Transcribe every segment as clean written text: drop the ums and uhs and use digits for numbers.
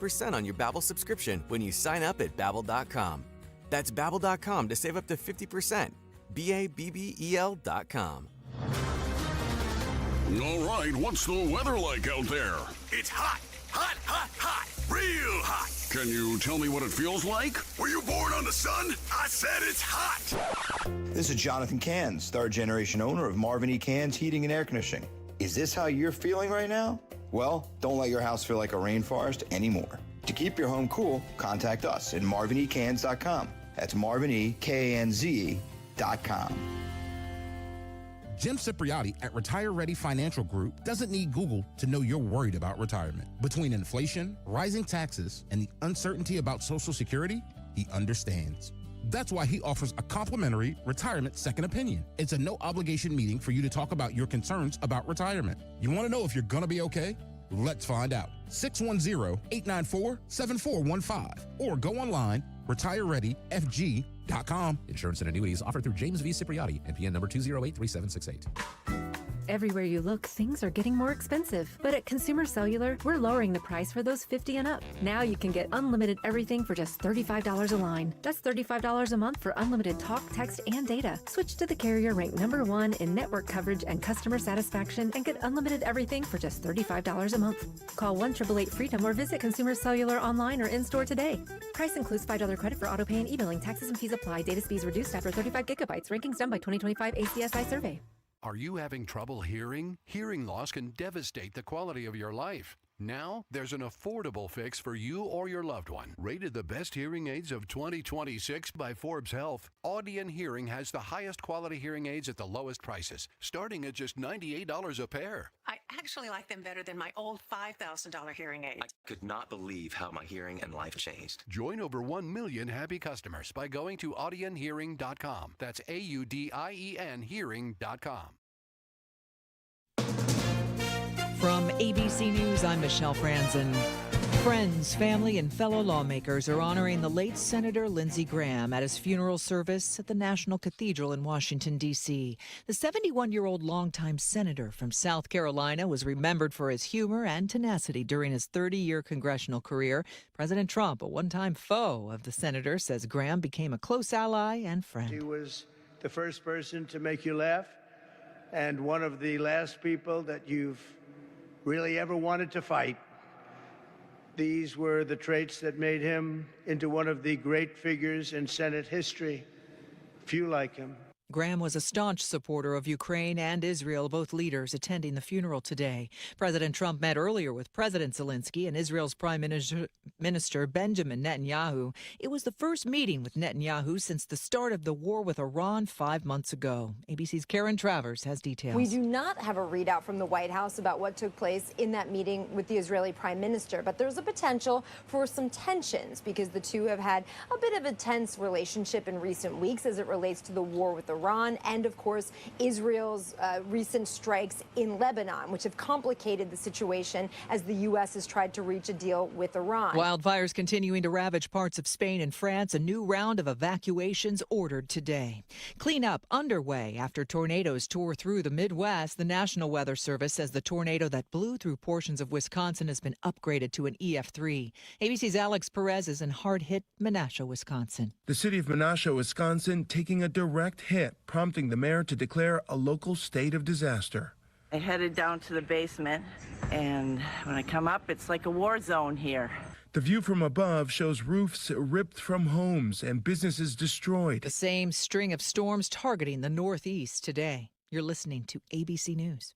on your Babbel subscription when you sign up at Babbel.com. That's Babbel.com to save up to 50%. BABBEL.com. All right, what's the weather like out there? It's hot, hot, hot, hot, real hot. Can you tell me what it feels like? Were you born on the sun? I said it's hot. This is Jonathan Cans, third generation owner of Marvin E. Cans Heating and Air Conditioning. Is this how you're feeling right now? Well, don't let your house feel like a rainforest anymore. To keep your home cool, contact us at marvinecans.com. That's marvinekanze.com. Jim Cipriotti at Retire Ready Financial Group doesn't need Google to know you're worried about retirement. Between inflation, rising taxes, and the uncertainty about Social Security, he understands. That's why he offers a complimentary retirement second opinion. It's a no-obligation meeting for you to talk about your concerns about retirement. You want to know if you're going to be okay? Let's find out. 610-894-7415 or go online, retirereadyfg.com. Insurance and annuities offered through James V. Cipriotti, NPN number 2083768. Everywhere you look, things are getting more expensive. But at Consumer Cellular, we're lowering the price for those 50 and up. Now you can get unlimited everything for just $35 a line. That's $35 a month for unlimited talk, text, and data. Switch to the carrier ranked #1 in network coverage and customer satisfaction and get unlimited everything for just $35 a month. Call 1-888-FREEDOM or visit Consumer Cellular online or in-store today. Price includes $5 credit for autopay and e-billing. Taxes and fees apply. Data speeds reduced after 35 gigabytes. Rankings done by 2025 ACSI survey. Are you having trouble hearing? Hearing loss can devastate the quality of your life. Now, there's an affordable fix for you or your loved one. Rated the best hearing aids of 2026 by Forbes Health, Audion Hearing has the highest quality hearing aids at the lowest prices, starting at just $98 a pair. I actually like them better than my old $5,000 hearing aid. I could not believe how my hearing and life changed. Join over 1 million happy customers by going to audionhearing.com. That's AUDIEN hearing.com. From ABC News, I'm Michelle Franzen. Friends, family, and fellow lawmakers are honoring the late Senator Lindsey Graham at his funeral service at the National Cathedral in Washington, D.C. The 71-year-old longtime senator from South Carolina was remembered for his humor and tenacity during his 30-year congressional career. President Trump, a one-time foe of the senator, says Graham became a close ally and friend. He was the first person to make you laugh and one of the last people that you've really ever wanted to fight. These were the traits that made him into one of the great figures in Senate history. Few like him. Graham was a staunch supporter of Ukraine and Israel, both leaders attending the funeral today. President Trump met earlier with President Zelensky and Israel's Prime Minister Benjamin Netanyahu. It was the first meeting with Netanyahu since the start of the war with Iran 5 months ago. ABC's Karen Travers has details. We do not have a readout from the White House about what took place in that meeting with the Israeli Prime Minister, but there's a potential for some tensions because the two have had a bit of a tense relationship in recent weeks as it relates to the war with Iran and, of course, Israel's recent strikes in Lebanon, which have complicated the situation as the U.S. has tried to reach a deal with Iran. Wildfires continuing to ravage parts of Spain and France. A new round of evacuations ordered today. Cleanup underway after tornadoes tore through the Midwest. The National Weather Service says the tornado that blew through portions of Wisconsin has been upgraded to an EF3. ABC's Alex Perez is in hard-hit Menasha, Wisconsin. The city of Menasha, Wisconsin, taking a direct hit, prompting the mayor to declare a local state of disaster. I headed down to the basement, and when I come up, it's like a war zone here. The view from above shows roofs ripped from homes and businesses destroyed. The same string of storms targeting the Northeast today. You're listening to ABC News.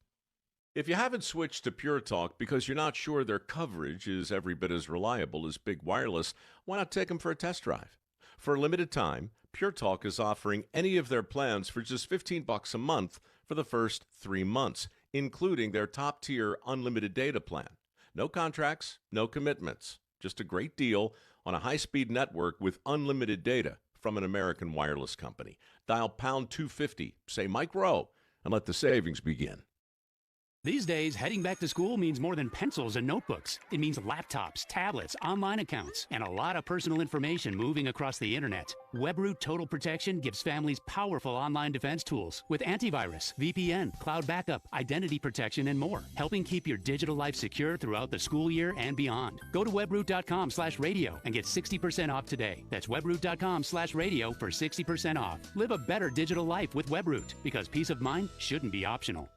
If you haven't switched to Pure Talk because you're not sure their coverage is every bit as reliable as Big Wireless, why not take them for a test drive? For a limited time, Pure Talk is offering any of their plans for just $15 a month for the first 3 months, including their top-tier unlimited data plan. No contracts, no commitments. Just a great deal on a high-speed network with unlimited data from an American wireless company. Dial pound 250, say Mike Rowe, and let the savings begin. These days, heading back to school means more than pencils and notebooks. It means laptops, tablets, online accounts, and a lot of personal information moving across the internet. WebRoot Total Protection gives families powerful online defense tools with antivirus, VPN, cloud backup, identity protection, and more, helping keep your digital life secure throughout the school year and beyond. Go to webroot.com/radio and get 60% off today. That's webroot.com/radio for 60% off. Live a better digital life with WebRoot, because peace of mind shouldn't be optional.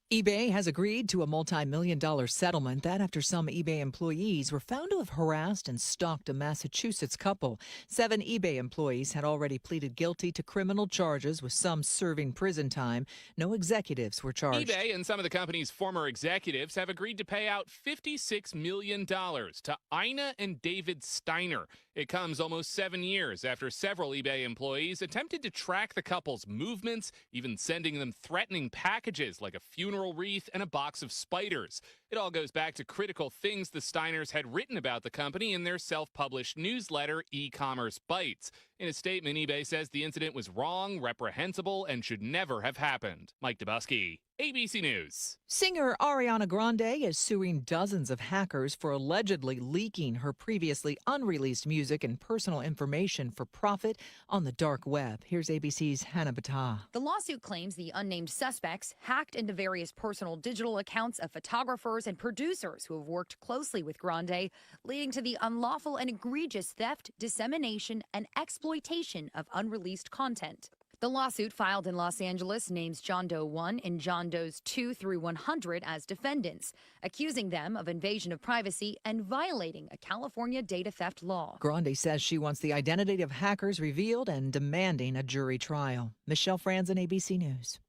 eBay has agreed to a multi-million-dollar settlement that after some eBay employees were found to have harassed and stalked a Massachusetts couple. 7 eBay employees had already pleaded guilty to criminal charges, with some serving prison time. No executives were charged. eBay and some of the company's former executives have agreed to pay out $56 million to Ina and David Steiner. It comes almost 7 years after several eBay employees attempted to track the couple's movements, even sending them threatening packages like a funeral wreath and a box of spiders. It all goes back to critical things the Steiners had written about the company in their self-published newsletter, E-Commerce Bites. In a statement, eBay says the incident was wrong, reprehensible, and should never have happened. Mike Dubusky, ABC News. Singer Ariana Grande is suing dozens of hackers for allegedly leaking her previously unreleased music and personal information for profit on the dark web. Here's ABC's Hannah Battah. The lawsuit claims the unnamed suspects hacked into various personal digital accounts of photographers and producers who have worked closely with Grande, leading to the unlawful and egregious theft, dissemination, and exploitation of unreleased content. The lawsuit filed in Los Angeles names John Doe 1 and John Does 2 through 100 as defendants, accusing them of invasion of privacy and violating a California data theft law. Grande says she wants the identity of hackers revealed and demanding a jury trial. Michelle Franzen, ABC News.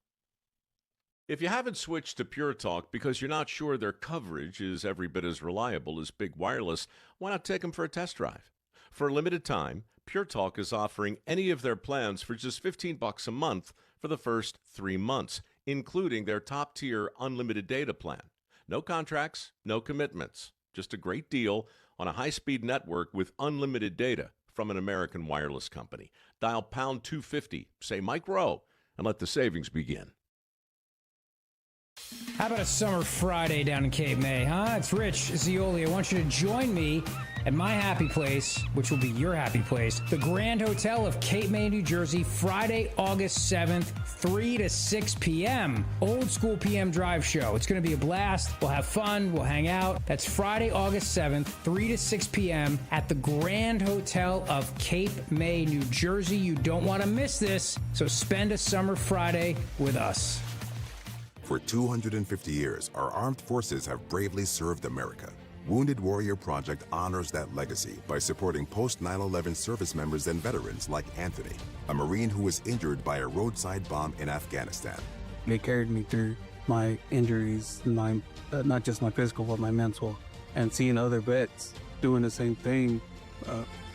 If you haven't switched to Pure Talk because you're not sure their coverage is every bit as reliable as big wireless, why not take them for a test drive? For a limited time, Pure Talk is offering any of their plans for just $15 a month for the first 3 months, including their top-tier unlimited data plan. No contracts, no commitments, just a great deal on a high-speed network with unlimited data from an American wireless company. Dial pound 250, say Mike Rowe, and let the savings begin. How about a summer Friday down in Cape May, huh? It's Rich Zioli. I want you to join me at my happy place, which will be your happy place, the Grand Hotel of Cape May, New Jersey, Friday, August 7th, 3 to 6 p.m. Old school PM drive show. It's going to be a blast. We'll have fun. We'll hang out. That's Friday, August 7th, 3 to 6 p.m. at the Grand Hotel of Cape May, New Jersey. You don't want to miss this, so spend a summer Friday with us. For 250 years, our armed forces have bravely served America. Wounded Warrior Project honors that legacy by supporting post-9/11 service members and veterans like Anthony, a Marine who was injured by a roadside bomb in Afghanistan. They carried me through my injuries, not just my physical, but my mental. And seeing other vets doing the same thing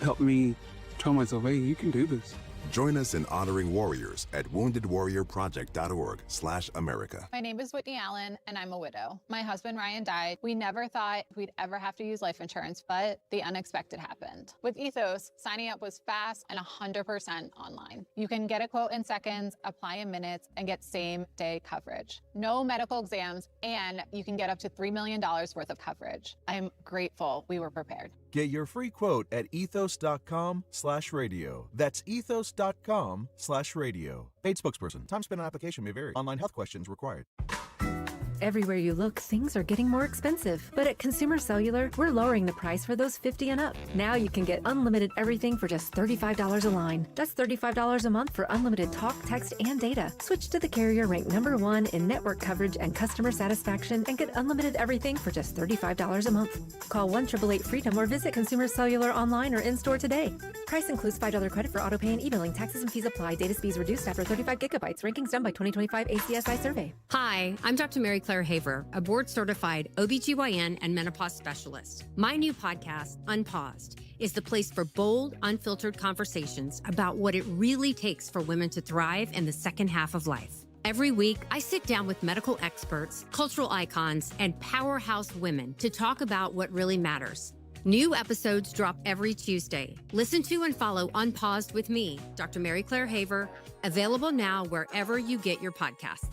helped me tell myself, hey, you can do this. Join us in honoring warriors at woundedwarriorproject.org/America. My name is Whitney Allen, and I'm a widow. My husband, Ryan, died. We never thought we'd ever have to use life insurance, but the unexpected happened. With Ethos, signing up was fast and 100% online. You can get a quote in seconds, apply in minutes, and get same-day coverage. No medical exams, and you can get up to $3 million worth of coverage. I'm grateful we were prepared. Get your free quote at ethos.com/radio. That's ethos.com/radio. Paid spokesperson. Time spent on application may vary. Online health questions required. Everywhere you look, things are getting more expensive. But at Consumer Cellular, we're lowering the price for those 50 and up. Now you can get unlimited everything for just $35 a line. That's $35 a month for unlimited talk, text, and data. Switch to the carrier ranked #1 in network coverage and customer satisfaction and get unlimited everything for just $35 a month. Call 1-888-FREEDOM or visit Consumer Cellular online or in-store today. Price includes $5 credit for auto pay and e-billing. Taxes and fees apply. Data speeds reduced after 35 gigabytes. Rankings done by 2025 ACSI survey. Hi, I'm Dr. Mary Claire Haver, a board-certified OBGYN and menopause specialist. My new podcast, Unpaused, is the place for bold, unfiltered conversations about what it really takes for women to thrive in the second half of life. Every week, I sit down with medical experts, cultural icons, and powerhouse women to talk about what really matters. New episodes drop every Tuesday. Listen to and follow Unpaused with me, Dr. Mary Claire Haver, available now wherever you get your podcasts.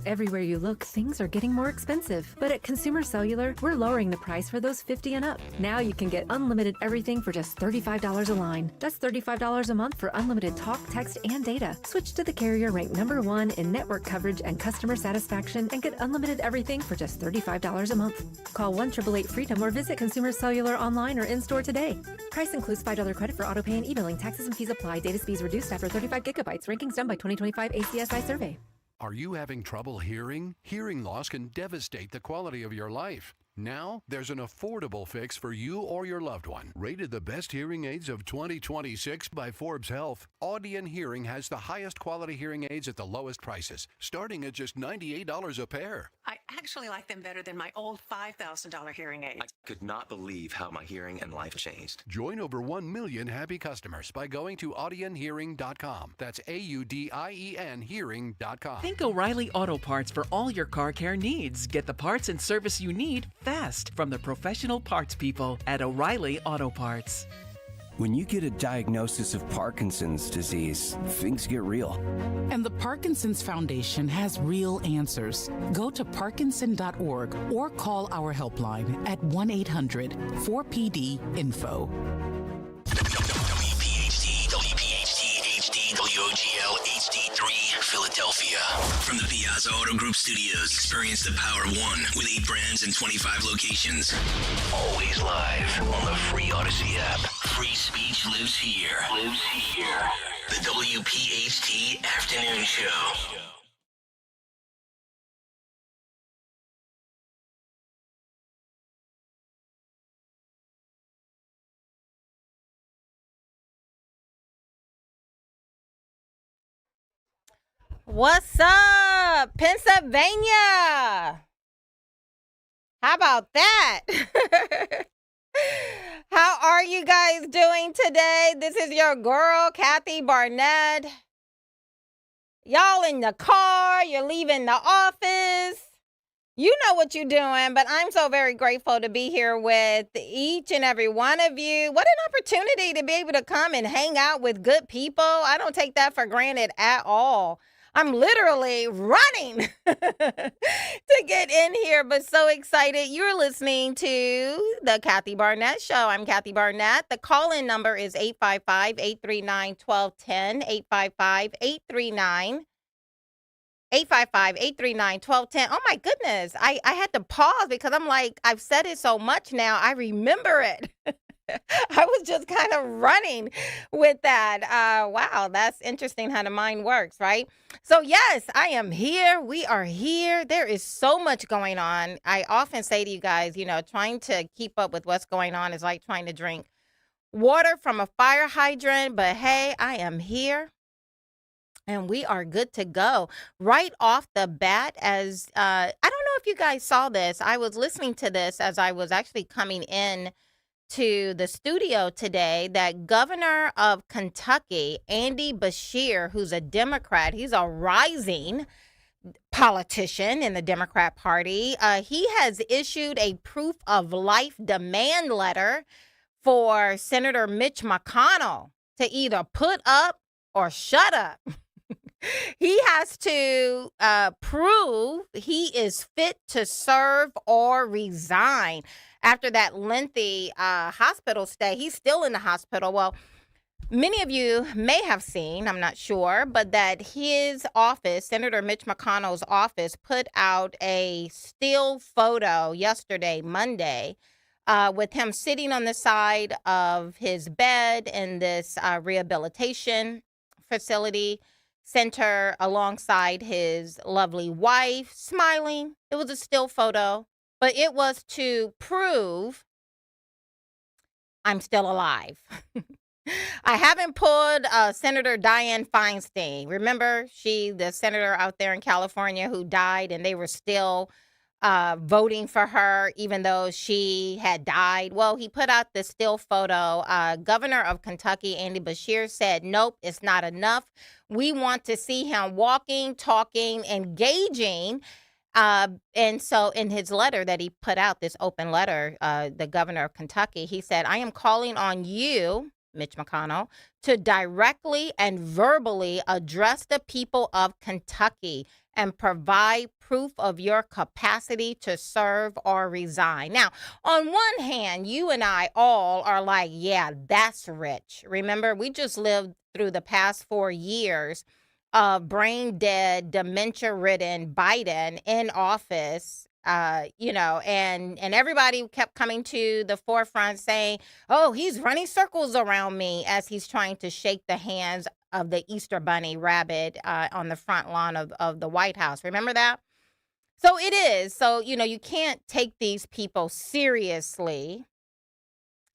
Everywhere you look, things are getting more expensive. But at Consumer Cellular, we're lowering the price for those 50 and up. Now you can get unlimited everything for just $35 a line. That's $35 a month for unlimited talk, text, and data. Switch to the carrier ranked #1 in network coverage and customer satisfaction and get unlimited everything for just $35 a month. Call 1-888-FREEDOM or visit Consumer Cellular online or in-store today. Price includes $5 credit for autopay and e-billing. Taxes and fees apply. Data speeds reduced after 35 gigabytes. Rankings done by 2025 ACSI survey. Are you having trouble hearing? Hearing loss can devastate the quality of your life. Now, there's an affordable fix for you or your loved one. Rated the best hearing aids of 2026 by Forbes Health, Audion Hearing has the highest quality hearing aids at the lowest prices, starting at just $98 a pair. I actually like them better than my old $5,000 hearing aids. I could not believe how my hearing and life changed. Join over 1 million happy customers by going to audionhearing.com. That's AUDIEN hearing.com. Think O'Reilly Auto Parts for all your car care needs. Get the parts and service you need fast from the professional parts people at O'Reilly Auto Parts. When you get a diagnosis of Parkinson's disease, things get real. And the Parkinson's Foundation has real answers. Go to parkinson.org or call our helpline at 1-800-4PD-INFO. WPHT, HD, WOGL, HD3, Philadelphia. From the Piazza Auto Group Studios, experience the power of one with 8 brands and 25 locations. Always live on the free Odyssey app. Free speech lives here. The WPHT Afternoon Show. What's up, Pennsylvania? How about that? How are you guys doing today? This is your girl, Kathy Barnette. Y'all in the car, you're leaving the office. You know what you're doing, but I'm so very grateful to be here with each and every one of you. What an opportunity to be able to come and hang out with good people. I don't take that for granted at all. I'm literally running to get in here, but so excited. You're listening to the Kathy Barnette Show. I'm Kathy Barnette. The call-in number is 855-839-1210, 855-839-1210. Oh, my goodness. I had to pause because I'm like, I've said it so much now. I remember it. I was just kind of running with that. Wow, that's interesting how the mind works, right? So yes, I am here. We are here. There is so much going on. I often say to you guys, you know, trying to keep up with what's going on is like trying to drink water from a fire hydrant. But hey, I am here. And we are good to go right off the bat. As I don't know if you guys saw this. I was listening to this as I was actually coming in to the studio today, that Governor of Kentucky, Andy Beshear, who's a Democrat, he's a rising politician in the Democrat Party. He has issued a proof of life demand letter for Senator Mitch McConnell to either put up or shut up. He has to prove he is fit to serve or resign. After that lengthy hospital stay, he's still in the hospital. Well, many of you may have seen, I'm not sure, but that his office, Senator Mitch McConnell's office, put out a still photo yesterday, Monday, with him sitting on the side of his bed in this rehabilitation facility center alongside his lovely wife, smiling. It was a still photo. But it was to prove I'm still alive. I haven't pulled Senator Dianne Feinstein. Remember, the senator out there in California who died, and they were still voting for her even though she had died. Well, he put out this still photo. Governor of Kentucky, Andy Beshear, said, nope, it's not enough. We want to see him walking, talking, engaging. And so in his letter that he put out, this open letter, the governor of Kentucky, he said, I am calling on you, Mitch McConnell, to directly and verbally address the people of Kentucky and provide proof of your capacity to serve or resign. Now, on one hand, you and I all are like, yeah, that's rich. Remember, we just lived through the past 4 years of brain dead, dementia ridden Biden in office. And everybody kept coming to the forefront saying, oh, he's running circles around me as he's trying to shake the hands of the Easter Bunny rabbit on the front lawn of the White House. Remember that? So it is. So, you can't take these people seriously,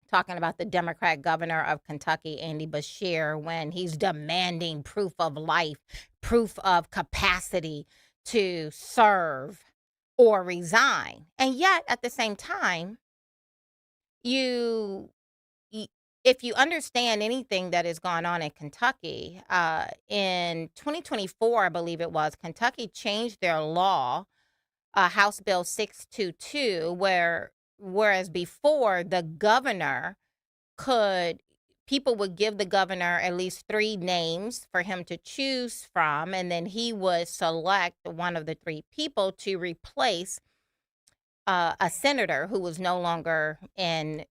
talking about the Democrat governor of Kentucky, Andy Beshear, when he's demanding proof of life, proof of capacity to serve or resign. And yet, at the same time, if you understand anything that is going on in Kentucky, in 2024, I believe it was, Kentucky changed their law, House Bill 622, whereas before the governor people would give the governor at least 3 names for him to choose from, and then he would select one of the 3 people to replace a senator who was no longer in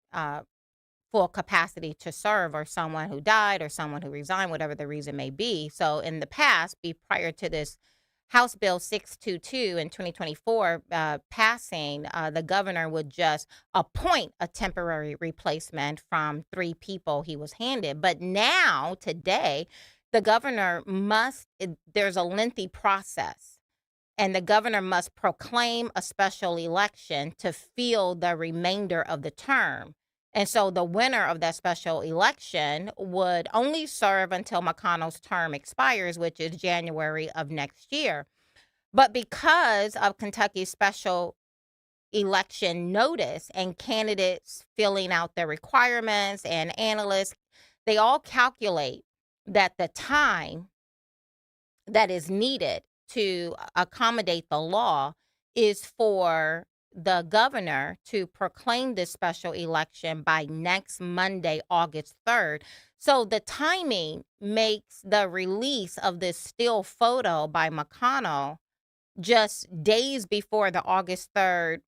full capacity to serve, or someone who died, or someone who resigned, whatever the reason may be. So in the past, prior to this House Bill 622 in 2024 passing, the governor would just appoint a temporary replacement from 3 people he was handed. But now, today, the governor there's a lengthy process, and the governor must proclaim a special election to fill the remainder of the term. And so the winner of that special election would only serve until McConnell's term expires, which is January of next year. But because of Kentucky's special election notice and candidates filling out their requirements and analysts, they all calculate that the time that is needed to accommodate the law is for the governor to proclaim this special election by next Monday, August 3rd. So the timing makes the release of this still photo by McConnell just days before the August 3rd,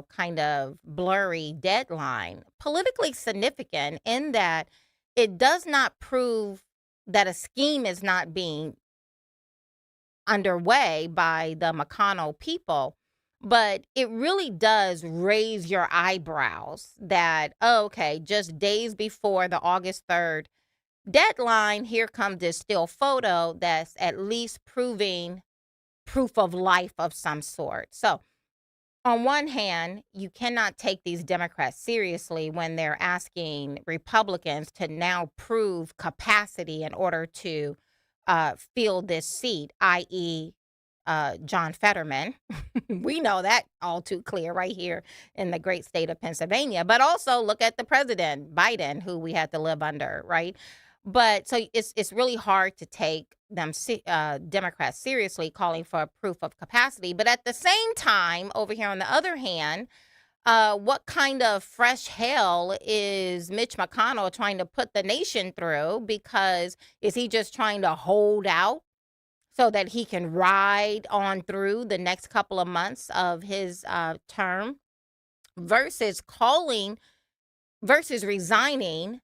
kind of blurry deadline, politically significant in that it does not prove that a scheme is not being underway by the McConnell people. But it really does raise your eyebrows that, okay, just days before the August 3rd deadline, here comes this still photo that's at least proving proof of life of some sort. So on one hand, you cannot take these Democrats seriously when they're asking Republicans to now prove capacity in order to fill this seat, i.e., John Fetterman. We know that all too clear right here in the great state of Pennsylvania. But also look at the president, Biden, who we had to live under, right? But so it's really hard to take them Democrats seriously calling for a proof of capacity. But at the same time, over here on the other hand, what kind of fresh hell is Mitch McConnell trying to put the nation through? Because is he just trying to hold out so that he can ride on through the next couple of months of his term versus resigning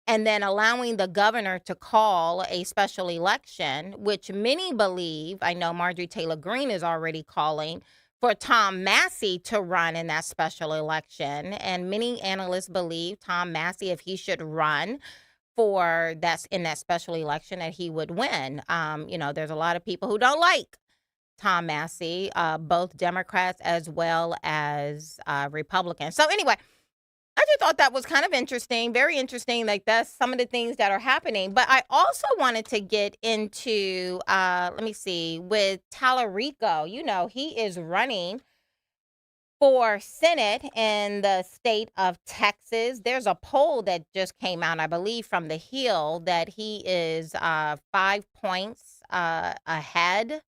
and then allowing the governor to call a special election, which many believe, I know Marjorie Taylor Greene is already calling for Tom Massey to run in that special election. And many analysts believe Tom Massey, if he should run in that special election, that he would win. There's a lot of people who don't like Tom Massey, both Democrats as well as Republicans. So anyway, I just thought that was kind of interesting, very interesting. Like, that's some of the things that are happening. But I also wanted to get into, with Tallarico. He is running for Senate in the state of Texas. There's a poll that just came out, I believe, from The Hill, that he is 5 points ahead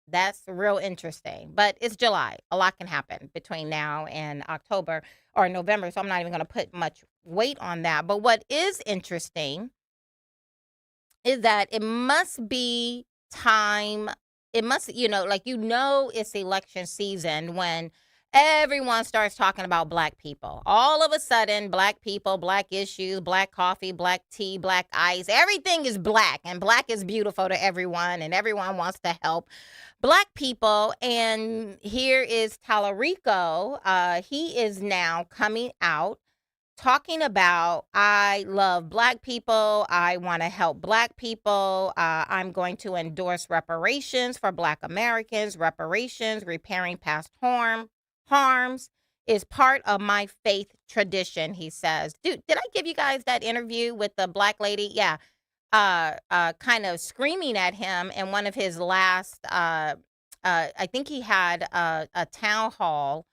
That's real interesting. But it's July. A lot can happen between now and October or November, so I'm not even going to put much weight on that. But what is interesting is that it must be time. It must, it's election season when everyone starts talking about black people. All of a sudden, black people, black issues, black coffee, black tea, black ice, everything is black, and black is beautiful to everyone, and everyone wants to help black people. And here is Talarico. He is now coming out talking about, I love black people. I want to help black people. I'm going to endorse reparations for black Americans. Reparations, repairing past harms is part of my faith tradition, he says. Dude, did I give you guys that interview with the black lady? Yeah. Kind of screaming at him in one of his last, I think he had a town hall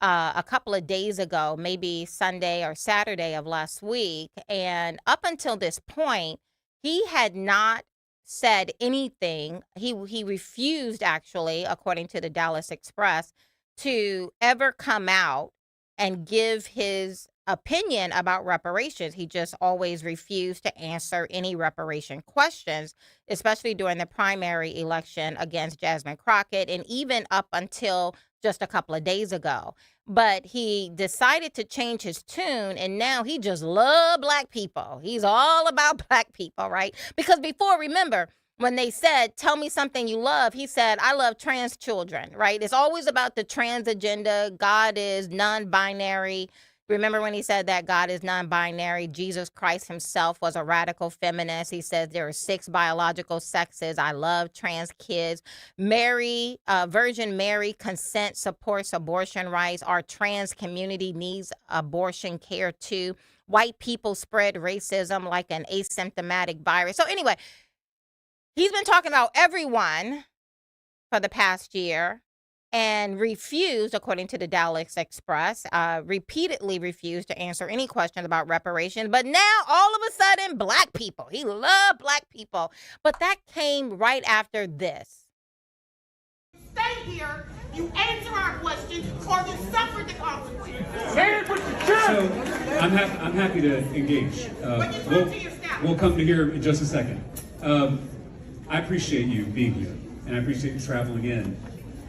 a couple of days ago, maybe Sunday or Saturday of last week. And up until this point, he had not said anything. He refused, actually, according to the Dallas Express, to ever come out and give his opinion about reparations. He just always refused to answer any reparation questions, especially during the primary election against Jasmine Crockett, and even up until just a couple of days ago. But he decided to change his tune, and now he just loves black people. He's all about black people, right? Because before, remember, when they said, tell me something you love, he said, I love trans children, right? It's always about the trans agenda. God is non-binary. Remember when he said that God is non-binary? Jesus Christ himself was a radical feminist. He says there are 6 biological sexes. I love trans kids. Mary, Virgin Mary, consent, supports abortion rights. Our trans community needs abortion care too. White people spread racism like an asymptomatic virus. So anyway, he's been talking about everyone for the past year, and refused, according to the Dallas Express, repeatedly refused to answer any questions about reparations. But now, all of a sudden, black people. He loved black people. But that came right after this. Stay here, you answer our questions, or you suffer the consequences. So, I'm happy to engage. We'll come to here in just a second. I appreciate you being here, and I appreciate you traveling in.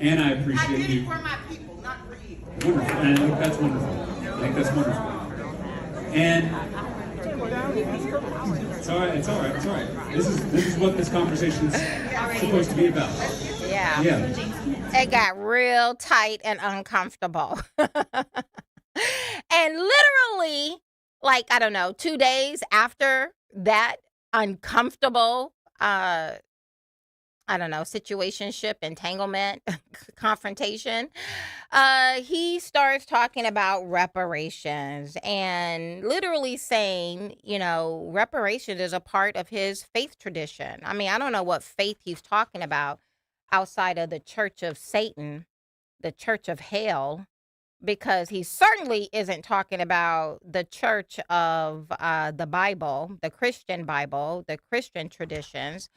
And I appreciate you. I did it for my people, not for you. Wonderful. And I think that's wonderful. And it's all right. It's all right. This is what this conversation's supposed to be about. Yeah. It got real tight and uncomfortable. And literally, 2 days after that uncomfortable situationship, entanglement, confrontation, he starts talking about reparations and literally saying, reparations is a part of his faith tradition. I mean, I don't know what faith he's talking about outside of the Church of Satan, the Church of Hell, because he certainly isn't talking about the church of the Bible, the Christian Bible, the Christian traditions.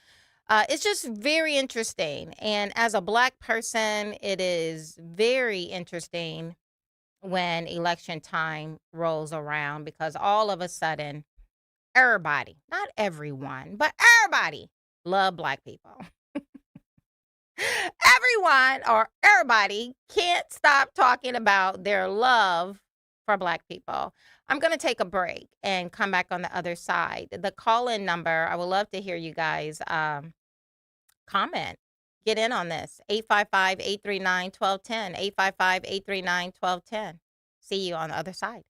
It's just very interesting. And as a black person, it is very interesting when election time rolls around, because all of a sudden, everybody, not everyone, but everybody love black people. Everyone or everybody can't stop talking about their love for black people. I'm going to take a break and come back on the other side. The call-in number, I would love to hear you guys comment. Get in on this. 855-839-1210. 855-839-1210. See you on the other side.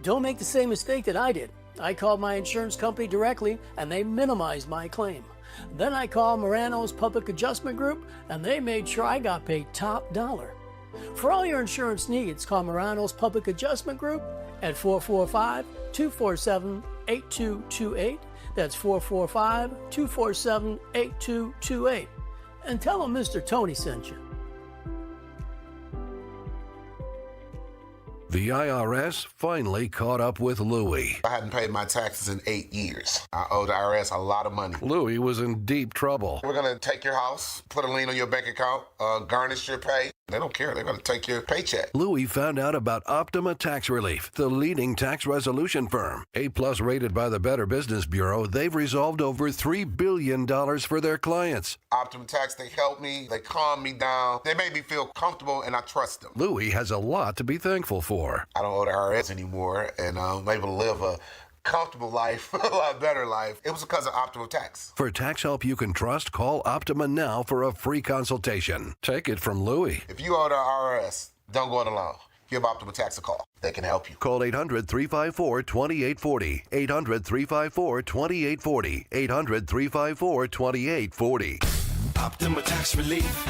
Don't make the same mistake that I did. I called my insurance company directly and they minimized my claim. Then I called Morano's Public Adjustment Group and they made sure I got paid top dollar. For all your insurance needs, call Morano's Public Adjustment Group at 445-247-8228. That's 445-247-8228. And tell them Mr. Tony sent you. The IRS finally caught up with Louie. I hadn't paid my taxes in 8 years. I owe the IRS a lot of money. Louie was in deep trouble. We're going to take your house, put a lien on your bank account, garnish your pay. They don't care. They're going to take your paycheck. Louie found out about Optima Tax Relief, the leading tax resolution firm. A-plus rated by the Better Business Bureau, they've resolved over $3 billion for their clients. Optima Tax, they help me. They calm me down. They make me feel comfortable, and I trust them. Louie has a lot to be thankful for. I don't owe the IRS anymore, and I'm able to live a comfortable life, a lot better life. It was because of Optima Tax. For tax help you can trust, call Optima now for a free consultation. Take it from Louie. If you owe the IRS, don't go it alone. Give Optima Tax a call. They can help you. Call 800-354-2840. 800-354-2840. 800-354-2840. Optima Tax Relief.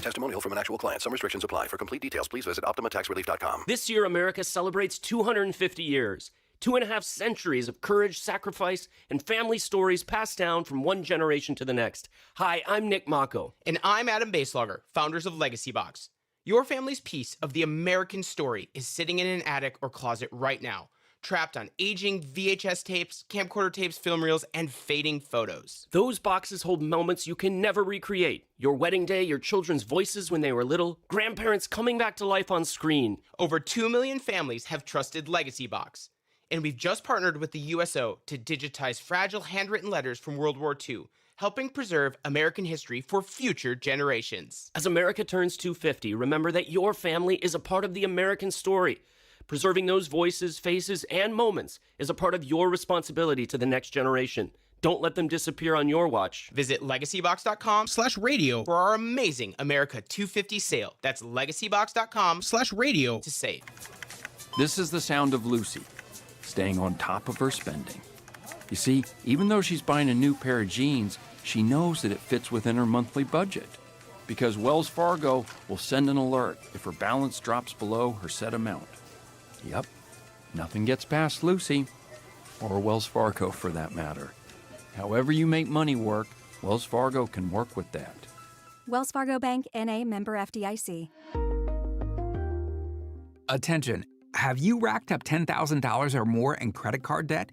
Testimonial from an actual client. Some restrictions apply. For complete details, please visit OptimaTaxRelief.com. This year, America celebrates 250 years. 2.5 centuries of courage, sacrifice, and family stories passed down from one generation to the next. Hi, I'm Nick Mako. And I'm Adam Baselogger, founders of Legacy Box. Your family's piece of the American story is sitting in an attic or closet right now, trapped on aging VHS tapes, camcorder tapes, film reels, and fading photos. Those boxes hold moments you can never recreate. Your wedding day, your children's voices when they were little, grandparents coming back to life on screen. Over 2 million families have trusted Legacy Box. And we've just partnered with the USO to digitize fragile handwritten letters from World War II, helping preserve American history for future generations. As America turns 250, remember that your family is a part of the American story. Preserving those voices, faces, and moments is a part of your responsibility to the next generation. Don't let them disappear on your watch. Visit legacybox.com/radio for our amazing America 250 sale. That's legacybox.com/radio to save. This is the sound of Lucy, staying on top of her spending. You see, even though she's buying a new pair of jeans, she knows that it fits within her monthly budget. Because Wells Fargo will send an alert if her balance drops below her set amount. Yep, nothing gets past Lucy, or Wells Fargo for that matter. However you make money work, Wells Fargo can work with that. Wells Fargo Bank, N.A., member FDIC. Attention, have you racked up $10,000 or more in credit card debt?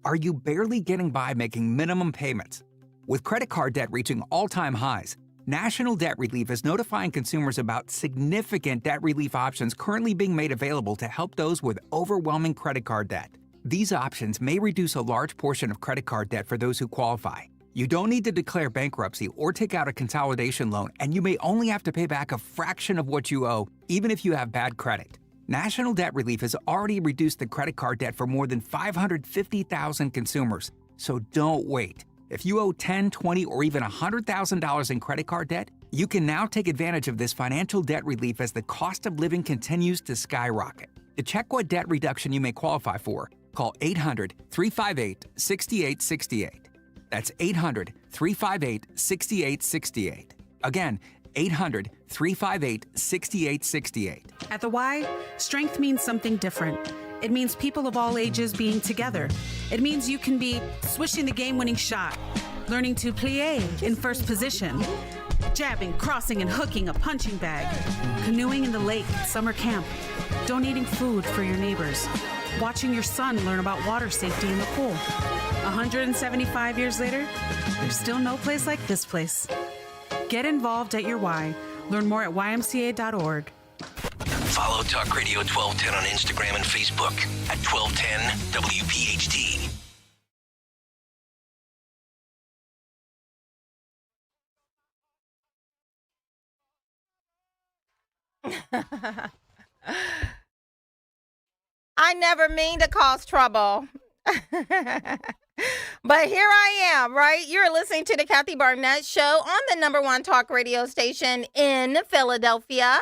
Are you barely getting by making minimum payments? With credit card debt reaching all-time highs, National Debt Relief is notifying consumers about significant debt relief options currently being made available to help those with overwhelming credit card debt. These options may reduce a large portion of credit card debt for those who qualify. You don't need to declare bankruptcy or take out a consolidation loan, and you may only have to pay back a fraction of what you owe, even if you have bad credit. National Debt Relief has already reduced the credit card debt for more than 550,000 consumers, so don't wait. If you owe $10,000, $20,000, or even $100,000 in credit card debt, you can now take advantage of this financial debt relief as the cost of living continues to skyrocket. To check what debt reduction you may qualify for, call 800-358-6868. That's 800-358-6868. Again, 800-358-6868. At the Y, strength means something different. It means people of all ages being together. It means you can be swishing the game-winning shot, learning to plie in first position, jabbing, crossing, and hooking a punching bag, canoeing in the lake at summer camp, donating food for your neighbors, watching your son learn about water safety in the pool. 175 years later, there's still no place like this place. Get involved at your Y. Learn more at ymca.org. Follow Talk Radio 1210 on Instagram and Facebook at 1210 WPHT. I never mean to cause trouble. But here I am, right? You're listening to the Kathy Barnette Show on the #1 talk radio station in Philadelphia.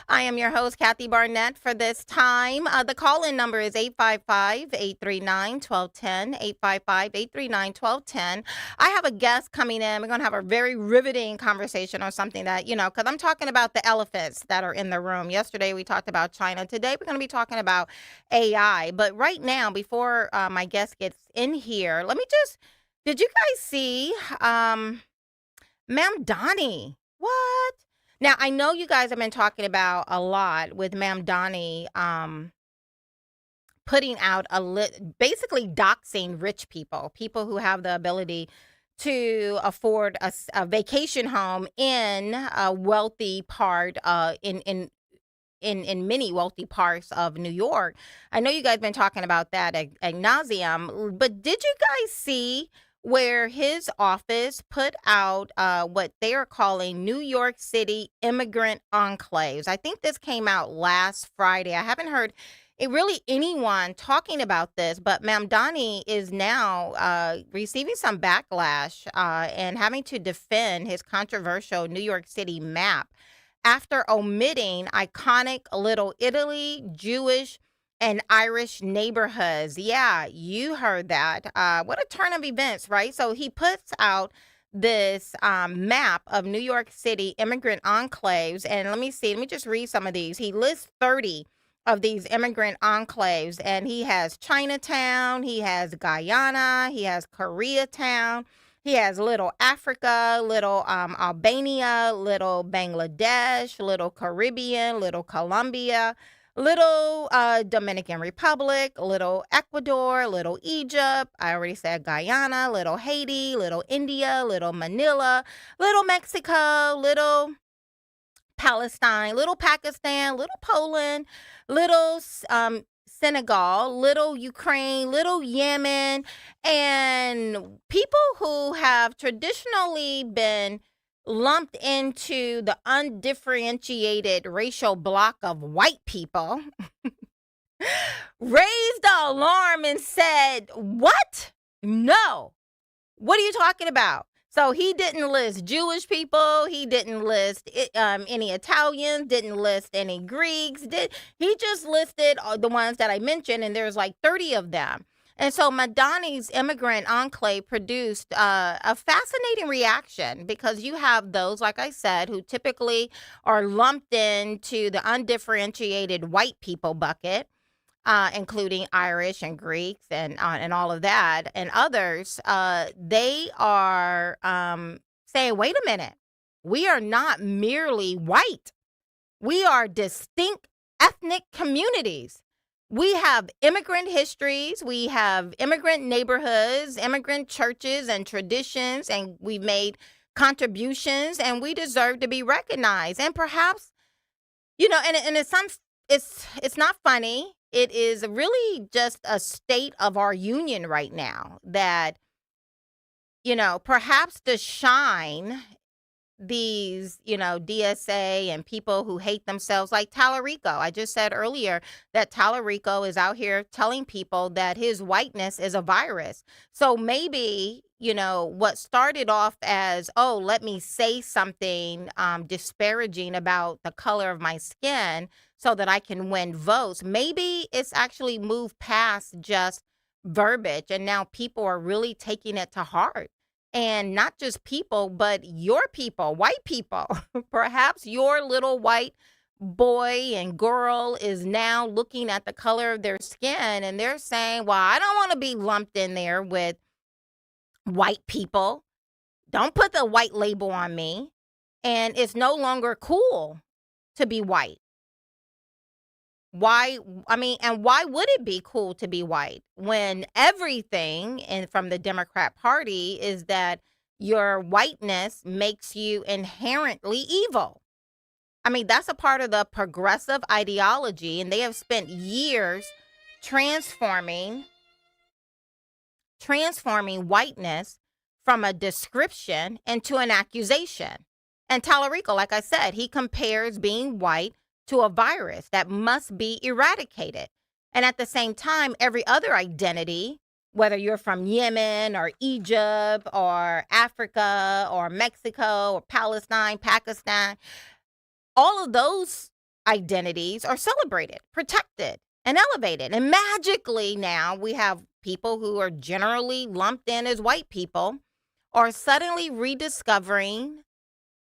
I am your host, Kathy Barnette, for this time. The call-in number is 855-839-1210, 855-839-1210. I have a guest coming in. We're going to have a very riveting conversation on something that, because I'm talking about the elephants that are in the room. Yesterday, we talked about China. Today, we're going to be talking about AI. But right now, before my guest gets in here, did you guys see Ma'am Donnie? What? Now, I know you guys have been talking about a lot with Ma'am Donnie putting out basically doxing rich people, people who have the ability to afford a vacation home in a wealthy part in many wealthy parts of New York. I know you guys been talking about that ad nauseum, but did you guys see where his office put out what they are calling New York City immigrant enclaves? I think this came out last Friday. I haven't heard really anyone talking about this, but Ma'am Donnie is now receiving some backlash and having to defend his controversial New York City map after omitting iconic Little Italy, Jewish, and Irish neighborhoods. Yeah, you heard that. What a turn of events, right? So he puts out this map of New York City immigrant enclaves. And let me just read some of these. He lists 30 of these immigrant enclaves, and he has Chinatown, he has Guyana, he has Koreatown, he has Little Africa, Little Albania, Little Bangladesh, Little Caribbean, Little Colombia, Little Dominican Republic, Little Ecuador, Little Egypt, I already said Guyana, Little Haiti, Little India, Little Manila, Little Mexico, Little Palestine, Little Pakistan, Little Poland, Little Senegal, Little Ukraine, Little Yemen, and people who have traditionally been lumped into the undifferentiated racial block of white people raised the alarm and said, "What? No. What are you talking about?" So he didn't list Jewish people. He didn't list any Italians, didn't list any Greeks. He just listed the ones that I mentioned, and there's like 30 of them. And so Madani's immigrant enclave produced a fascinating reaction because you have those, like I said, who typically are lumped into the undifferentiated white people bucket, including Irish and Greeks and all of that, and others. They are saying, wait a minute, we are not merely white. We are distinct ethnic communities. We have immigrant histories, we have immigrant neighborhoods, immigrant churches and traditions, and we've made contributions, and we deserve to be recognized. And perhaps, and it's not funny. It is really just a state of our union right now that, perhaps to shine these, DSA and people who hate themselves, like Tallarico. I just said earlier that Tallarico is out here telling people that his whiteness is a virus. So maybe, what started off as, oh, let me say something disparaging about the color of my skin so that I can win votes. Maybe it's actually moved past just verbiage, and now people are really taking it to heart. And not just people, but your people, white people. Perhaps your little white boy and girl is now looking at the color of their skin and they're saying, well, I don't want to be lumped in there with white people. Don't put the white label on me. And it's no longer cool to be white. Why would it be cool to be white when everything from the Democrat Party is that your whiteness makes you inherently evil? I mean, that's a part of the progressive ideology, and they have spent years transforming whiteness from a description into an accusation. And Tallarico, like I said, he compares being white to a virus that must be eradicated. And at the same time, every other identity, whether you're from Yemen or Egypt or Africa or Mexico or Palestine, Pakistan, all of those identities are celebrated, protected, and elevated. And magically now we have people who are generally lumped in as white people are suddenly rediscovering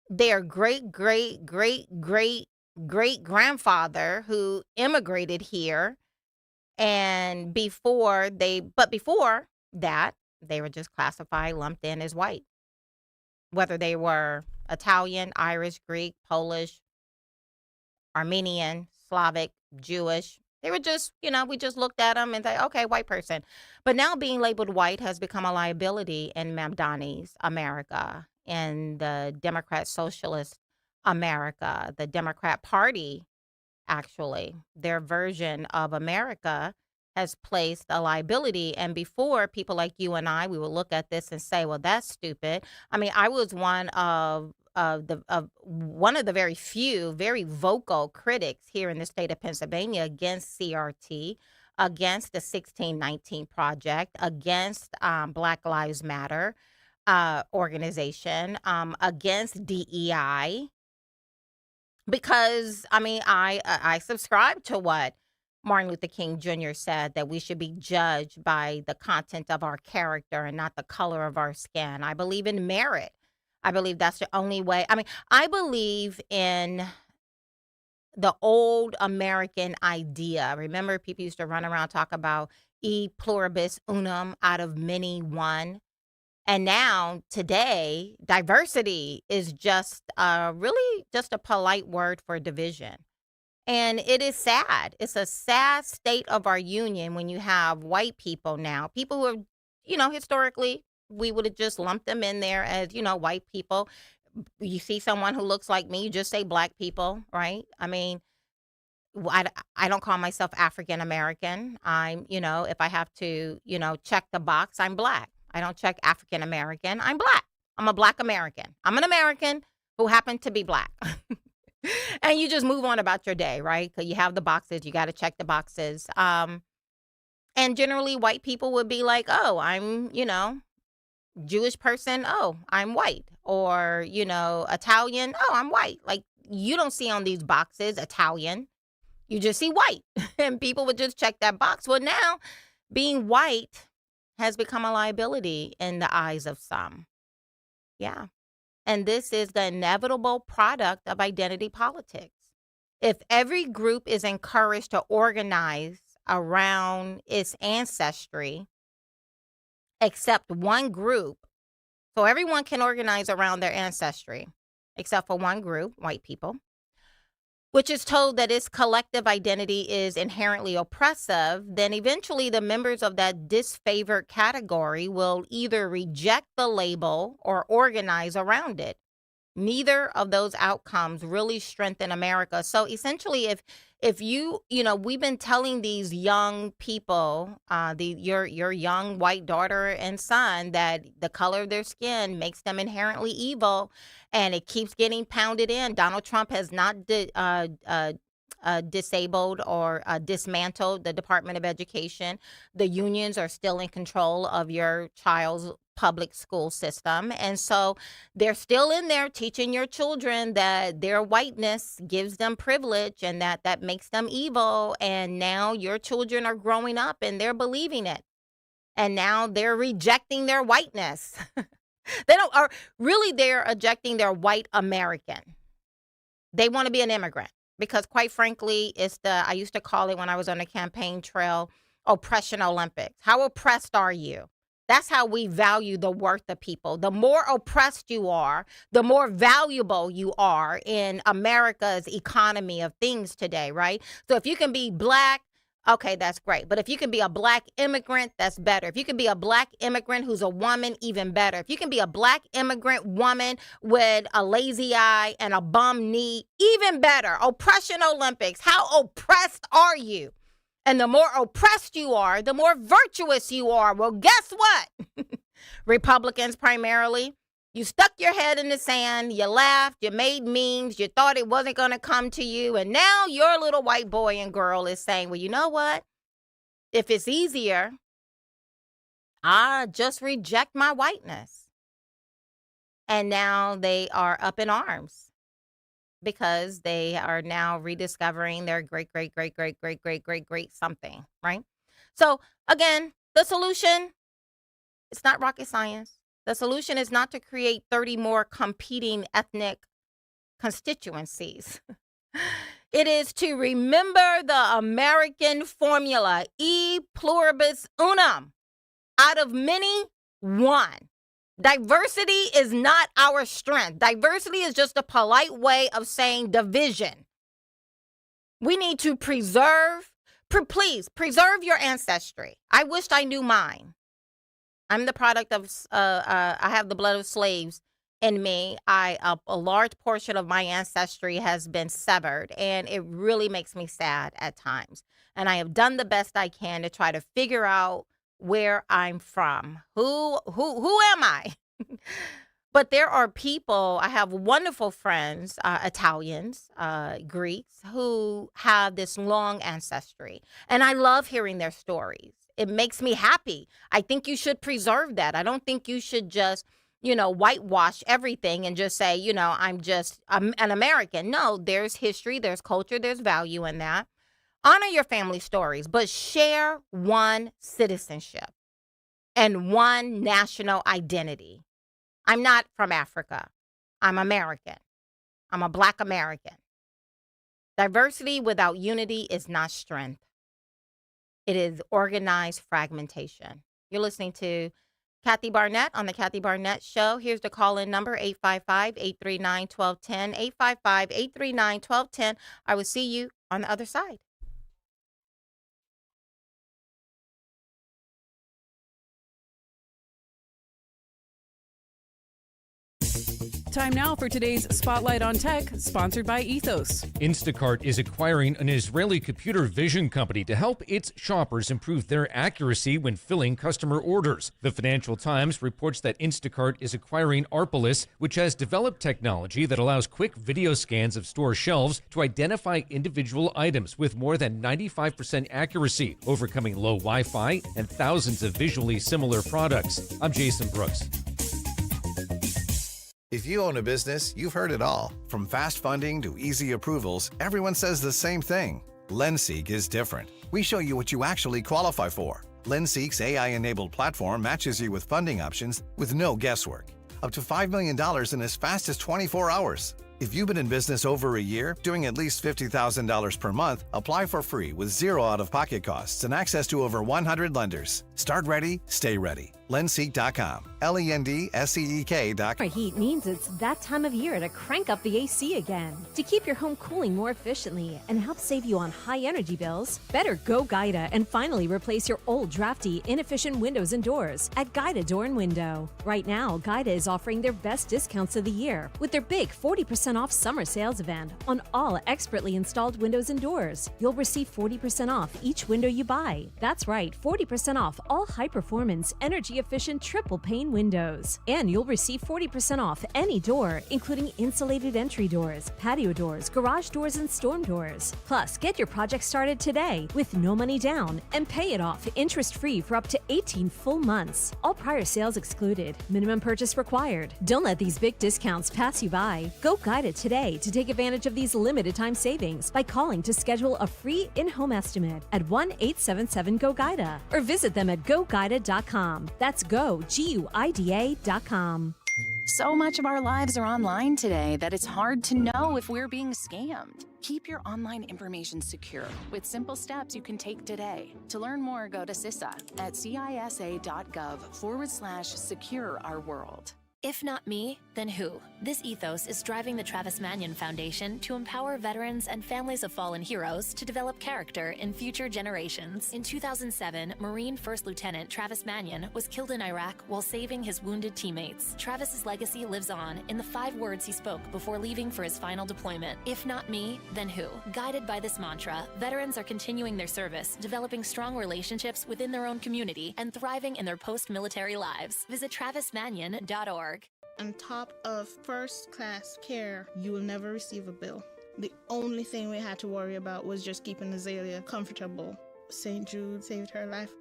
their great-great-great-great-grandfather who immigrated here. And before that, they were just classified, lumped in as white, whether they were Italian, Irish, Greek, Polish, Armenian, Slavic, Jewish. They were just, we just looked at them and say, okay, white person. But now being labeled white has become a liability in Mamdani's America, in the Democrat Socialist America, the Democrat Party, actually. Their version of America has placed a liability. And before, people like you and I, we would look at this and say, well, that's stupid. I mean, I was one of the very few, very vocal critics here in the state of Pennsylvania against CRT, against the 1619 Project, against Black Lives Matter organization, against DEI, because I subscribe to what Martin Luther King Jr. said, that we should be judged by the content of our character and not the color of our skin. I believe in merit. I believe that's the only way. I believe in the old American idea. Remember, people used to run around talk about e pluribus unum, out of many one. And now, today, diversity is just really just a polite word for division. And it is sad. It's a sad state of our union when you have white people now, people who are, historically, we would have just lumped them in there as, white people. You see someone who looks like me, you just say black people, right? I don't call myself African American. I'm, if I have to, check the box, I'm black. I don't check African American. I'm black. I'm a black American. I'm an American who happened to be black. And you just move on about your day, right? Because you have the boxes. You got to check the boxes. And generally, white people would be like, oh, I'm, Jewish person. Oh, I'm white. Or, Italian. Oh, I'm white. Like, you don't see on these boxes Italian. You just see white. And people would just check that box. Well, now, being white has become a liability in the eyes of some. Yeah. And this is the inevitable product of identity politics. If every group is encouraged to organize around its ancestry, except one group, so everyone can organize around their ancestry, except for one group, white people, which is told that its collective identity is inherently oppressive, then eventually the members of that disfavored category will either reject the label or organize around it. Neither of those outcomes really strengthen America. So essentially, if you, we've been telling these young people, your young white daughter and son, that the color of their skin makes them inherently evil, and it keeps getting pounded in. Donald Trump has not disabled or dismantled the Department of Education. The unions are still in control of your child's public school system. And so they're still in there teaching your children that their whiteness gives them privilege and that makes them evil. And now your children are growing up and they're believing it. And now they're rejecting their whiteness. They're ejecting their white American. They want to be an immigrant because, quite frankly, I used to call it, when I was on the campaign trail, oppression Olympics. How oppressed are you? That's how we value the worth of people. The more oppressed you are, the more valuable you are in America's economy of things today, right? So if you can be black, okay, that's great. But if you can be a black immigrant, that's better. If you can be a black immigrant who's a woman, even better. If you can be a black immigrant woman with a lazy eye and a bum knee, even better. Oppression Olympics. How oppressed are you? And the more oppressed you are, the more virtuous you are. Well, guess what? Republicans primarily, you stuck your head in the sand, you laughed, you made memes, you thought it wasn't going to come to you. And now your little white boy and girl is saying, well, you know what? If it's easier, I just reject my whiteness. And now they are up in arms, because they are now rediscovering their great something, right? So again, the solution, it's not rocket science. The solution is not to create 30 more competing ethnic constituencies. It is to remember the American formula, e pluribus unum, out of many, one. Diversity is not our strength. Diversity is just a polite way of saying division. We need to please preserve your ancestry. I wished I knew mine. I'm the product of, I have the blood of slaves in me. A large portion of my ancestry has been severed, and it really makes me sad at times. And I have done the best I can to try to figure out where I'm from. Who am I? But there are people, I have wonderful friends, Italians, Greeks, who have this long ancestry. And I love hearing their stories. It makes me happy. I think you should preserve that. I don't think you should just, whitewash everything and just say, I'm an American. No, there's history, there's culture, there's value in that. Honor your family stories, but share one citizenship and one national identity. I'm not from Africa. I'm American. I'm a Black American. Diversity without unity is not strength. It is organized fragmentation. You're listening to Kathy Barnette on the Kathy Barnette Show. Here's the call-in number, 855-839-1210, 855-839-1210. I will see you on the other side. Time now for today's Spotlight on Tech, sponsored by Ethos. Instacart is acquiring an Israeli computer vision company to help its shoppers improve their accuracy when filling customer orders. The Financial Times reports that Instacart is acquiring Arpalis, which has developed technology that allows quick video scans of store shelves to identify individual items with more than 95% accuracy, overcoming low Wi-Fi and thousands of visually similar products. I'm Jason Brooks. If you own a business, you've heard it all. From fast funding to easy approvals, everyone says the same thing. LendSeek is different. We show you what you actually qualify for. LendSeek's AI-enabled platform matches you with funding options with no guesswork. Up to $5 million in as fast as 24 hours. If you've been in business over a year, doing at least $50,000 per month, apply for free with zero out-of-pocket costs and access to over 100 lenders. Start ready, stay ready. Lendseek.com. LENDSEEK.com. Heat means it's that time of year to crank up the AC again. To keep your home cooling more efficiently and help save you on high energy bills, better go Gaida and finally replace your old drafty, inefficient windows and doors at Gaida Door and Window. Right now, Gaida is offering their best discounts of the year with their big 40% off summer sales event on all expertly installed windows and doors. You'll receive 40% off each window you buy. That's right, 40% off all high-performance, energy-efficient triple-pane windows. And you'll receive 40% off any door, including insulated entry doors, patio doors, garage doors, and storm doors. Plus, get your project started today with no money down and pay it off interest-free for up to 18 full months. All prior sales excluded. Minimum purchase required. Don't let these big discounts pass you by. Go Gaida today to take advantage of these limited time savings by calling to schedule a free in-home estimate at 1-877-GO-GAIDA or visit them at GoGuida.com. That's go, GUIDA.com. So much of our lives are online today that it's hard to know if we're being scammed. Keep your online information secure with simple steps you can take today. To learn more, go to CISA at cisa.gov/secure our world. If not me, then who? This ethos is driving the Travis Manion Foundation to empower veterans and families of fallen heroes to develop character in future generations. In 2007, Marine First Lieutenant Travis Manion was killed in Iraq while saving his wounded teammates. Travis's legacy lives on in the 5 words he spoke before leaving for his final deployment. If not me, then who? Guided by this mantra, veterans are continuing their service, developing strong relationships within their own community, and thriving in their post-military lives. Visit travismanion.org. On top of first-class care, you will never receive a bill. The only thing we had to worry about was just keeping Azalea comfortable. St. Jude saved her life.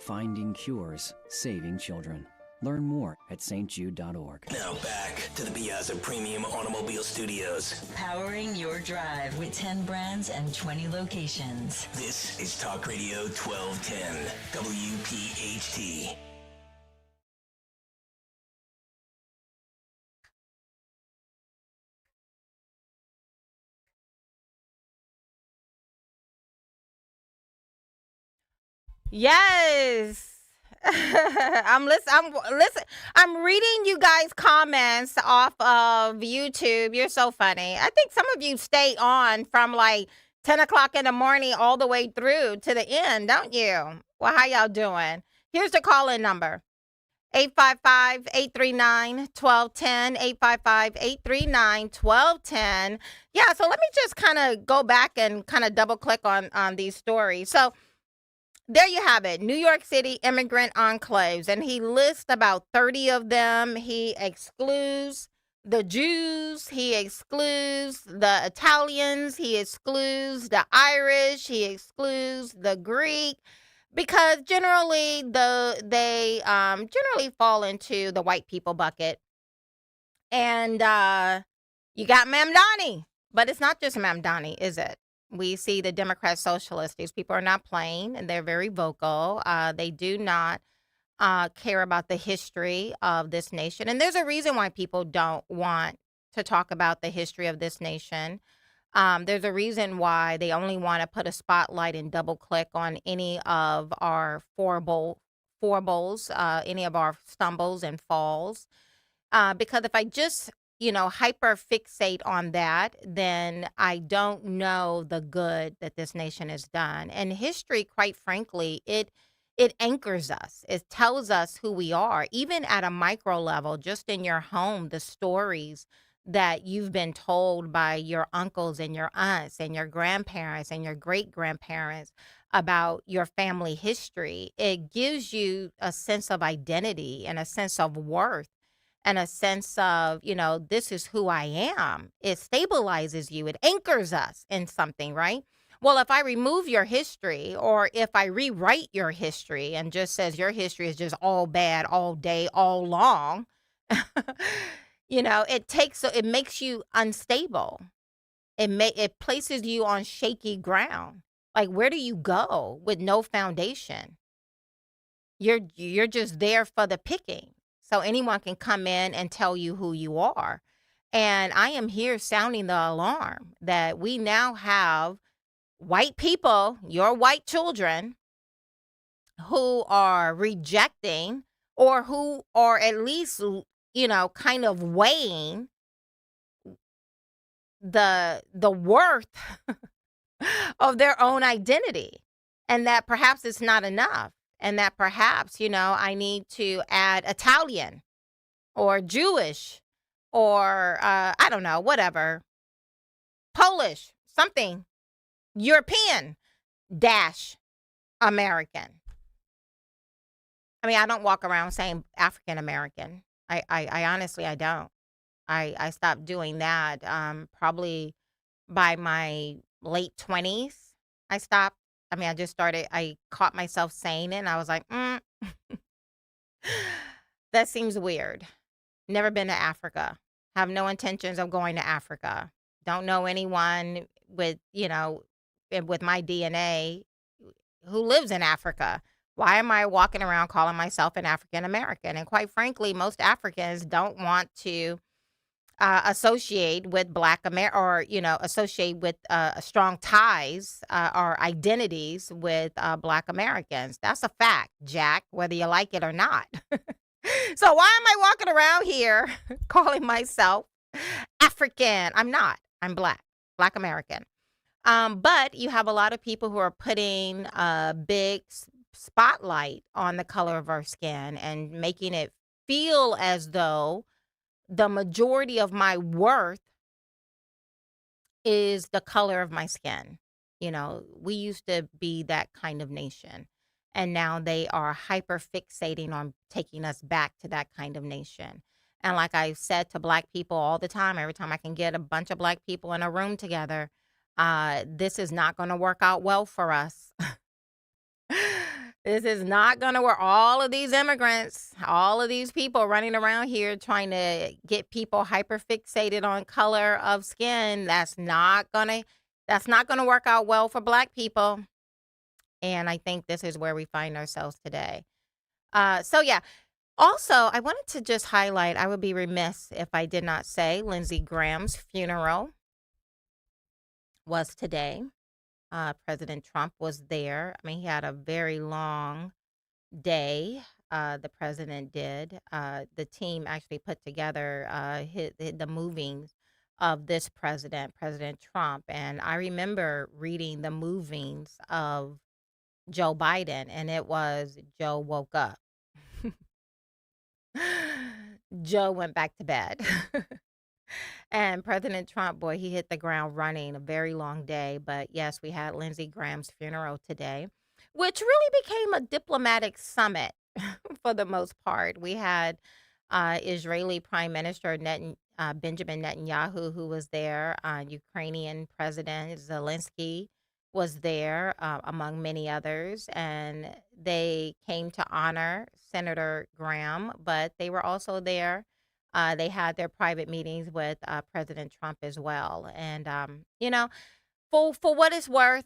Finding cures, saving children. Learn more at stjude.org. Now back to the Piazza Premium Automobile Studios. Powering your drive with 10 brands and 20 locations. This is Talk Radio 1210, WPHT. Yes. I'm reading you guys' comments off of YouTube. You're so funny. I think some of you stay on from like 10 o'clock in the morning all the way through to the end, don't you? Well, how y'all doing? Here's the call-in number. 855-839-1210, 855-839-1210. Yeah, so let me just kind of go back and kind of double click on these stories. So there you have it, New York City immigrant enclaves, and he lists about 30 of them. He excludes the Jews, he excludes the Italians, he excludes the Irish, he excludes the Greek, because generally they generally fall into the white people bucket. And you got Mamdani, but it's not just Mamdani, is it? We see the Democrat socialists. These people are not playing, and they're very vocal. They do not care about the history of this nation. And there's a reason why people don't want to talk about the history of this nation. There's a reason why they only want to put a spotlight and double click on any of our foibles, any of our stumbles and falls. Because if I just, hyper fixate on that, then I don't know the good that this nation has done. And history, quite frankly, it anchors us. It tells us who we are, even at a micro level, just in your home, the stories that you've been told by your uncles and your aunts and your grandparents and your great-grandparents about your family history. It gives you a sense of identity and a sense of worth and a sense of, this is who I am. It stabilizes you. It anchors us in something, right? Well, if I remove your history, or if I rewrite your history and just says your history is just all bad all day, all long, it makes you unstable. It places you on shaky ground. Like, where do you go with no foundation? You're just there for the picking. So anyone can come in and tell you who you are. And I am here sounding the alarm that we now have white people, your white children, who are rejecting, or who are at least, kind of weighing the worth of their own identity, and that perhaps it's not enough. And that perhaps, I need to add Italian or Jewish or, I don't know, whatever, Polish, something, European - American. I mean, I don't walk around saying African American. I honestly, I don't. I stopped doing that probably by my late 20s. I stopped. I caught myself saying it, and I was like, that seems weird. Never been to Africa. Have no intentions of going to Africa. Don't know anyone with my DNA who lives in Africa. Why am I walking around calling myself an African American? And quite frankly, most Africans don't want to associate with Black America, or associate with strong ties or identities with Black Americans. That's a fact, Jack, whether you like it or not. So why am I walking around here calling myself African? I'm not. I'm Black American. But you have a lot of people who are putting a big spotlight on the color of our skin and making it feel as though the majority of my worth is the color of my skin. We used to be that kind of nation, and now they are hyper fixating on taking us back to that kind of nation. And like I've said to Black people all the time, every time I can get a bunch of Black people in a room together, this is not going to work out well for us. This is not going to work. All of these immigrants, all of these people running around here trying to get people hyper fixated on color of skin, that's not going to work out well for Black people. And I think this is where we find ourselves today. So yeah. Also, I wanted to just highlight, I would be remiss if I did not say Lindsey Graham's funeral was today. President Trump was there. I mean, he had a very long day. The president did. The team actually put together the movings of this president, President Trump. And I remember reading the movings of Joe Biden, and it was Joe woke up. Joe went back to bed. And President Trump, boy, he hit the ground running. A very long day. But yes, we had Lindsey Graham's funeral today, which really became a diplomatic summit for the most part. We had Israeli Prime Minister Benjamin Netanyahu, who was there. Ukrainian President Zelensky was there, among many others. And they came to honor Senator Graham, but they were also there. They had their private meetings with President Trump as well. And, for what it's worth,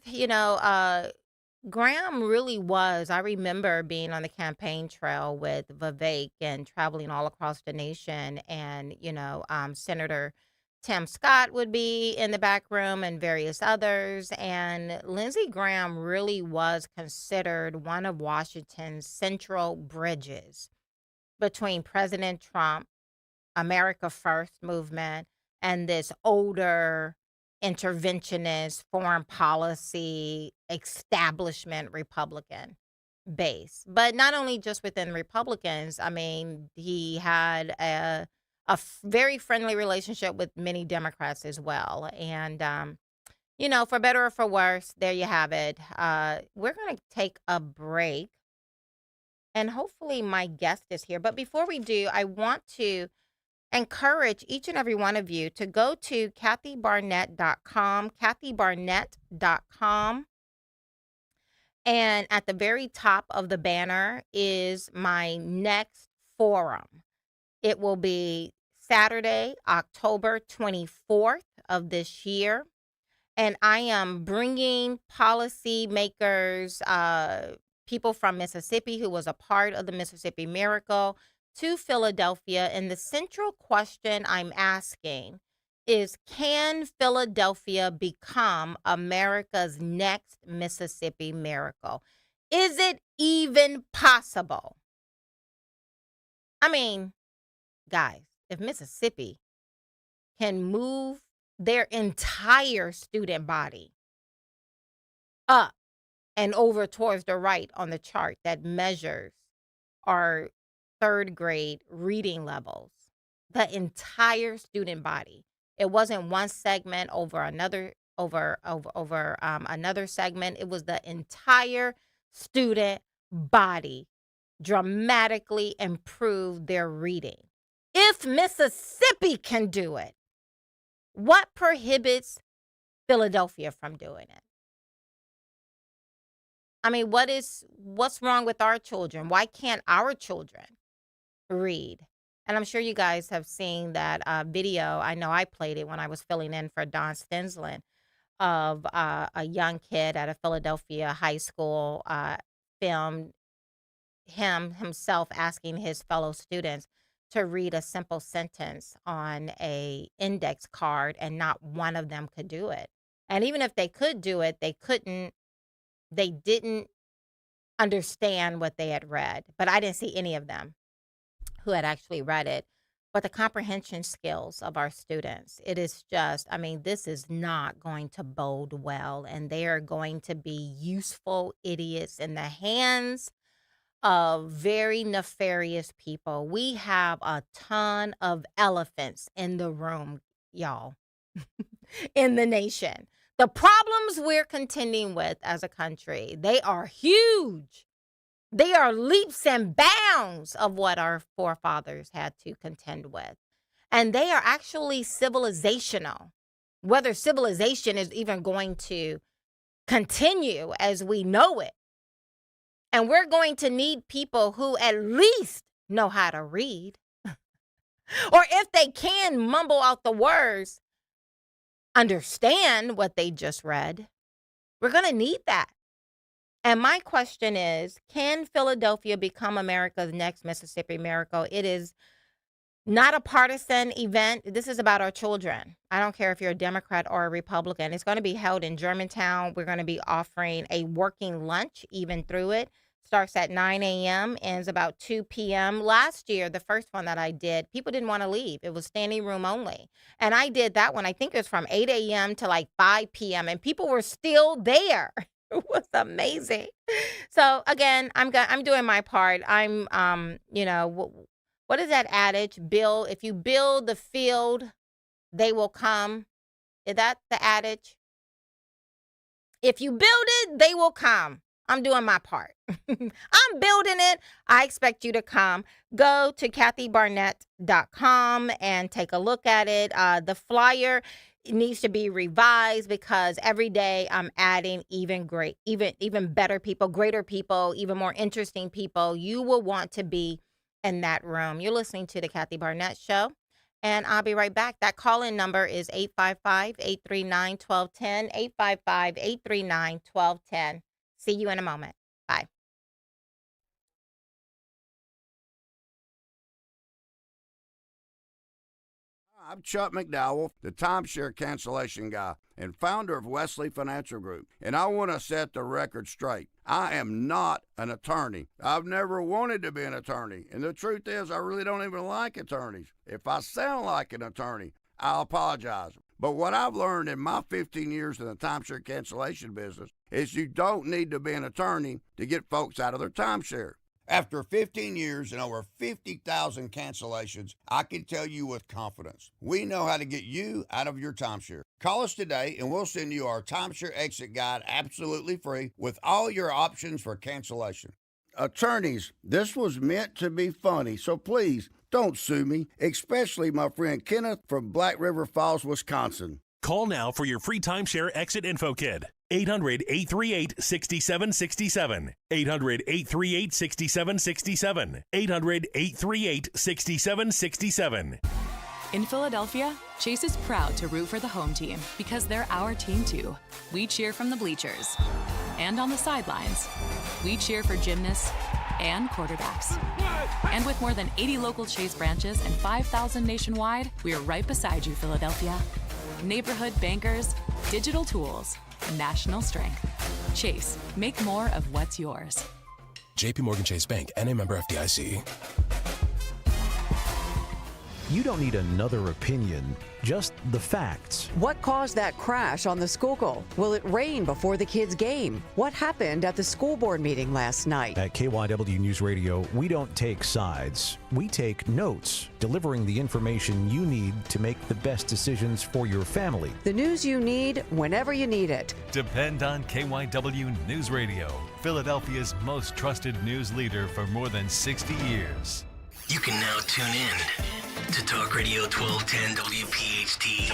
Graham really was. I remember being on the campaign trail with Vivek and traveling all across the nation. And, Senator Tim Scott would be in the back room and various others. And Lindsey Graham really was considered one of Washington's central bridges between President Trump, America First movement, and this older interventionist foreign policy establishment Republican base. But not only just within Republicans, I mean, he had a very friendly relationship with many Democrats as well. And, for better or for worse, there you have it. We're going to take a break, and hopefully my guest is here. But before we do, I want to encourage each and every one of you to go to kathybarnette.com, kathybarnette.com. And at the very top of the banner is my next forum. It will be Saturday, October 24th of this year. And I am bringing policymakers, people from Mississippi who was a part of the Mississippi Miracle, to Philadelphia. And the central question I'm asking is, can Philadelphia become America's next Mississippi Miracle? Is it even possible? I mean, guys, if Mississippi can move their entire student body up and over towards the right on the chart that measures our third grade reading levels, the entire student body. It wasn't one segment over another another segment. It was the entire student body dramatically improved their reading. If Mississippi can do it, what prohibits Philadelphia from doing it? I mean, what's wrong with our children? Why can't our children read? And I'm sure you guys have seen that video. I know I played it when I was filling in for Don Stensland, of a young kid at a Philadelphia high school filmed himself asking his fellow students to read a simple sentence on a index card, and not one of them could do it. And even if they could do it, they didn't understand what they had read. But I didn't see any of them who had actually read it. But the comprehension skills of our students, it is just, I mean, this is not going to bode well. And they are going to be useful idiots in the hands of very nefarious people. We have a ton of elephants in the room, y'all, in the nation. The problems we're contending with as a country, they are huge. They are leaps and bounds of what our forefathers had to contend with. And they are actually civilizational. Whether civilization is even going to continue as we know it. And we're going to need people who at least know how to read. Or if they can mumble out the words, understand what they just read. We're going to need that. And my question is, can Philadelphia become America's next Mississippi Miracle? It is not a partisan event. This is about our children. I don't care if you're a Democrat or a Republican. It's going to be held in Germantown. We're going to be offering a working lunch even through it. Starts at 9 a.m., ends about 2 p.m. Last year, the first one that I did, people didn't want to leave. It was standing room only. And I did that one, I think it was from 8 a.m. to like 5 p.m., and people were still there. It was amazing. So again, I'm doing my part. What is that adage? If you build the field, they will come. Is that the adage? If you build it, they will come. I'm doing my part. I'm building it. I expect you to come. Go to kathybarnette.com and take a look at it. The flyer needs to be revised because every day I'm adding even better people, greater people, even more interesting people. You will want to be in that room. You're listening to the Kathy Barnette Show. And I'll be right back. That call-in number is 855-839-1210, 855-839-1210. See you in a moment. Bye. I'm Chuck McDowell, the timeshare cancellation guy and founder of Wesley Financial Group, and I want to set the record straight. I am not an attorney. I've never wanted to be an attorney, and the truth is I really don't even like attorneys. If I sound like an attorney, I'll apologize. But what I've learned in my 15 years in the timeshare cancellation business is you don't need to be an attorney to get folks out of their timeshare. After 15 years and over 50,000 cancellations, I can tell you with confidence, we know how to get you out of your timeshare. Call us today and we'll send you our timeshare exit guide absolutely free with all your options for cancellation. Attorneys, this was meant to be funny, so please don't sue me, especially my friend Kenneth from Black River Falls, Wisconsin. Call now for your free timeshare exit info kit. 800-838-6767. 800-838-6767. 800-838-6767. In Philadelphia, Chase is proud to root for the home team because they're our team too. We cheer from the bleachers and on the sidelines. We cheer for gymnasts and quarterbacks. And with more than 80 local Chase branches and 5,000 nationwide, we are right beside you, Philadelphia. Neighborhood bankers, digital tools, national strength. Chase, make more of what's yours. JP Morgan Chase Bank, N.A. member FDIC. You don't need another opinion, just the facts. What caused that crash on the Schuylkill? Will it rain before the kids' game? What happened at the school board meeting last night? At KYW News Radio, we don't take sides. We take notes, delivering the information you need to make the best decisions for your family. The news you need whenever you need it. Depend on KYW News Radio, Philadelphia's most trusted news leader for more than 60 years. You can now tune in to Talk Radio 1210 WPHT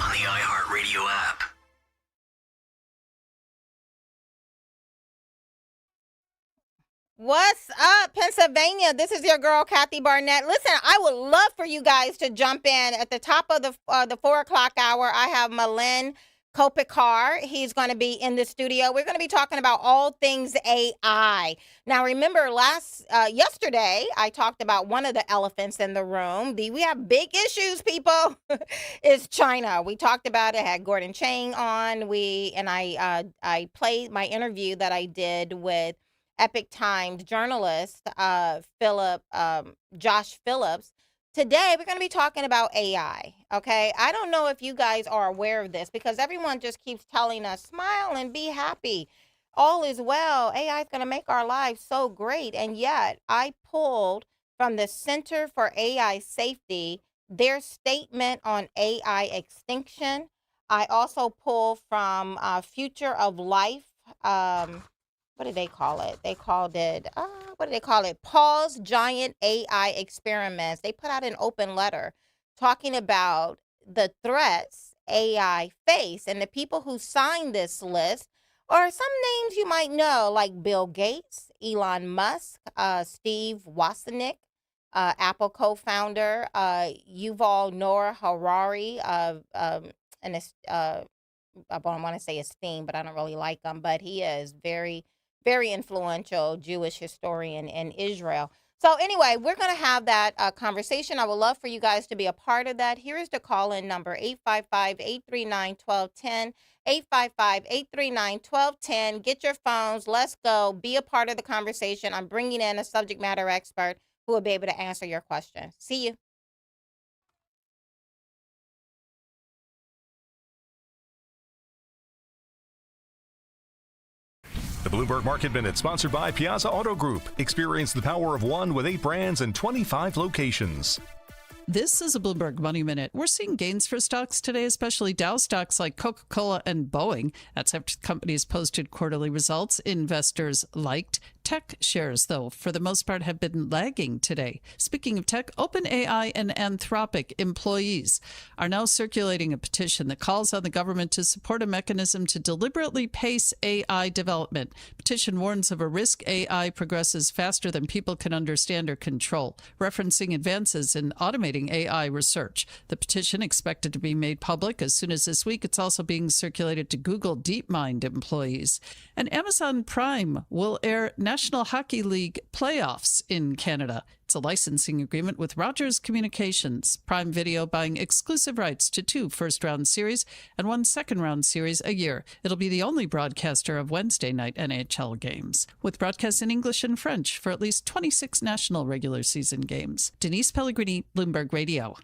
on the iHeartRadio app. What's up, Pennsylvania? This is your girl, Kathy Barnette. Listen, I would love for you guys to jump in. At the top of the 4 o'clock hour, I have Malin Kopikar. He's going to be in the studio. We're going to be talking about all things AI. Now, remember yesterday, I talked about one of the elephants in the room. We have big issues, people. Is China. We talked about it. Had Gordon Chang on. I played my interview that I did with Epic Times journalist Josh Phillips. Today, we're going to be talking about AI, okay? I don't know if you guys are aware of this because everyone just keeps telling us, smile and be happy. All is well. AI is going to make our lives so great. And yet, I pulled from the Center for AI Safety their statement on AI extinction. I also pulled from Future of Life. What did they call it? They called it, what did they call it? Pause Giant AI Experiments. They put out an open letter talking about the threats AI face. And the people who signed this list are some names you might know, like Bill Gates, Elon Musk, Steve Wozniak, Apple co-founder, Yuval Noah Harari, I want to say esteemed, but I don't really like him. But he is very, very influential Jewish historian in Israel. So anyway, we're going to have that conversation. I would love for you guys to be a part of that. Here is the call-in number, 855-839-1210, 855-839-1210. Get your phones. Let's go. Be a part of the conversation. I'm bringing in a subject matter expert who will be able to answer your questions. See you. The Bloomberg Market Minute, sponsored by Piazza Auto Group. Experience the power of one with 8 brands and 25 locations. This is a Bloomberg Money Minute. We're seeing gains for stocks today, especially Dow stocks like Coca-Cola and Boeing. That's after companies posted quarterly results investors liked. Tech shares, though, for the most part, have been lagging today. Speaking of tech, OpenAI and Anthropic employees are now circulating a petition that calls on the government to support a mechanism to deliberately pace AI development. Petition warns of a risk AI progresses faster than people can understand or control, referencing advances in automating AI research. The petition expected to be made public as soon as this week. It's also being circulated to Google DeepMind employees. And Amazon Prime will air National Hockey League playoffs in Canada. It's a licensing agreement with Rogers Communications. Prime Video buying exclusive rights to 2 first-round series and 1 second-round series a year. It'll be the only broadcaster of Wednesday night NHL games, with broadcasts in English and French for at least 26 national regular season games. Denise Pellegrini, Bloomberg Radio.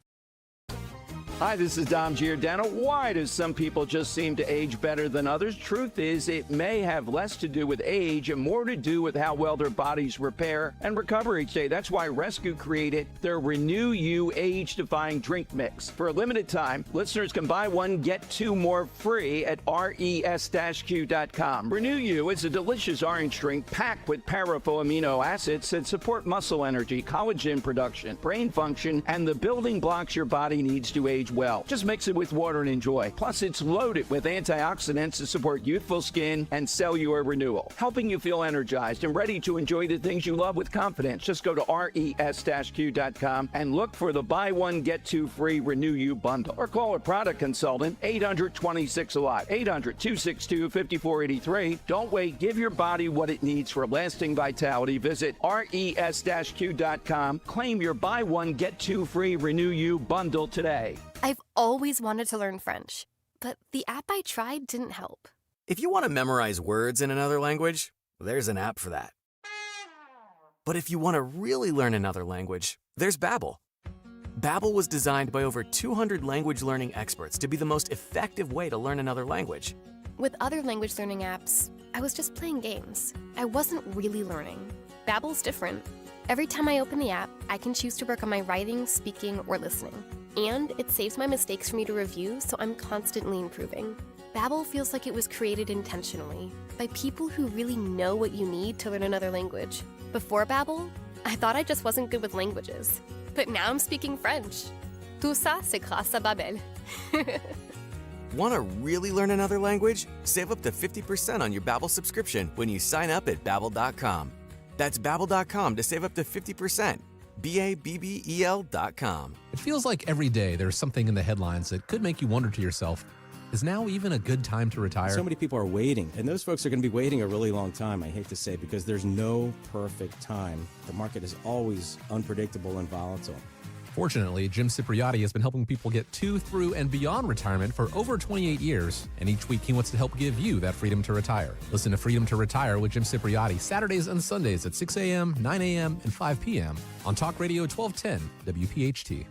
Hi, this is Dom Giordano. Why do some people just seem to age better than others? Truth is, it may have less to do with age and more to do with how well their bodies repair and recover each day. That's why Rescue created their Renew You age-defying drink mix. For a limited time, listeners can buy one, get 2 more free at res-q.com. Renew You is a delicious orange drink packed with powerful amino acids that support muscle energy, collagen production, brain function, and the building blocks your body needs to age well. Just mix it with water and enjoy. Plus, it's loaded with antioxidants to support youthful skin and cellular renewal, helping you feel energized and ready to enjoy the things you love with confidence. Just go to res-q.com and look for the buy one, get 2 free Renew You bundle. Or call a product consultant, 800-26-ALIVE, 800-262-5483. Don't wait. Give your body what it needs for lasting vitality. Visit res-q.com. Claim your buy one, get 2 free Renew You bundle today. I've always wanted to learn French, but the app I tried didn't help. If you want to memorize words in another language, there's an app for that. But if you want to really learn another language, there's Babbel. Babbel was designed by over 200 language learning experts to be the most effective way to learn another language. With other language learning apps, I was just playing games. I wasn't really learning. Babbel's different. Every time I open the app, I can choose to work on my writing, speaking, or listening. And it saves my mistakes for me to review, so I'm constantly improving. Babbel feels like it was created intentionally by people who really know what you need to learn another language. Before Babbel, I thought I just wasn't good with languages. But now I'm speaking French. Tout ça, c'est grâce à Babbel. Want to really learn another language? Save up to 50% on your Babbel subscription when you sign up at Babbel.com. That's Babbel.com to save up to 50%. Babbel.com. It feels like every day there's something in the headlines that could make you wonder to yourself, is now even a good time to retire? So many people are waiting, and those folks are going to be waiting a really long time, I hate to say, because there's no perfect time. The market is always unpredictable and volatile. Fortunately, Jim Cipriotti has been helping people get to, through, and beyond retirement for over 28 years, and each week he wants to help give you that freedom to retire. Listen to Freedom to Retire with Jim Cipriotti Saturdays and Sundays at 6 a.m., 9 a.m., and 5 p.m. on Talk Radio 1210 WPHT.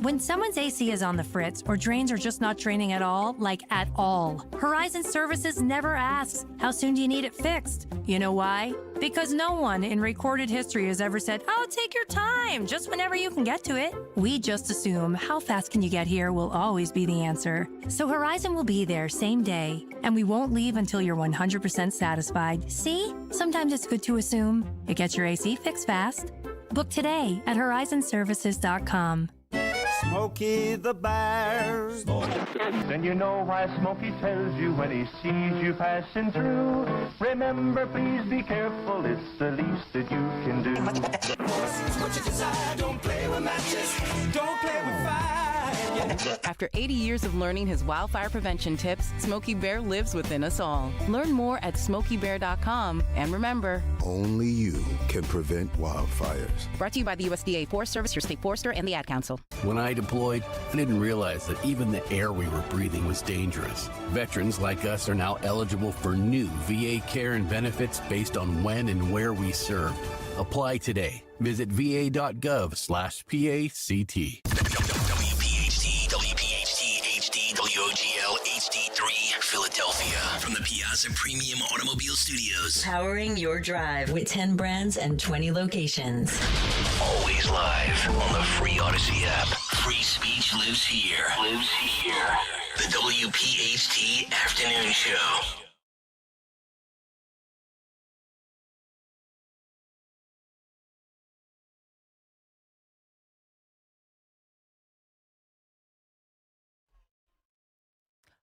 When someone's AC is on the fritz or drains are just not draining at all, like at all, Horizon Services never asks, how soon do you need it fixed? You know why? Because no one in recorded history has ever said, oh, take your time, just whenever you can get to it. We just assume how fast can you get here will always be the answer. So Horizon will be there same day, and we won't leave until you're 100% satisfied. See? Sometimes it's good to assume. It gets your AC fixed fast. Book today at horizonservices.com. Smokey the Bear. Then you know why Smokey tells you when he sees you passing through. Remember, please be careful, it's the least that you can do. What you desire, don't play with matches, don't play with fire. After 80 years of learning his wildfire prevention tips, Smokey Bear lives within us all. Learn more at SmokeyBear.com. And remember, only you can prevent wildfires. Brought to you by the USDA Forest Service, your state forester, and the Ad Council. When I deployed, I didn't realize that even the air we were breathing was dangerous. Veterans like us are now eligible for new VA care and benefits based on when and where we served. Apply today. Visit va.gov/PACT. WPHT, HD, WOGL, HD3, Philadelphia. From the Piazza Premium Automobile Studios. Powering your drive with 10 brands and 20 locations. Always live on the free Odyssey app. Free speech lives here. The WPHT Afternoon Show.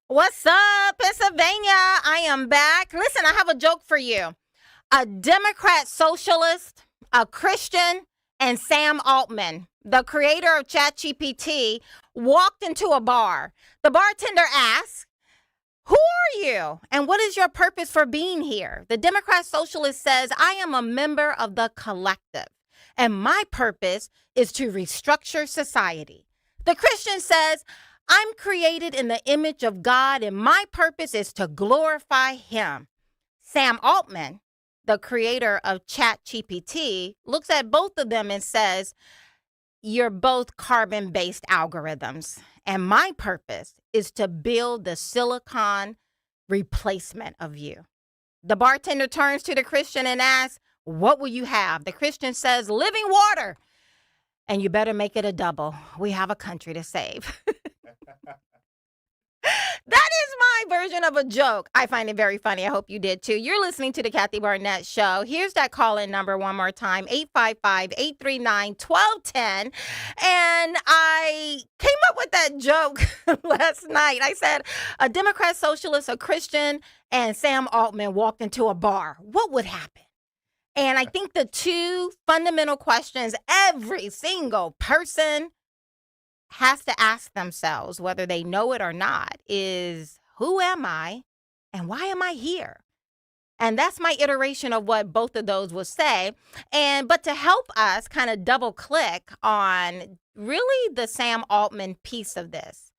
What's up, Pennsylvania? I am back. Listen, I have a joke for you. A Democrat socialist, a Christian, and Sam Altman, the creator of ChatGPT, walked into a bar. The bartender asked, "Who are you? And what is your purpose for being here?" The Democrat socialist says, "I am a member of the collective, and my purpose is to restructure society." The Christian says, "I'm created in the image of God, and my purpose is to glorify him." Sam Altman, the creator of ChatGPT, looks at both of them and says, "You're both carbon-based algorithms, and my purpose is to build the silicon replacement of you." The bartender turns to the Christian and asks, "What will you have?" The Christian says, "Living water. And you better make it a double. We have a country to save." That is my version of a joke. I find it very funny. I hope you did too. You're listening to the Kathy Barnette Show. Here's that call-in number one more time, 855-839-1210. And I came up with that joke last night. I said, a Democrat socialist, a Christian, and Sam Altman walked into a bar. What would happen? And I think the two fundamental questions every single person has to ask themselves, whether they know it or not, is who am I and why am I here? And that's my iteration of what both of those will say. But to help us kind of double click on really the Sam Altman piece of this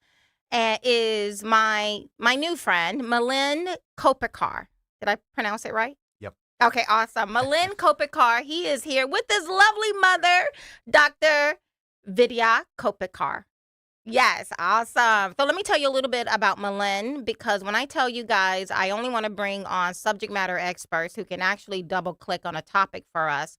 is my new friend, Malin Kopikar. Did I pronounce it right? Yep. Okay, awesome. Malin Kopikar, he is here with his lovely mother, Dr. Vidya Kopikar. Yes, awesome. So let me tell you a little bit about Malin, because when I tell you guys, I only want to bring on subject matter experts who can actually double click on a topic for us.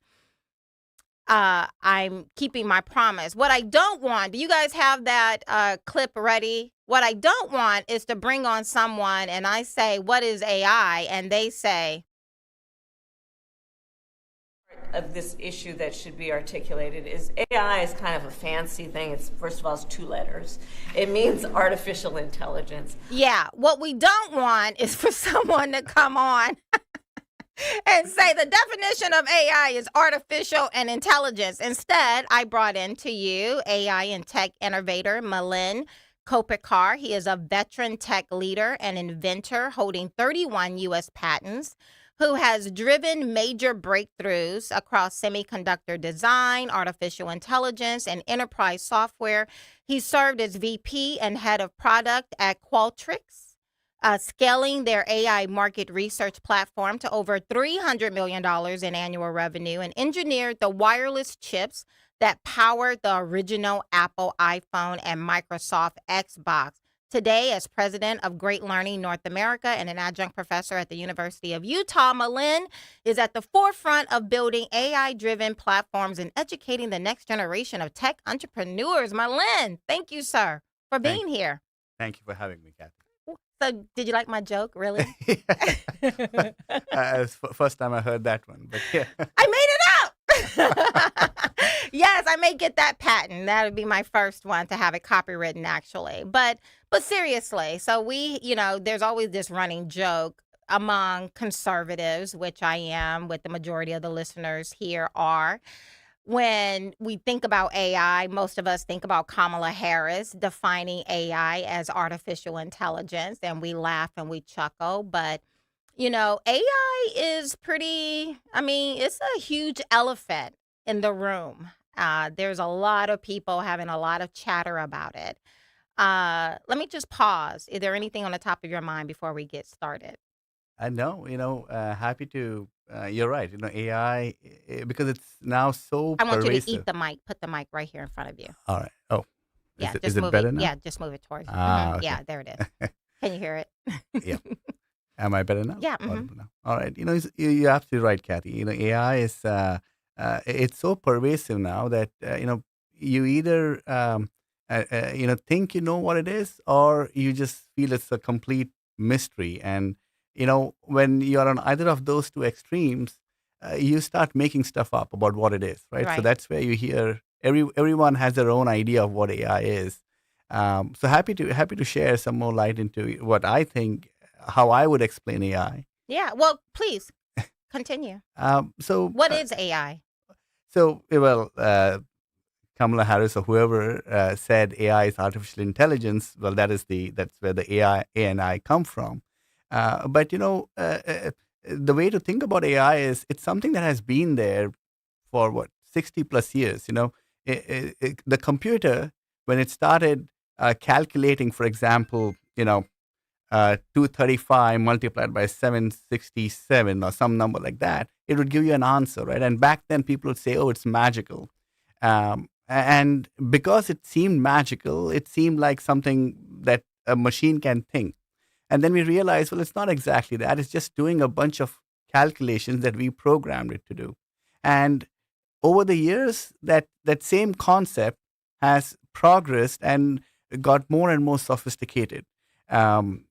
I'm keeping my promise. What I don't want, do you guys have that clip ready? What I don't want is to bring on someone and I say, "What is AI?" And they say, of this issue that should be articulated is AI is kind of a fancy thing. It's, first of all, it's 2 letters. It means artificial intelligence. Yeah, what we don't want is for someone to come on and say the definition of AI is artificial and intelligence. Instead, I brought in to you AI and tech innovator Malin Kopikar. He is a veteran tech leader and inventor holding 31 U.S. patents, who has driven major breakthroughs across semiconductor design, artificial intelligence, and enterprise software. He served as VP and head of product at Qualtrics, scaling their AI market research platform to over $300 million in annual revenue, and engineered the wireless chips that powered the original Apple iPhone and Microsoft Xbox. Today, as president of Great Learning North America and an adjunct professor at the University of Utah, Malin is at the forefront of building AI-driven platforms and educating the next generation of tech entrepreneurs. Malin, thank you, sir, for being here. Thank you for having me, Kathy. So, did you like my joke, really? First time I heard that one, but yeah. I made it up! Yes, I may get that patent. That would be my first one to have it copywritten, actually. But seriously, so there's always this running joke among conservatives, which I am, with the majority of the listeners here are. when we think about AI, most of us think about Kamala Harris defining AI as artificial intelligence, and we laugh and we chuckle. But, AI is it's a huge elephant in the room. There's a lot of people having a lot of chatter about it. Let me just pause. Is there anything on the top of your mind before we get started? No, happy to. You're right. AI, because it's now so I want you to pervasive. eat the mic. Put the mic right here in front of you. All right. Oh, Yeah, is just it move better it. now? Yeah, just move it towards you. Okay. Yeah, there it is. Can you hear it? Yeah. Am I better now? Yeah. Audible now. All right. You're absolutely right, Kathy. AI is it's so pervasive now that you either think you know what it is, or you just feel it's a complete mystery. And when you're on either of those two extremes, you start making stuff up about what it is, right? So Right. that's where you hear everyone has their own idea of what AI is. So happy to share some more light into what I think, how I would explain AI. Yeah. Well, please continue. So What is AI? well, Kamala Harris or whoever said AI is artificial intelligence. Well, that's where the A and I come from. But the way to think about AI is it's something that has been there for what 60 plus years. The computer, when it started calculating, for example, 235 multiplied by 767 or some number like that, it would give you an answer, right? And back then people would say, oh, it's magical. And because it seemed magical, it seemed like something that a machine can think. And then we realized, well, it's not exactly that. It's just doing a bunch of calculations that we programmed it to do. And over the years, that same concept has progressed and got more and more sophisticated. Um,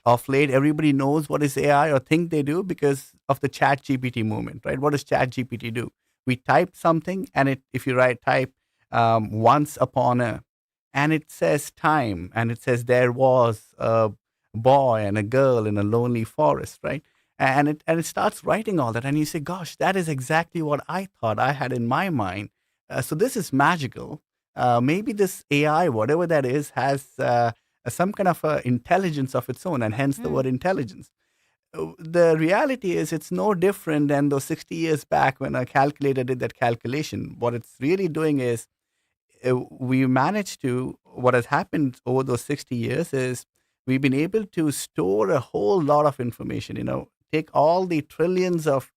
of late, everybody knows what is AI or think they do because of the Chat GPT movement, right? What does Chat GPT do? We type something, and if you type once upon a, and it says time, and it says there was a boy and a girl in a lonely forest, right? And it starts writing all that, and you say, "Gosh, that is exactly what I thought I had in my mind." So this is magical. Maybe this AI, whatever that is, has some kind of intelligence of its own, and hence the word intelligence. The reality is it's no different than those 60 years back when a calculator did that calculation. What it's really doing is what has happened over those 60 years is we've been able to store a whole lot of information. Take all the trillions of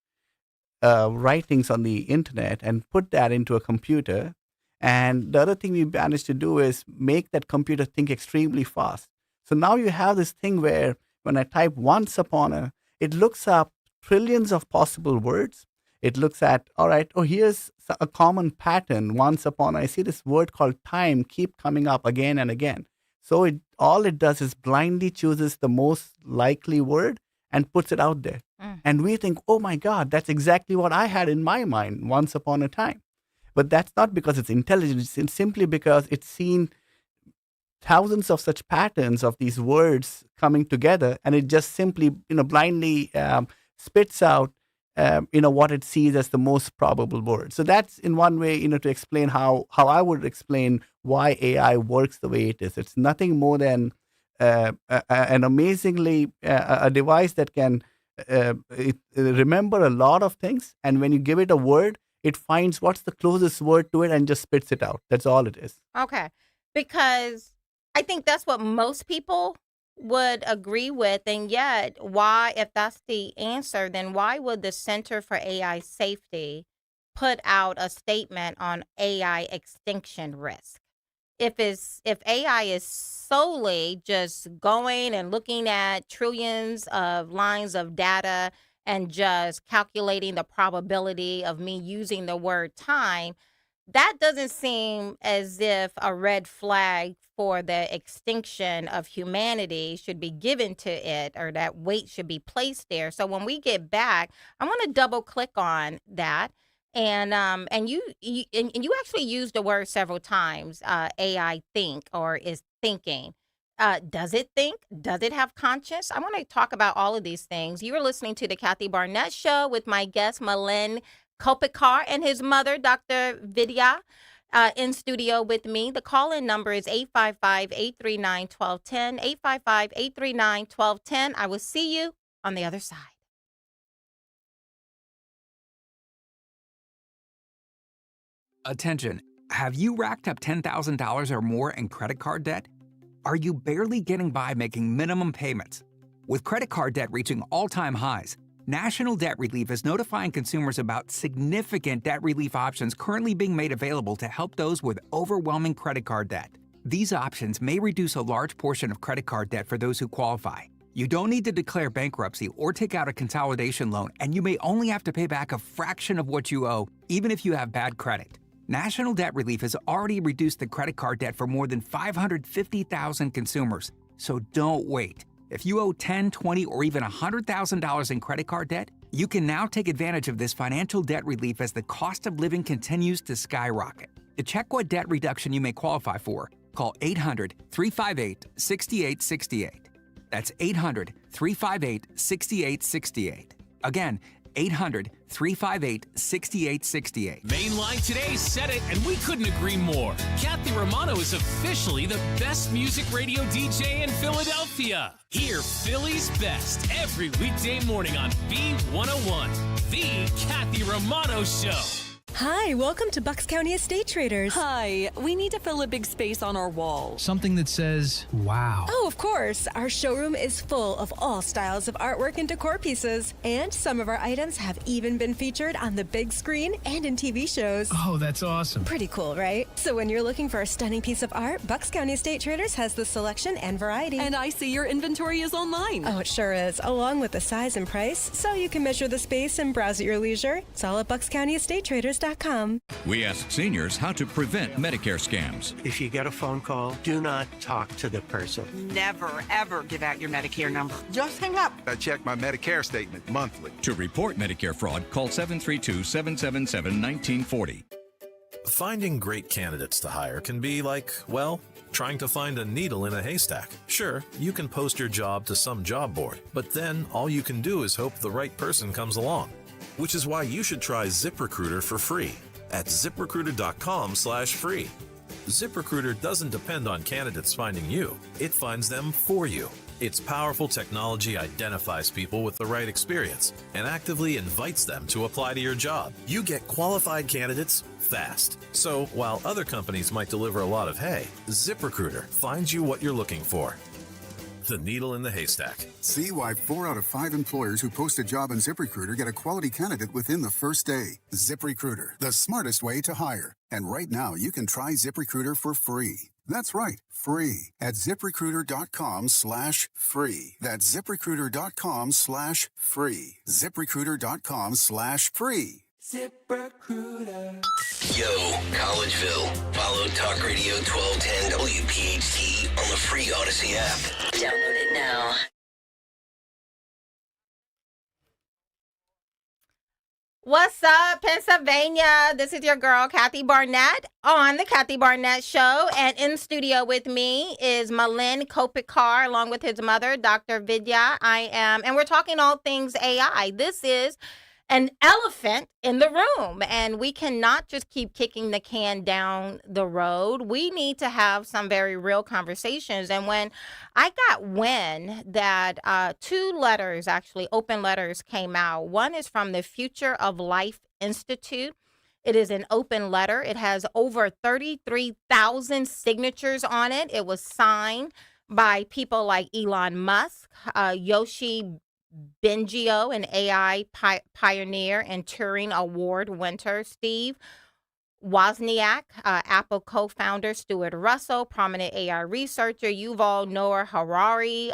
writings on the internet and put that into a computer. And the other thing we managed to do is make that computer think extremely fast. So now you have this thing where when I type once upon a, it looks up trillions of possible words. It looks at, all right, here's a common pattern. Once upon a, I see this word called time keep coming up again and again. So all it does is blindly chooses the most likely word and puts it out there. And we think, oh my God, that's exactly what I had in my mind once upon a time. But that's not because it's intelligent. It's simply because it's seen thousands of such patterns of these words coming together, and it just simply, blindly spits out, what it sees as the most probable word. So that's in one way, to explain how I would explain why AI works the way it is. It's nothing more than an amazingly a device that can remember a lot of things, and when you give it a word, it finds what's the closest word to it and just spits it out. That's all it is. Okay. Because I think that's what most people would agree with. And yet, why, if that's the answer, then why would the Center for AI Safety put out a statement on AI extinction risk? If AI is solely just going and looking at trillions of lines of data and just calculating the probability of me using the word time, that doesn't seem as if a red flag for the extinction of humanity should be given to it, or that weight should be placed there. So when we get back, I want to double click on that. And you actually used the word several times, AI think, or is thinking. Does it think? Does it have conscience? I want to talk about all of these things. You are listening to the Kathy Barnette Show with my guest, Malin Kopikar and his mother, Dr. Vidya, in studio with me. The call-in number is 855-839-1210, 855-839-1210. I will see you on the other side. Attention, have you racked up $10,000 or more in credit card debt? Are you barely getting by making minimum payments? With credit card debt reaching all-time highs, National Debt Relief is notifying consumers about significant debt relief options currently being made available to help those with overwhelming credit card debt. These options may reduce a large portion of credit card debt for those who qualify. You don't need to declare bankruptcy or take out a consolidation loan, and you may only have to pay back a fraction of what you owe, even if you have bad credit. National Debt Relief has already reduced the credit card debt for more than 550,000 consumers. So don't wait. If you owe $10,000, $20,000, or even $100,000 in credit card debt, you can now take advantage of this financial debt relief as the cost of living continues to skyrocket. To check what debt reduction you may qualify for, call 800-358-6868. That's 800-358-6868. Again, 800-358-6868. Mainline Today said it, and we couldn't agree more. Kathy Romano is officially the best music radio DJ in Philadelphia. Hear Philly's best every weekday morning on B101, The Kathy Romano Show. Hi, welcome to Bucks County Estate Traders. Hi, we need to fill a big space on our wall. Something that says, wow. Oh, of course. Our showroom is full of all styles of artwork and decor pieces. And some of our items have even been featured on the big screen and in TV shows. Oh, that's awesome. Pretty cool, right? So when you're looking for a stunning piece of art, Bucks County Estate Traders has the selection and variety. And I see your inventory is online. Oh, it sure is, along with the size and price, so you can measure the space and browse at your leisure. It's all at BucksCountyEstateTraders.com. We ask seniors how to prevent Medicare scams. If you get a phone call, do not talk to the person. Never, ever give out your Medicare number. Just hang up. I check my Medicare statement monthly. To report Medicare fraud, call 732-777-1940. Finding great candidates to hire can be like, well, trying to find a needle in a haystack. Sure, you can post your job to some job board, but then all you can do is hope the right person comes along. Which is why you should try ZipRecruiter for free at ZipRecruiter.com/free. ZipRecruiter doesn't depend on candidates finding you. It finds them for you. Its powerful technology identifies people with the right experience and actively invites them to apply to your job. You get qualified candidates fast. So while other companies might deliver a lot of hay, ZipRecruiter finds you what you're looking for. The needle in the haystack. See why 4 out of 5 employers who post a job on ZipRecruiter get a quality candidate within the first day. ZipRecruiter, the smartest way to hire. And right now, you can try ZipRecruiter for free. That's right, free at ZipRecruiter.com/free. That's ZipRecruiter.com/free. ZipRecruiter.com/free. ZipRecruiter. Yo, Collegeville. Follow Talk Radio 1210 WPHT on the free Odyssey app. Download it now. What's up, Pennsylvania? This is your girl, Kathy Barnette, on the Kathy Barnette Show. And in studio with me is Malin Kopikar, along with his mother, Dr. Vidya. And we're talking all things AI. This is an elephant in the room, and we cannot just keep kicking the can down the road. We need to have some very real conversations. And when I got wind that 2 letters, actually open letters, came out. One is from the Future of Life Institute. It is an open letter. It has over 33,000 signatures on it. It was signed by people like Elon Musk, Yoshi Bengio, an AI pioneer and Turing Award winner, Steve Wozniak, Apple co-founder Stuart Russell, prominent AI researcher Yuval Noah Harari,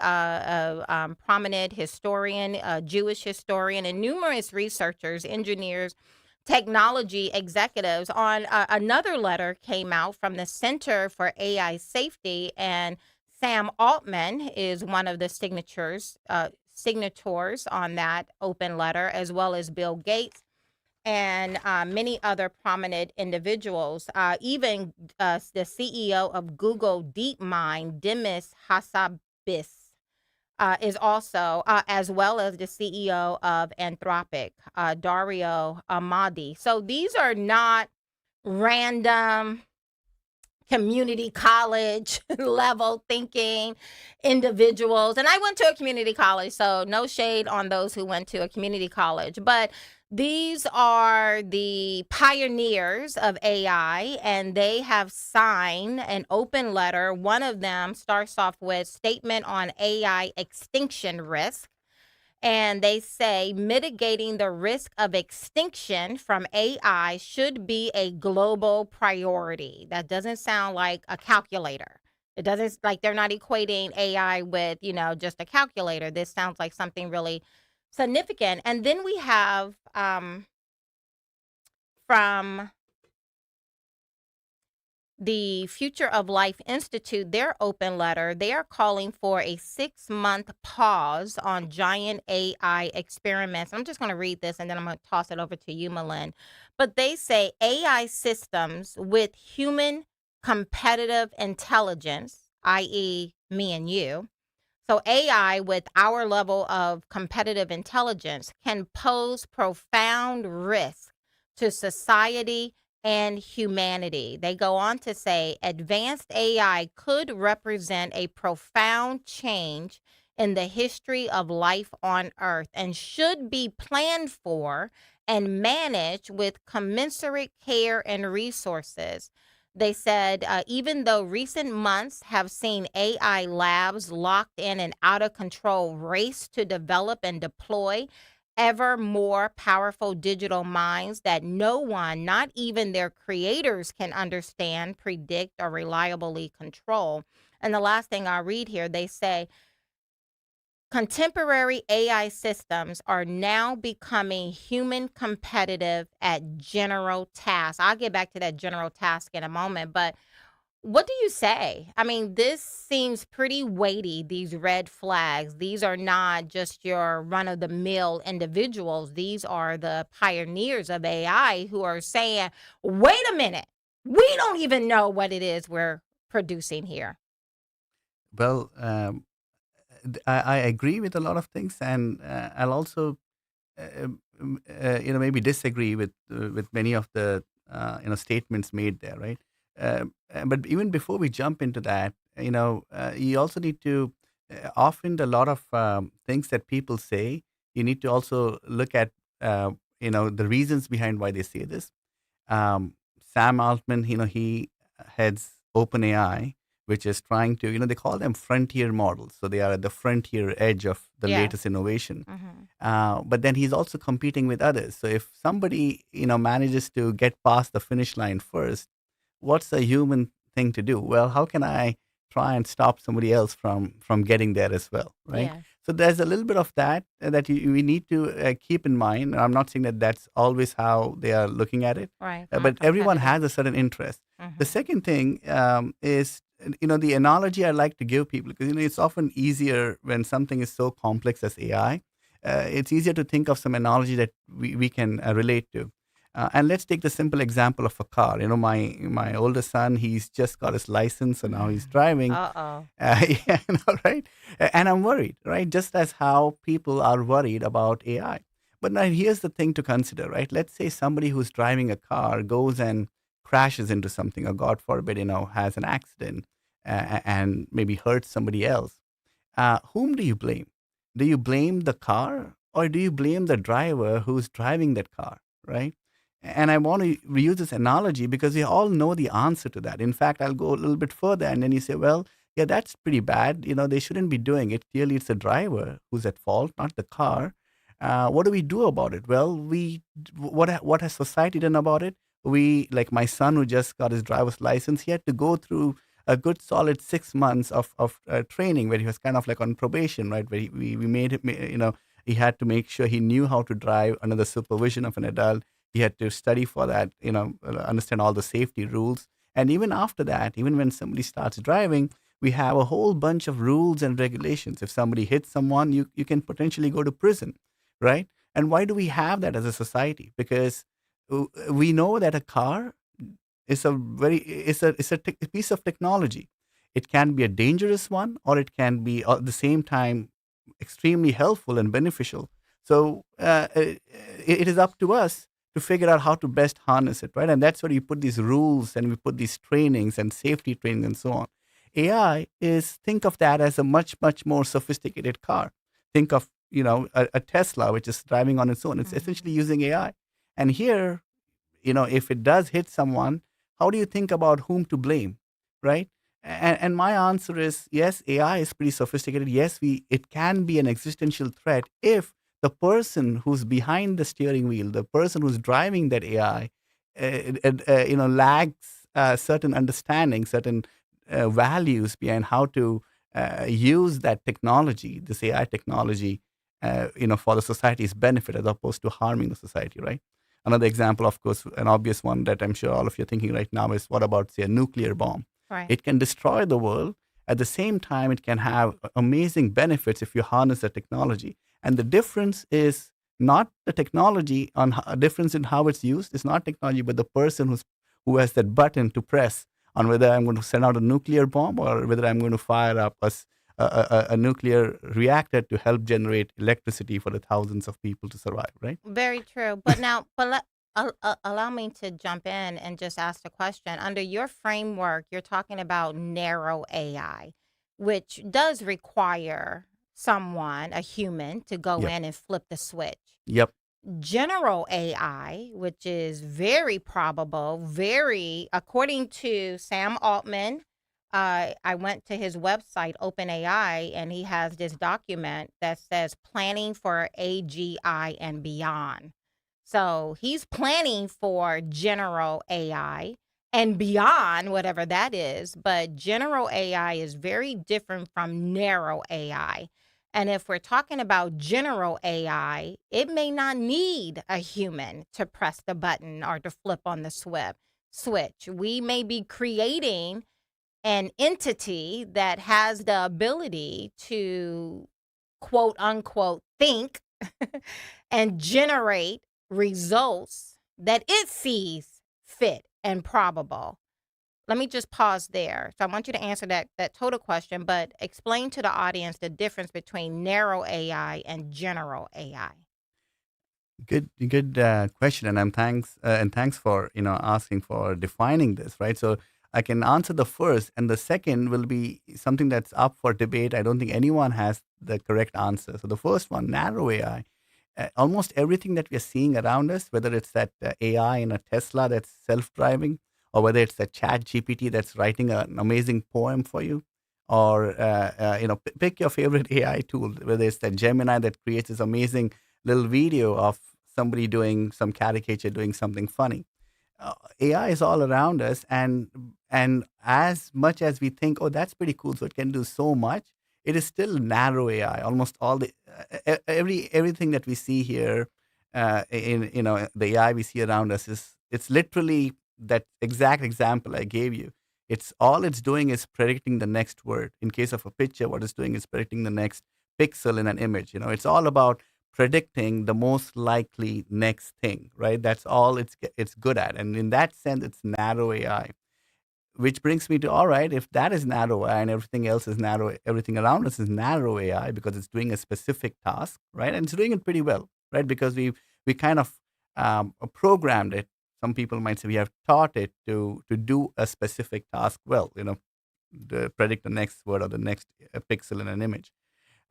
prominent historian, Jewish historian, and numerous researchers, engineers, technology executives. On another letter came out from the Center for AI Safety, and Sam Altman is one of the signators on that open letter, as well as Bill Gates and many other prominent individuals. Even the CEO of Google DeepMind, Demis Hassabis, is also, as well as the CEO of Anthropic, Dario Amadi. So these are not random community college level thinking individuals. And I went to a community college, so no shade on those who went to a community college. But these are the pioneers of AI, and they have signed an open letter. One of them starts off with statement on AI extinction risk. And they say mitigating the risk of extinction from AI should be a global priority. That doesn't sound like a calculator. It doesn't, like, they're not equating AI with, just a calculator. This sounds like something really significant. And then we have from the Future of Life Institute, their open letter, they are calling for a 6-month pause on giant AI experiments. I'm just going to read this and then I'm going to toss it over to you, Malin. But they say AI systems with human competitive intelligence, i.e., me and you. So AI with our level of competitive intelligence can pose profound risk to society and humanity. They go on to say advanced AI could represent a profound change in the history of life on Earth and should be planned for and managed with commensurate care and resources. They said, even though recent months have seen AI labs locked in an out of control race to develop and deploy ever more powerful digital minds that no one, not even their creators, can understand, predict, or reliably control. And the last thing I'll read here, they say, contemporary AI systems are now becoming human competitive at general tasks. I'll get back to that general task in a moment, but what do you say? I mean, this seems pretty weighty, these red flags. These are not just your run-of-the-mill individuals. These are the pioneers of AI who are saying, wait a minute, we don't even know what it is we're producing here. Well, I agree with a lot of things, and I'll also, maybe disagree with many of the statements made there, right? But even before we jump into that, you also need to often a lot of things that people say. You need to also look at the reasons behind why they say this. Sam Altman, he heads OpenAI, which is trying to, they call them frontier models. So they are at the frontier edge of the latest innovation. But then he's also competing with others. So if somebody, manages to get past the finish line first, what's a human thing to do? Well, how can I try and stop somebody else from getting there as well, right? Yes. So there's a little bit of that we need to keep in mind. I'm not saying that that's always how they are looking at it, Right. but everyone has a certain interest. The second thing is, the analogy I like to give people, because, it's often easier when something is so complex as AI. It's easier to think of some analogy that we can relate to. And let's take the simple example of a car. My oldest son, he's just got his license, and now he's driving. Uh-oh. Yeah, right? And I'm worried, right? Just as how people are worried about AI. But now here's the thing to consider, right? Let's say somebody who's driving a car goes and crashes into something, or God forbid, has an accident and maybe hurts somebody else. Whom do you blame? Do you blame the car, or do you blame the driver who's driving that car, right? And I want to reuse this analogy because we all know the answer to that. In fact, I'll go a little bit further, and then you say, well, yeah, that's pretty bad. They shouldn't be doing it. Clearly, it's the driver who's at fault, not the car. What do we do about it? Well, what has society done about it? Like my son who just got his driver's license, he had to go through a good solid 6 months of training where he was kind of like on probation, right? Where we made him, he had to make sure he knew how to drive under the supervision of an adult. He had to study for that, understand all the safety rules. And even after that, even when somebody starts driving, we have a whole bunch of rules and regulations. If somebody hits someone, you can potentially go to prison, right? And why do we have that as a society? Because we know that a car is a piece of technology. It can be a dangerous one, or it can be at the same time extremely helpful and beneficial. So it is up to us to figure out how to best harness it, right? And that's where you put these rules and we put these trainings and safety training and so on. AI think of that as a much, much more sophisticated car. Think of, a Tesla, which is driving on its own. It's essentially using AI. And here, if it does hit someone, how do you think about whom to blame, right? And my answer is yes, AI is pretty sophisticated. Yes, it can be an existential threat if the person who's behind the steering wheel, the person who's driving that AI, lacks certain understanding, certain values behind how to use that technology, this AI technology, for the society's benefit as opposed to harming the society, right? Another example, of course, an obvious one that I'm sure all of you are thinking right now is what about, say, a nuclear bomb? Right. It can destroy the world. At the same time, it can have amazing benefits if you harness the technology. And the difference is not the technology, a difference in how it's used. It's not technology, but the person who has that button to press on whether I'm going to send out a nuclear bomb or whether I'm going to fire up a nuclear reactor to help generate electricity for the thousands of people to survive, right? Very true. Allow me to jump in and just ask the question. Under your framework, you're talking about narrow AI, which does require someone, a human, to go Yep. in and flip the switch. Yep. General AI, which is very probable, according to Sam Altman, I went to his website, OpenAI, and he has this document that says planning for AGI and beyond. So he's planning for general AI and beyond, whatever that is. But general AI is very different from narrow AI. And if we're talking about general AI, it may not need a human to press the button or to flip on the switch. We may be creating an entity that has the ability to, quote unquote, think and generate results that it sees fit and probable. Let me just pause there. So I want you to answer that total question, but explain to the audience the difference between narrow AI and general AI. Good question, and thanks for asking for defining this, right? So I can answer the first, and the second will be something that's up for debate. I don't think anyone has the correct answer. So the first one, narrow AI, almost everything that we are seeing around us, whether it's that AI in a Tesla that's self-driving, or whether it's that Chat GPT that's writing an amazing poem for you, or pick your favorite AI tool, whether it's that Gemini that creates this amazing little video of somebody doing some caricature, doing something funny. AI is all around us, and as much as we think, oh, that's pretty cool, so it can do so much, it is still narrow AI. Almost all the everything that we see here in the AI we see around us it's literally that exact example I gave you. It's doing is predicting the next word. In case of a picture, what it's doing is predicting the next pixel in an image. It's all about predicting the most likely next thing, right? That's all it's good at. And in that sense, it's narrow AI. Which brings me to, all right, if that is narrow AI and everything else is narrow, everything around us is narrow AI because it's doing a specific task, right? And it's doing it pretty well, right? Because we kind of programmed it. Some people might say we have taught it to do a specific task well, to predict the next word or the next pixel in an image.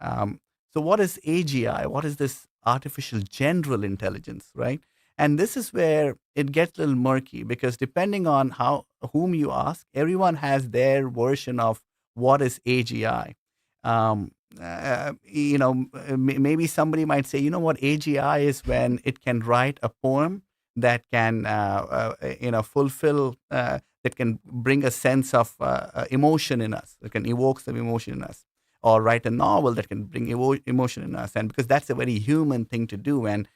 So what is AGI? What is this artificial general intelligence, right? And this is where it gets a little murky because depending on whom you ask, everyone has their version of what is AGI. Maybe somebody might say, what AGI is when it can write a poem that can, fulfill, that can bring a sense of emotion in us, that can evoke some emotion in us. Or write a novel that can bring emotion in us. And because that's a very human thing to do. And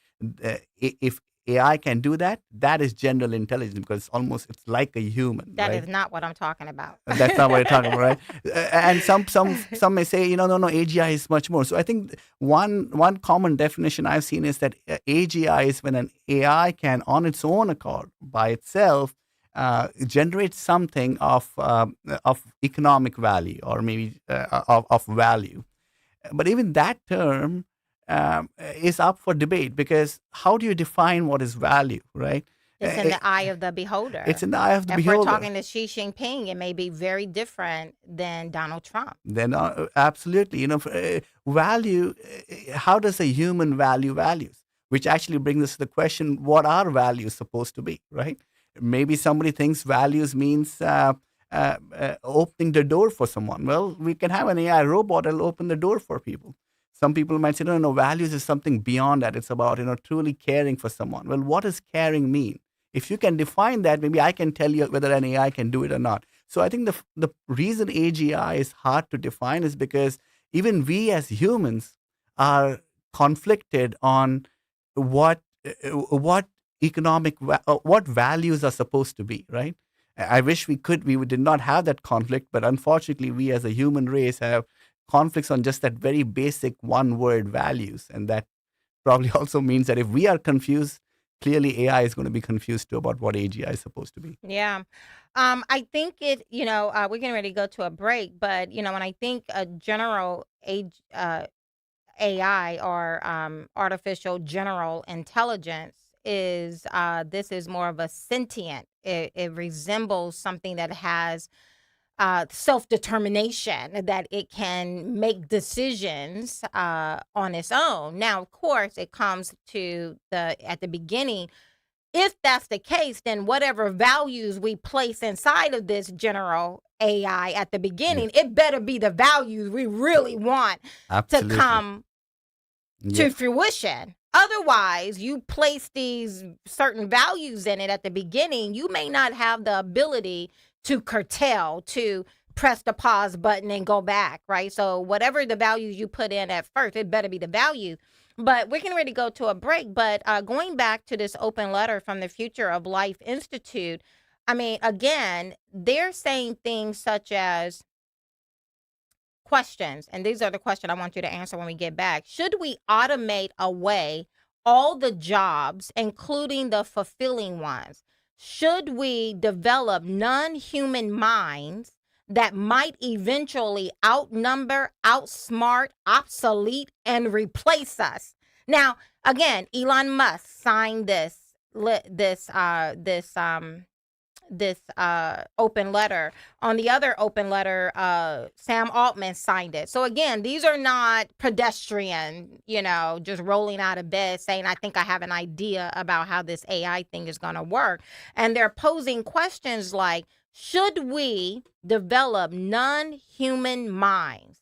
if AI can do that, that is general intelligence because it's like a human. That right? is not what I'm talking about. That's not what you're talking about, right? And some may say, no, AGI is much more. So I think one common definition I've seen is that AGI is when an AI can, on its own accord, by itself, generate something of economic value or maybe of value. But even that term is up for debate, because how do you define what is value, right? It's in the eye of the beholder. It's in the eye of the if beholder. If we're talking to Xi Jinping, it may be very different than Donald Trump. Then absolutely, value. How does a human value values? Which actually brings us to the question: what are values supposed to be, right? Maybe somebody thinks values means opening the door for someone. Well, we can have an AI robot that'll open the door for people. Some people might say, no, values is something beyond that. It's about, truly caring for someone. Well, what does caring mean? If you can define that, maybe I can tell you whether an AI can do it or not. So I think the reason AGI is hard to define is because even we as humans are conflicted on what values are supposed to be, right? I wish we did not have that conflict, but unfortunately, we as a human race have conflicts on just that very basic one-word values. And that probably also means that if we are confused, clearly AI is going to be confused too about what AGI is supposed to be. Yeah. I think we're getting ready to go to a break, but, when I think a general AI or artificial general intelligence this is more of a sentient. It resembles something that has self-determination, that it can make decisions on its own. Now, of course, it comes to at the beginning. If that's the case, then whatever values we place inside of this general AI at the beginning, it better be the values we really want to come to fruition. Otherwise, you place these certain values in it at the beginning, you may not have the ability to curtail, to press the pause button and go back, right? So whatever the values you put in at first, it better be the value. But we're getting ready to go to a break. But going back to this open letter from the Future of Life Institute, I mean, again, they're saying things such as questions, and these are the questions I want you to answer when we get back. Should we automate away all the jobs, including the fulfilling ones? Should we develop non-human minds that might eventually outnumber, outsmart, obsolete, and replace us? Now, again, Elon Musk signed this open letter. On the other open letter, Sam Altman signed it. So again, these are not pedestrian, just rolling out of bed saying, I think I have an idea about how this AI thing is going to work. And they're posing questions like, should we develop non-human minds,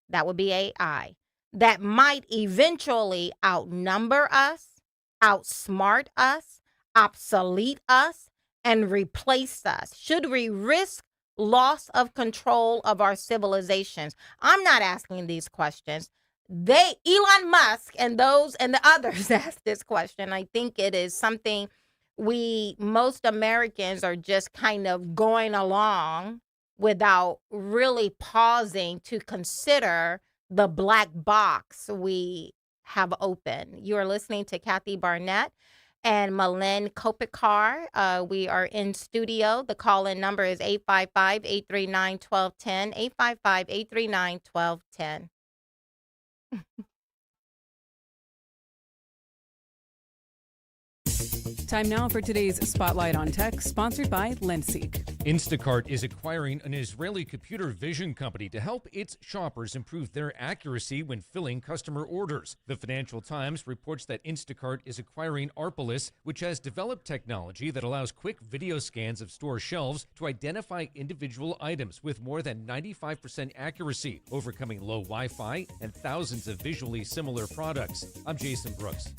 that would be AI, that might eventually outnumber us, outsmart us, obsolete us, and replace us? Should we risk loss of control of our civilizations? I'm not asking these questions. Elon Musk and the others asked this question. I think it is something most Americans are just kind of going along without really pausing to consider the black box we have open. You are listening to Kathy Barnette and Malin Kopikar. We are in studio. The call-in number is 855-839-1210, 855-839-1210. Time now for today's Spotlight on Tech, sponsored by Lenseek. Instacart is acquiring an Israeli computer vision company to help its shoppers improve their accuracy when filling customer orders. The Financial Times reports that Instacart is acquiring Arpalis, which has developed technology that allows quick video scans of store shelves to identify individual items with more than 95% accuracy, overcoming low Wi-Fi and thousands of visually similar products. I'm Jason Brooks.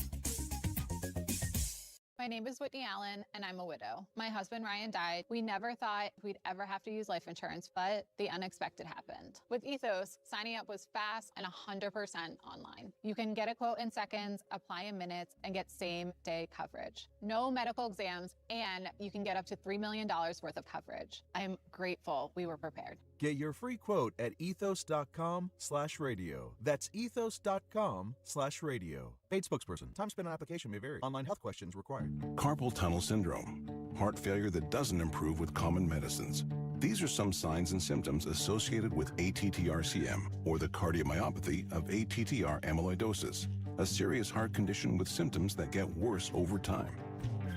My name is Whitney Allen, and I'm a widow. My husband, Ryan, died. We never thought we'd ever have to use life insurance, but the unexpected happened. With Ethos, signing up was fast and 100% online. You can get a quote in seconds, apply in minutes, and get same-day coverage. No medical exams, and you can get up to $3 million worth of coverage. I'm grateful we were prepared. Get your free quote at ethos.com/radio. That's ethos.com/radio. Paid spokesperson. Time spent on application may vary. Online health questions required. Carpal tunnel syndrome. Heart failure that doesn't improve with common medicines. These are some signs and symptoms associated with ATTR-CM, or the cardiomyopathy of ATTR amyloidosis, a serious heart condition with symptoms that get worse over time.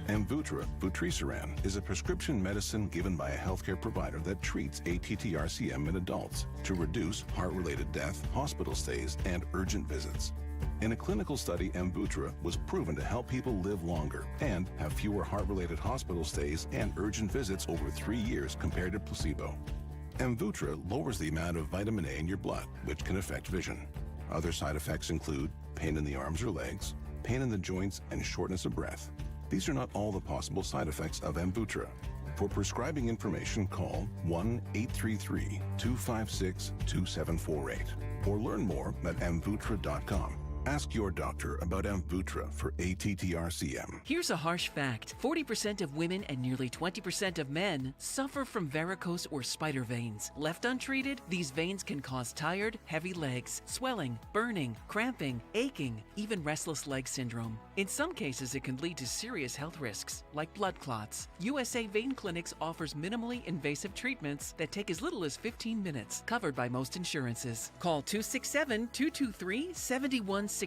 Amvuttra, vutrisiran, is a prescription medicine given by a healthcare provider that treats ATTR-CM in adults to reduce heart-related death, hospital stays, and urgent visits. In a clinical study, Amvuttra was proven to help people live longer and have fewer heart-related hospital stays and urgent visits over 3 years compared to placebo. Amvuttra lowers the amount of vitamin A in your blood, which can affect vision. Other side effects include pain in the arms or legs, pain in the joints, and shortness of breath. These are not all the possible side effects of Amvuttra. For prescribing information, call 1-833-256-2748 or learn more at amvuttra.com. Ask your doctor about Amvuttra for ATTR-CM. Here's a harsh fact. 40% of women and nearly 20% of men suffer from varicose or spider veins. Left untreated, these veins can cause tired, heavy legs, swelling, burning, cramping, aching, even restless leg syndrome. In some cases, it can lead to serious health risks, like blood clots. USA Vein Clinics offers minimally invasive treatments that take as little as 15 minutes, covered by most insurances. Call 267-223-7162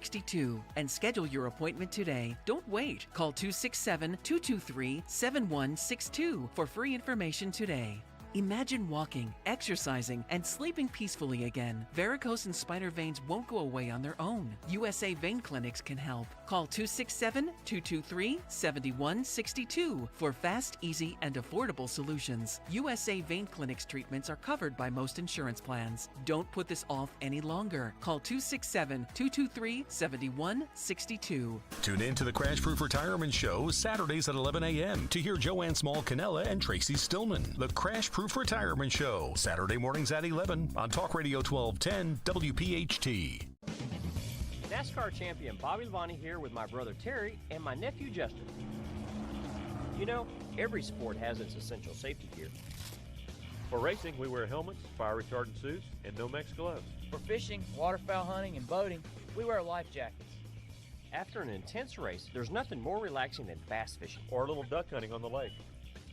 and schedule your appointment today. Don't wait. Call 267-223-7162 for free information today. Imagine walking, exercising, and sleeping peacefully again. Varicose and spider veins won't go away on their own. USA Vein Clinics can help. Call 267-223-7162 for fast, easy, and affordable solutions. USA Vein Clinics treatments are covered by most insurance plans. Don't put this off any longer. Call 267-223-7162. Tune in to the Crash Proof Retirement Show Saturdays at 11 a.m. to hear Joanne Small-Canella and Tracy Stillman. The Crash Proof Retirement Show, Saturday mornings at 11 on Talk Radio 1210 WPHT. NASCAR champion Bobby Labonte here with my brother Terry and my nephew Justin. You know, every sport has its essential safety gear. For racing, we wear helmets, fire retardant suits, and Nomex gloves. For fishing, waterfowl hunting, and boating, we wear life jackets. After an intense race, there's nothing more relaxing than bass fishing. Or a little duck hunting on the lake.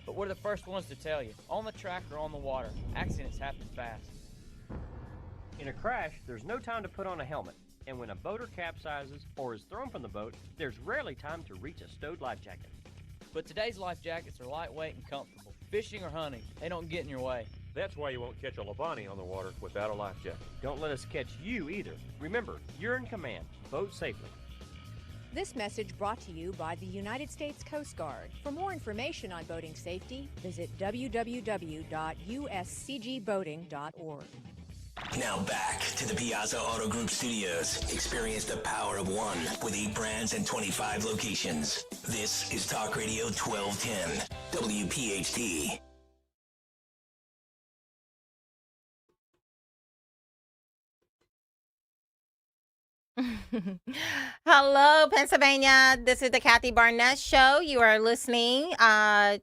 But we're the first ones to tell you, on the track or on the water, accidents happen fast. In a crash, there's no time to put on a helmet. And when a boater capsizes or is thrown from the boat, there's rarely time to reach a stowed life jacket. But today's life jackets are lightweight and comfortable. Fishing or hunting, they don't get in your way. That's why you won't catch a Labonte on the water without a life jacket. Don't let us catch you either. Remember, you're in command. Boat safely. This message brought to you by the United States Coast Guard. For more information on boating safety, visit www.uscgboating.org. Now back to the Piazza Auto Group studios. Experience the power of one with 8 brands and 25 locations. This is Talk Radio 1210, WPHT. Hello, Pennsylvania. This is the Kathy Barnette Show. You are listening on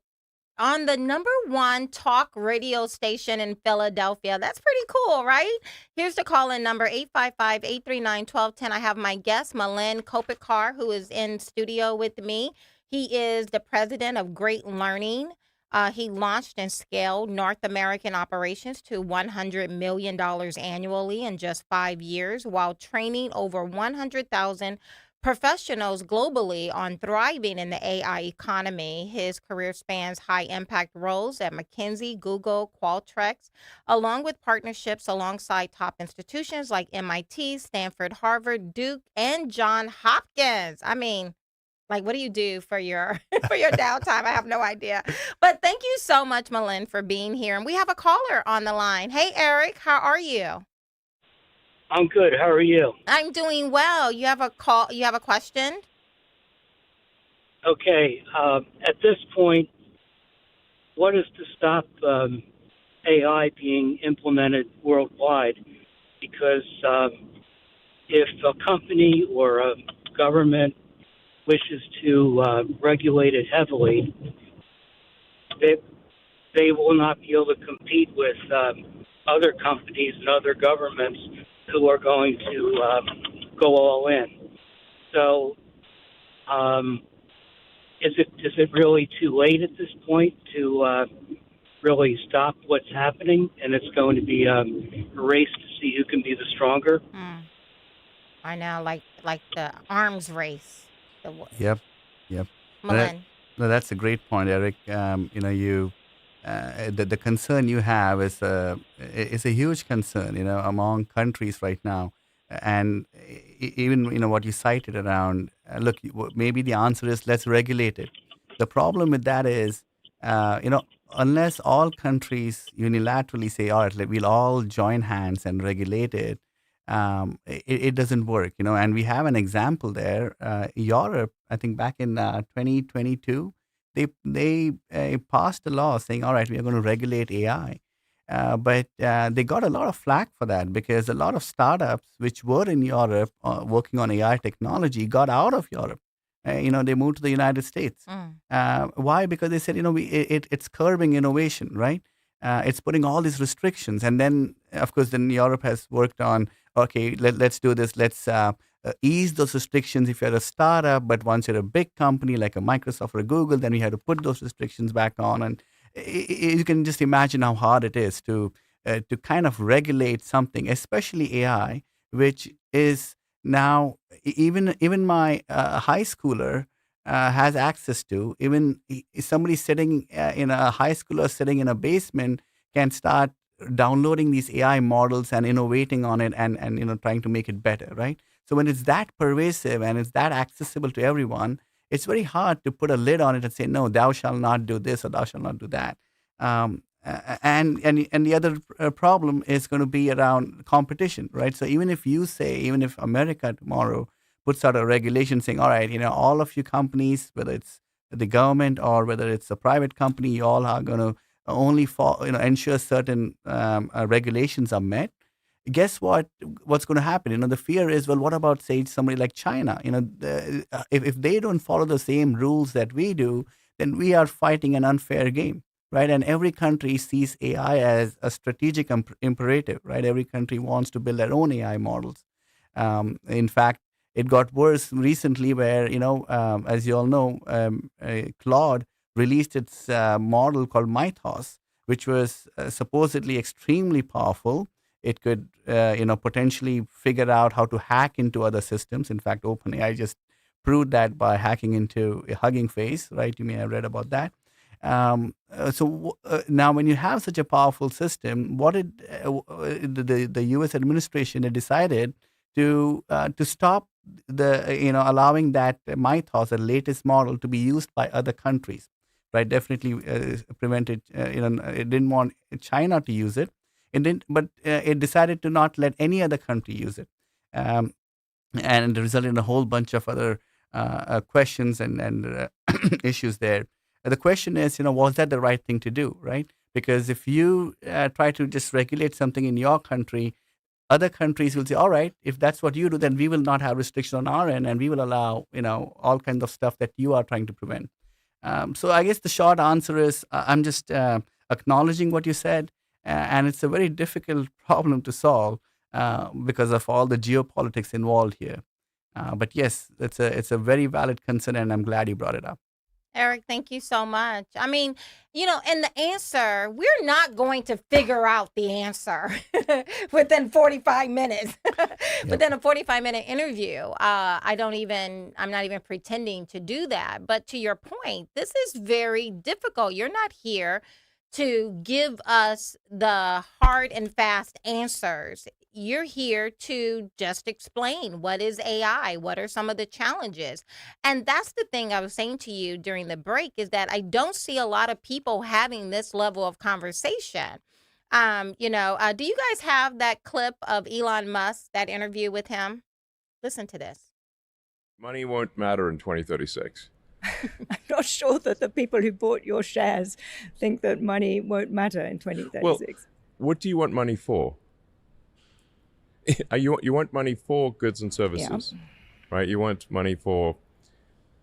the #1 talk radio station in Philadelphia. That's pretty cool, right? Here's the call-in number, 855-839-1210. I have my guest, Milan Kopikar, who is in studio with me. He is the president of Great Learning. He launched and scaled North American operations to $100 million annually in just 5 years, while training over 100,000 professionals globally on thriving in the AI economy. His career spans high-impact roles at McKinsey, Google, Qualtrics, along with partnerships alongside top institutions like MIT, Stanford, Harvard, Duke, and Johns Hopkins. I mean, like, what do you do for your for your downtime? I have no idea. But thank you so much, Milan, for being here. And we have a caller on the line. Hey, Eric, how are you? I'm good. How are you? I'm doing well. You have a call. You have a question? Okay. At this point, what is to stop AI being implemented worldwide? Because if a company or a government wishes to regulate it heavily, they will not be able to compete with other companies and other governments who are going to go all in. So is it really too late at this point to really stop what's happening, and it's going to be a race to see who can be the stronger. I know, like the arms race. Yep, yep. No, Malin. no, that's a great point, Eric. The concern you have is a huge concern, among countries right now, and even what you cited around. Look, maybe the answer is let's regulate it. The problem with that is, unless all countries unilaterally say, all right, we'll all join hands and regulate it, it doesn't work, and we have an example there. Europe, I think back in 2022, they passed a law saying, all right, we are going to regulate AI. But they got a lot of flack for that because a lot of startups which were in Europe working on AI technology got out of Europe. They moved to the United States. Why? Because they said, it's curbing innovation, right? It's putting all these restrictions. And then, of course, then Europe has worked on, okay, let's do this. Let's ease those restrictions if you're a startup. But once you're a big company like a Microsoft or a Google, then we have to put those restrictions back on. And you can just imagine how hard it is to kind of regulate something, especially AI, which is now even my high schooler has access to. Even somebody sitting in a high schooler sitting in a basement can start downloading these AI models and innovating on it and trying to make it better, right? So when it's that pervasive and it's that accessible to everyone, it's very hard to put a lid on it and say, no, thou shalt not do this or thou shalt not do that. And the other problem is going to be around competition, right? So even if America tomorrow puts out a regulation saying, all right, all of you companies, whether it's the government or whether it's a private company, you all are going to only ensure certain regulations are met. Guess what's going to happen? The fear is, well, what about, say, somebody like China? If they don't follow the same rules that we do, then we are fighting an unfair game, right? And every country sees AI as a strategic imperative, right? Every country wants to build their own AI models. In fact, it got worse recently where, as you all know, Claude released its model called Mythos, which was supposedly extremely powerful. It could, potentially figure out how to hack into other systems. In fact, OpenAI just proved that by hacking into Hugging Face, right? You may have read about that. Now, when you have such a powerful system, what did the U.S. administration had decided to stop allowing that Mythos, the latest model, to be used by other countries, right? Definitely prevented. It didn't want China to use it. But it decided to not let any other country use it, and it resulted in a whole bunch of other questions and issues there. The question is, was that the right thing to do, right? Because if you try to just regulate something in your country, other countries will say, all right, if that's what you do, then we will not have restrictions on our end, and we will allow, all kinds of stuff that you are trying to prevent. So I guess the short answer is, I'm just acknowledging what you said. And it's a very difficult problem to solve because of all the geopolitics involved here. But yes, it's a very valid concern, and I'm glad you brought it up. Eric, thank you so much. I mean, and the answer, we're not going to figure out the answer within 45 minutes. Within a 45-minute interview. I'm not even pretending to do that. But to your point, this is very difficult. You're not here to give us the hard and fast answers. You're here to just explain what is AI, what are some of the challenges. And that's the thing I was saying to you during the break is that I don't see a lot of people having this level of conversation. Do you guys have that clip of Elon Musk, that interview with him? Listen to this. Money won't matter in 2036. I'm not sure that the people who bought your shares think that money won't matter in 2036. Well, what do you want money for? You want money for goods and services, right? You want money for,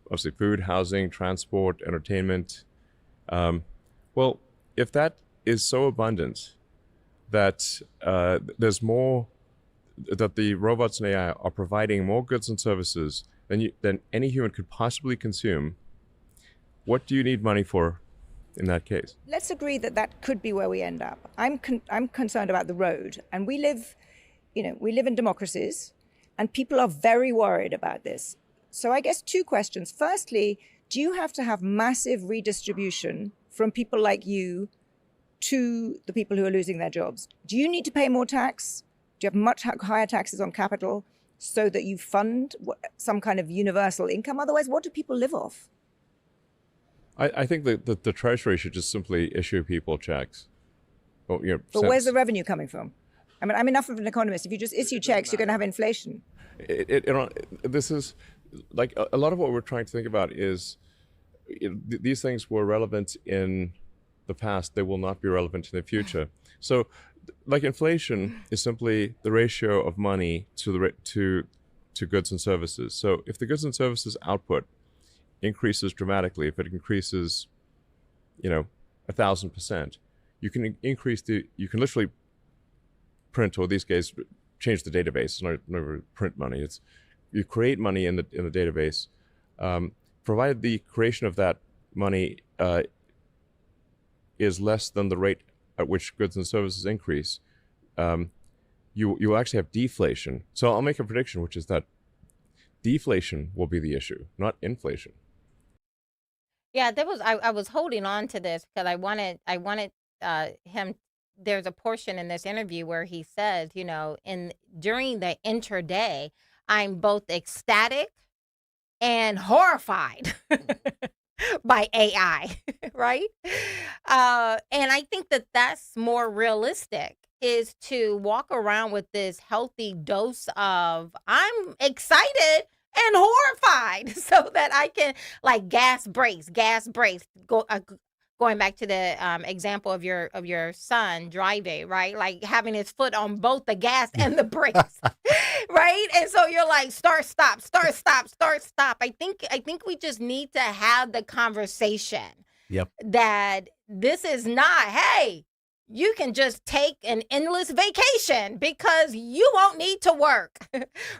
obviously, food, housing, transport, entertainment. Well, if that is so abundant that there's more, that the robots and AI are providing more goods and services than any human could possibly consume, what do you need money for in that case. Let's agree that that could be where we end up. I'm concerned about the road, and we live in democracies, and people are very worried about this. So I guess two questions. Firstly, do you have to have massive redistribution from people like you to the people who are losing their jobs? Do you need to pay more tax? Do you have much higher taxes on capital so that you fund some kind of universal income? Otherwise, what do people live off? I think that the Treasury should just simply issue people checks. Well, but where's the revenue coming from? I mean, I'm enough of an economist. If you just issue checks, you're going to have inflation. This is like a lot of what we're trying to think about is these things were relevant in the past. They will not be relevant in the future. So, like inflation is simply the ratio of money to goods and services. So, if the goods and services output increases dramatically, if it increases, 1,000%, you can literally print, or these days change the database. It's not print money. You create money in the database, provided the creation of that money is less than the rate at which goods and services increase. You will actually have deflation. So I'll make a prediction, which is that deflation will be the issue, not inflation. Yeah, I was holding on to this because I wanted him. There's a portion in this interview where he says, during the intraday, I'm both ecstatic and horrified by AI, right? And I think that that's more realistic, is to walk around with this healthy dose of I'm excited and horrified, so that I can, like, gas brakes. Going back to the example of your son driving, right? Like having his foot on both the gas and the brakes, right? And so you're like, start, stop, start, stop, start, stop. I think we just need to have the conversation. Yep. That this is not, hey, you can just take an endless vacation because you won't need to work.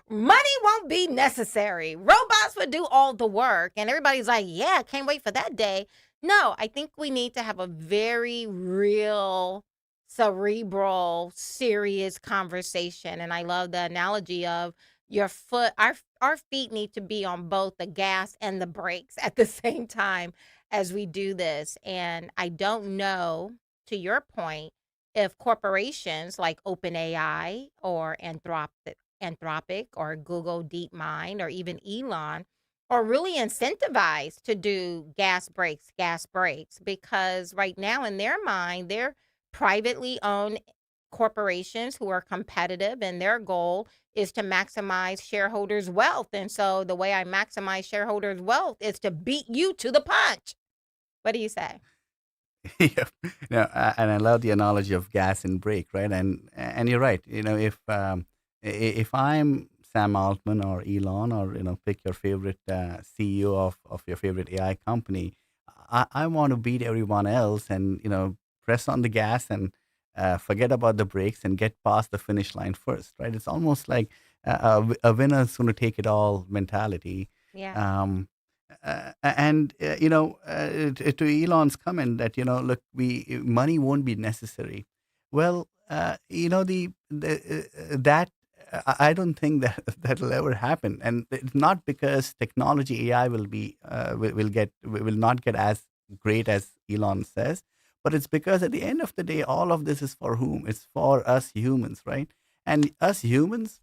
Money won't be necessary. Robots would do all the work. And everybody's like, yeah, can't wait for that day. No, I think we need to have a very real, cerebral, serious conversation. And I love the analogy of your foot. Our feet need to be on both the gas and the brakes at the same time as we do this. And I don't know, to your point, if corporations like OpenAI or Anthropic or Google DeepMind or even Elon are really incentivized to do gas brakes, because right now in their mind, they're privately owned corporations who are competitive, and their goal is to maximize shareholders' wealth. And so the way I maximize shareholders' wealth is to beat you to the punch. What do you say? Yeah, and I love the analogy of gas and brake, right? And you're right. If I'm Sam Altman or Elon, or pick your favorite CEO of your favorite AI company, I want to beat everyone else and press on the gas and forget about the brakes and get past the finish line first, right? It's almost like a winner's going to take it all mentality. Yeah. To Elon's comment that look, money won't be necessary. Well, that I don't think that that'll ever happen, and it's not because technology AI will not get as great as Elon says, but it's because at the end of the day, all of this is for whom? It's for us humans, right? And us humans,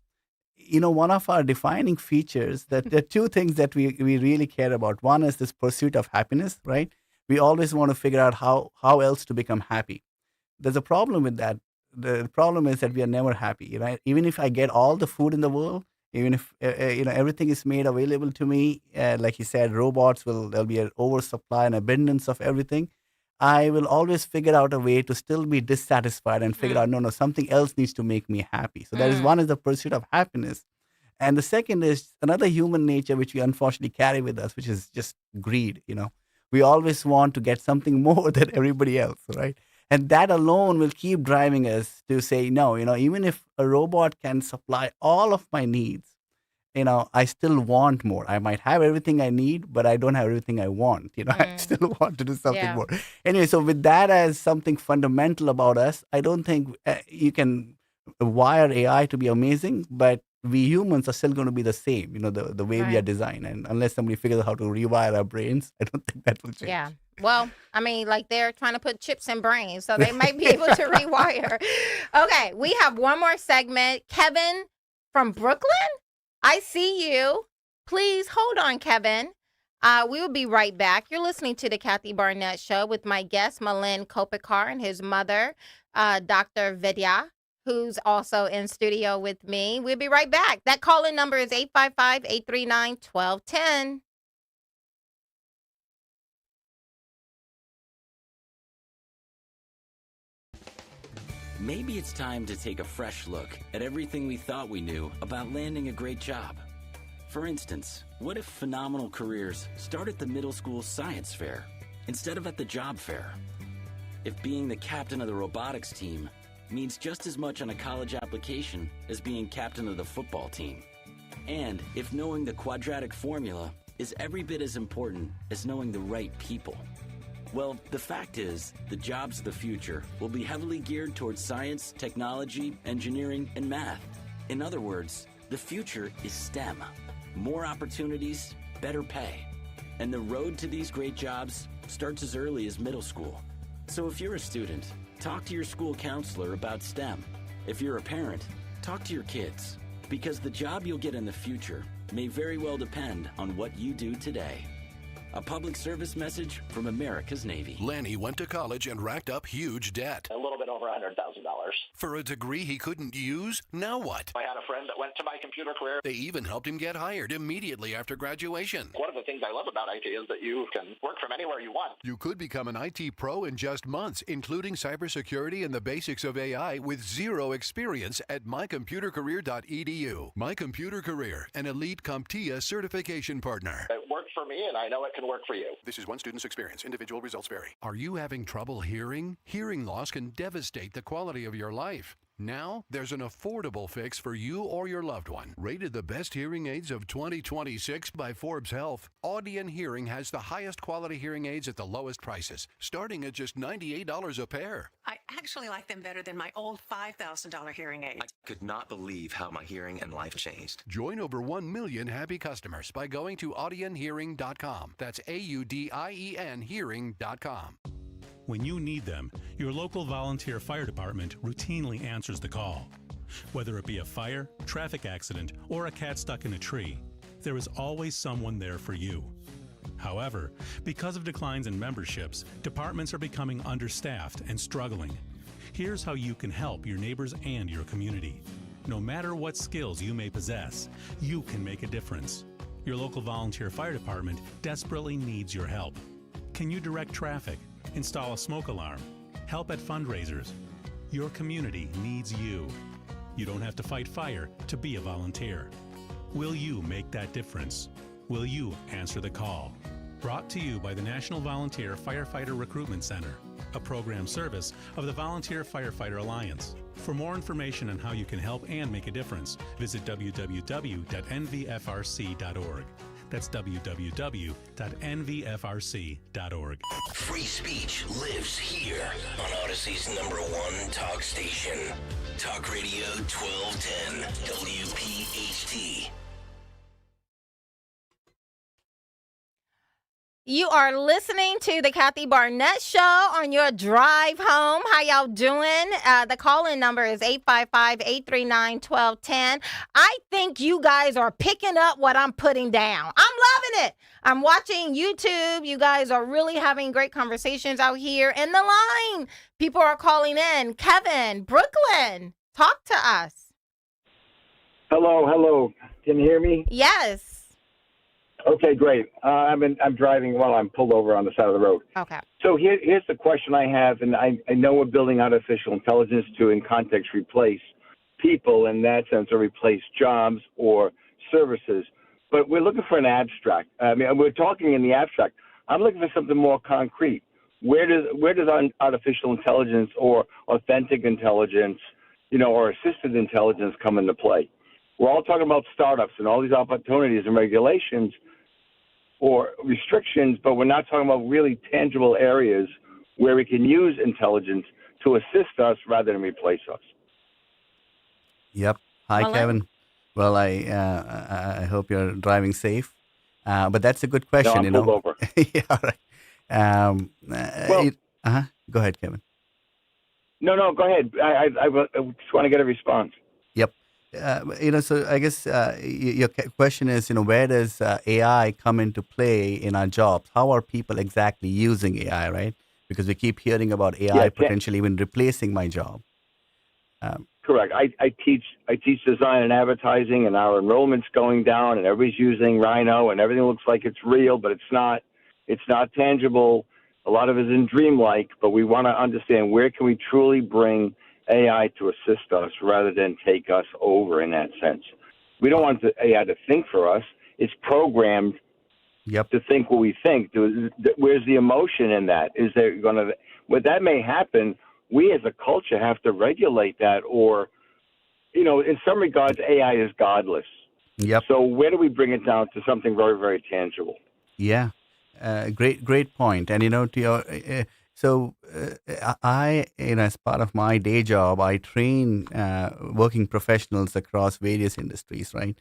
one of our defining features, that there are two things that we really care about. One is this pursuit of happiness, right? We always want to figure out how else to become happy. There's a problem with that. The problem is that we are never happy, right? Even if I get all the food in the world, even if everything is made available to me, like you said, there'll be an oversupply and abundance of everything. I will always figure out a way to still be dissatisfied and figure out, no, something else needs to make me happy. So that is one is the pursuit of happiness. And the second is another human nature, which we unfortunately carry with us, which is just greed. We always want to get something more than everybody else, right? And that alone will keep driving us to say, no, even if a robot can supply all of my needs, I still want more. I might have everything I need, but I don't have everything I want. I still want to do something more. Anyway, so with that as something fundamental about us, I don't think you can wire AI to be amazing, but we humans are still going to be the same, the way we are designed. And unless somebody figures out how to rewire our brains, I don't think that will change. Yeah. Well, I mean, like they're trying to put chips in brains, so they might be able to rewire. Okay, we have one more segment. Kevin from Brooklyn, I see you. Please hold on, Kevin. We will be right back. You're listening to the Kathy Barnette Show with my guest, Malin Kopikar, and his mother, Dr. Vidya, who's also in studio with me. We'll be right back. That call-in number is 855-839-1210. Maybe it's time to take a fresh look at everything we thought we knew about landing a great job. For instance, what if phenomenal careers start at the middle school science fair instead of at the job fair? If being the captain of the robotics team means just as much on a college application as being captain of the football team. And if knowing the quadratic formula is every bit as important as knowing the right people. Well, the fact is, the jobs of the future will be heavily geared towards science, technology, engineering, and math. In other words, the future is STEM. More opportunities, better pay. And the road to these great jobs starts as early as middle school. So if you're a student, talk to your school counselor about STEM. If you're a parent, talk to your kids. Because the job you'll get in the future may very well depend on what you do today. A public service message from America's Navy. Lanny went to college and racked up huge debt. A little bit over $100,000. For a degree he couldn't use, now what? I had a friend that went to My Computer Career. They even helped him get hired immediately after graduation. One of the things I love about IT is that you can work from anywhere you want. You could become an IT pro in just months, including cybersecurity and the basics of AI with zero experience at mycomputercareer.edu. My Computer Career, an elite CompTIA certification partner. It worked for me, and I know it can work for you. This is one student's experience. Individual results vary. Are you having trouble hearing? Hearing loss can devastate the quality of your life. Now, there's an affordable fix for you or your loved one. Rated the best hearing aids of 2026 by Forbes Health, Audion Hearing has the highest quality hearing aids at the lowest prices, starting at just $98 a pair. I actually like them better than my old $5,000 hearing aid. I could not believe how my hearing and life changed. Join over 1 million happy customers by going to audionhearing.com. That's AUDIEN hearing.com. When you need them, your local volunteer fire department routinely answers the call. Whether it be a fire, traffic accident, or a cat stuck in a tree, there is always someone there for you. However, because of declines in memberships, departments are becoming understaffed and struggling. Here's how you can help your neighbors and your community. No matter what skills you may possess, you can make a difference. Your local volunteer fire department desperately needs your help. Can you direct traffic? Install a smoke alarm, help at fundraisers? Your community needs you. You don't have to fight fire to be a volunteer. Will you make that difference? Will you answer the call? Brought to you by the National Volunteer Firefighter Recruitment Center, a program service of the Volunteer Firefighter Alliance. For more information on how you can help and make a difference, visit www.nvfrc.org. That's www.nvfrc.org. Free speech lives here on Odyssey's #1 talk station. Talk Radio 1210, WPHT. You are listening to the Kathy Barnette Show on your drive home. How y'all doing? The call-in number is 855-839-1210. I think you guys are picking up what I'm putting down. I'm loving it. I'm watching YouTube. You guys are really having great conversations out here in the line. People are calling in. Kevin, Brooklyn, talk to us. Hello. Can you hear me? Yes. Okay, great. I'm driving while I'm pulled over on the side of the road. Okay. So here's the question I have, and I know we're building artificial intelligence to, in context, replace people in that sense, or replace jobs or services. But we're looking for an abstract. I mean, we're talking in the abstract. I'm looking for something more concrete. Where does artificial intelligence or authentic intelligence, or assisted intelligence come into play? We're all talking about startups and all these opportunities and regulations or restrictions, but we're not talking about really tangible areas where we can use intelligence to assist us rather than replace us. Yep. Hi, Well, Kevin. Well, I hope you're driving safe. But that's a good No, question, I'm pulled over. Yeah, all right. Well, Go ahead, Kevin. No, go ahead. I just want to get a response. Yep. So I guess your question is, where does AI come into play in our jobs? How are people exactly using AI, right? Because we keep hearing about AI potentially even replacing my job. Correct. I teach design and advertising, and our enrollment's going down, and everybody's using Rhino, and everything looks like it's real, but it's not. It's not tangible. A lot of it is in dreamlike, but we want to understand where can we truly bring AI to assist us rather than take us over in that sense. We don't want the AI to think for us. It's programmed to think what we think. Where's the emotion in that? Is there going to, well, that may happen. We as a culture have to regulate that, or, in some regards, AI is godless. Yep. So where do we bring it down to something very, very tangible? Yeah. Great point. And, to your, I, as part of my day job, I train working professionals across various industries, right?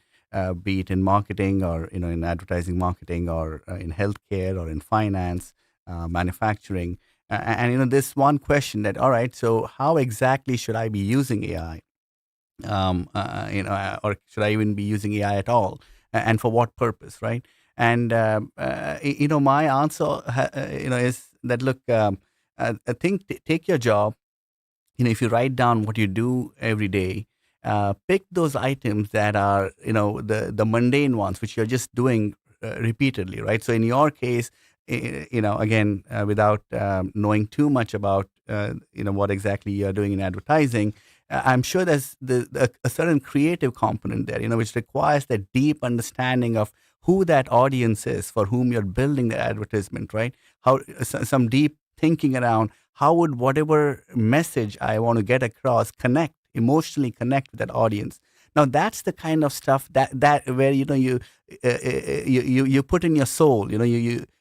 Be it in marketing or, in advertising marketing or in healthcare or in finance, manufacturing. And, this one question that, all right, so how exactly should I be using AI? Or should I even be using AI at all? And for what purpose, right? And, my answer, is that, look, I think take your job, if you write down what you do every day, pick those items that are, the mundane ones, which you're just doing repeatedly, right? So in your case, again, without knowing too much about, what exactly you're doing in advertising, I'm sure there's a certain creative component there, which requires that deep understanding of who that audience is for whom you're building the advertisement, right? How some deep thinking around how would whatever message I want to get across emotionally connect with that audience. Now that's the kind of stuff that where you put in your soul.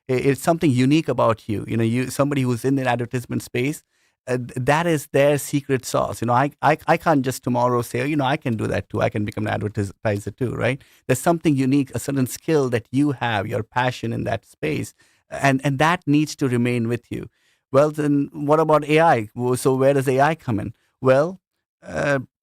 It's something unique about you. Somebody who's in the advertisement space. That is their secret sauce. I can't just tomorrow say, I can do that too. I can become an advertiser too, right? There's something unique, a certain skill that you have, your passion in that space, and that needs to remain with you. Well, then what about AI? So where does AI come in? Well,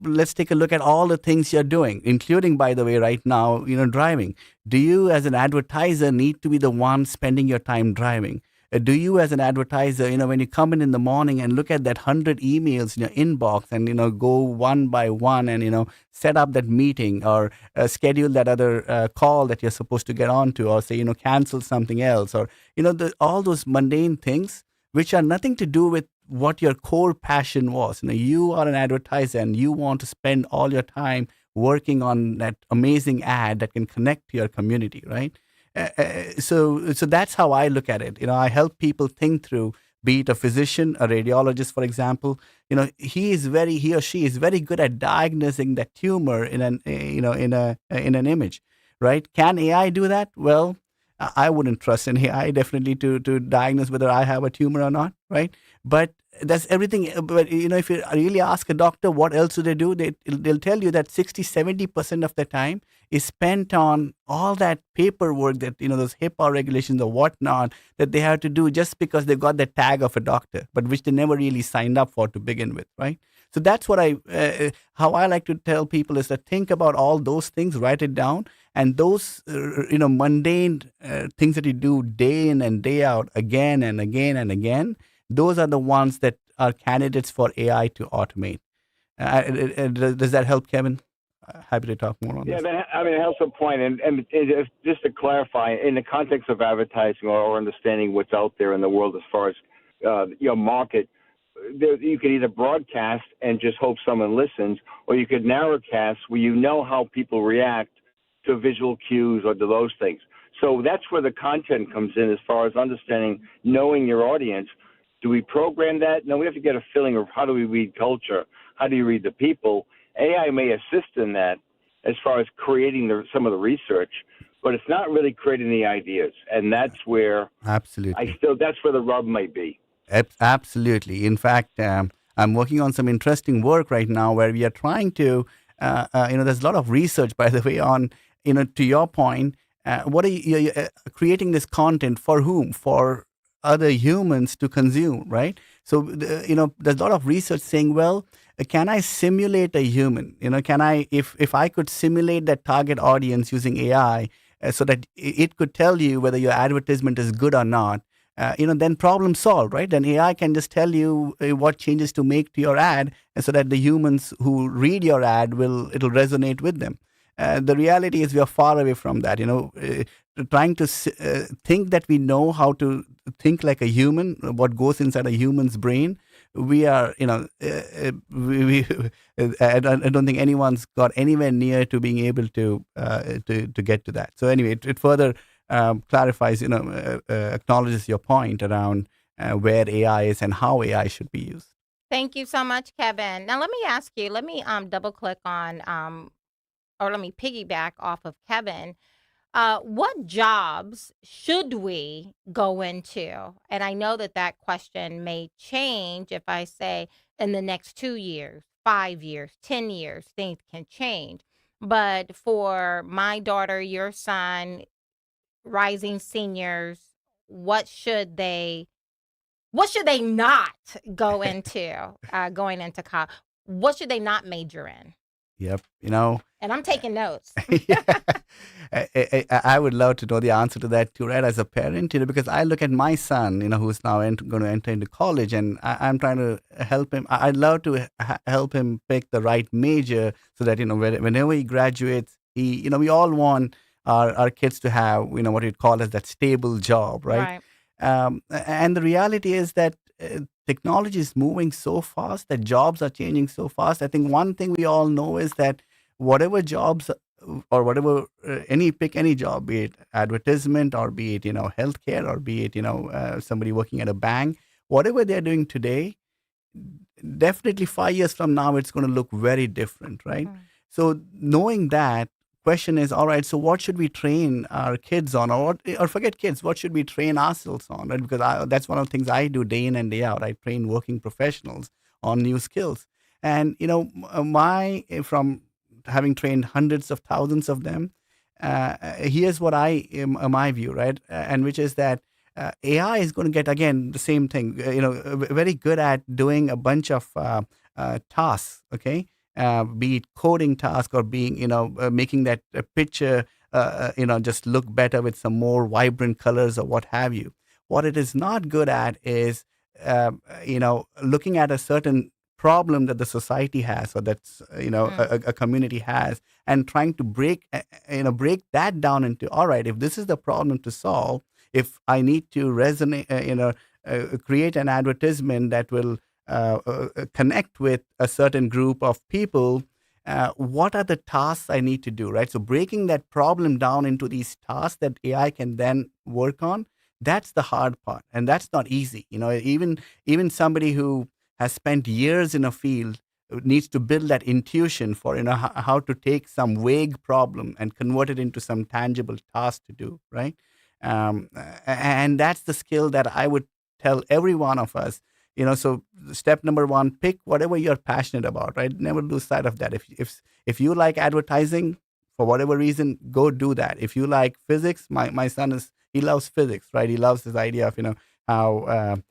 let's take a look at all the things you're doing, including, by the way, right now, driving. Do you, as an advertiser, need to be the one spending your time driving? Do you, as an advertiser, when you come in the morning and look at that 100 emails in your inbox and, go one by one and, set up that meeting or schedule that other call that you're supposed to get onto, or say, cancel something else, or, all those mundane things which are nothing to do with what your core passion was. You are an advertiser and you want to spend all your time working on that amazing ad that can connect to your community, right? So that's how I look at it. I help people think through, be it a physician, a radiologist, for example. He or she is very good at diagnosing that tumor in an image, right? Can AI do that? Well, I wouldn't trust an AI definitely to diagnose whether I have a tumor or not, right? But that's everything. But if you really ask a doctor what else do they do, they'll tell you that 60-70% of the time is spent on all that paperwork that those HIPAA regulations or whatnot that they have to do just because they got the tag of a doctor, but which they never really signed up for to begin with, right? So that's what how I like to tell people is to think about all those things, write it down, and those mundane things that you do day in and day out, again and again and again. Those are the ones that are candidates for AI to automate. Does that help, Kevin? Happy to talk more on this. Yeah, it helps a point. And just to clarify, in the context of advertising or understanding what's out there in the world as far as your market, you could either broadcast and just hope someone listens, or you could narrowcast where you know how people react to visual cues or to those things. So that's where the content comes in as far as understanding, knowing your audience. Do we program that? No, we have to get a feeling of how do we read culture? How do you read the people? AI may assist in that, as far as creating some of the research, but it's not really creating the ideas. And that's where Absolutely. that's where the rub might be. Absolutely. In fact, I'm working on some interesting work right now where we are trying to, there's a lot of research, by the way, on, to your point, what are you creating this content for whom? For other humans to consume, right? So, there's a lot of research saying, well, can I simulate a human? Can I, if I could simulate that target audience using AI, so that it could tell you whether your advertisement is good or not, then problem solved, right? Then AI can just tell you what changes to make to your ad, and so that the humans who read your ad it'll resonate with them. The reality is we are far away from that. Trying to think that we know how to think like a human, what goes inside a human's brain. We are, I don't think anyone's got anywhere near to being able to get to that. So anyway, it further clarifies, acknowledges your point around where AI is and how AI should be used. Thank you so much, Kevin. Now let me ask you. Let me double click on, or let me piggyback off of Kevin. What jobs should we go into? And I know that question may change if I say in the next 2 years, 5 years, 10 years, things can change. But for my daughter, your son, rising seniors, what should they not go into going into college? What should they not major in? Yep. And I'm taking notes. I would love to know the answer to that too, right? As a parent, because I look at my son, who's now going to enter into college, and I'm trying to help him. I'd love to help him pick the right major so that, whenever he graduates, we all want our kids to have, what you'd call as that stable job, right? And the reality is that technology is moving so fast, that jobs are changing so fast. I think one thing we all know is that whatever jobs or whatever, pick any job, be it advertisement or be it, healthcare or be it, somebody working at a bank, whatever they're doing today, definitely 5 years from now, it's going to look very different, right? So knowing that, question is, all right, so what should we train our kids on, or forget kids, what should we train ourselves on, right? Because that's one of the things I do day in and day out. I train working professionals on new skills. And, from having trained hundreds of thousands of them, here's what my view, right? And which is that AI is going to get, again, the same thing, very good at doing a bunch of tasks, okay? Be it coding task or being, making that picture, just look better with some more vibrant colors or what have you. What it is not good at is, looking at a certain problem that the society has, or that's, a community has, and trying to break that down into, all right, if this is the problem to solve, if I need to resonate, create an advertisement that will connect with a certain group of people, what are the tasks I need to do, right? So breaking that problem down into these tasks that AI can then work on, that's the hard part. And that's not easy. Even somebody who has spent years in a field needs to build that intuition for, how to take some vague problem and convert it into some tangible task to do, right? And that's the skill that I would tell every one of us. So step number one, pick whatever you're passionate about, right? Never lose sight of that. If you like advertising, for whatever reason, go do that. If you like physics, my son he loves physics, right? He loves this idea of, how,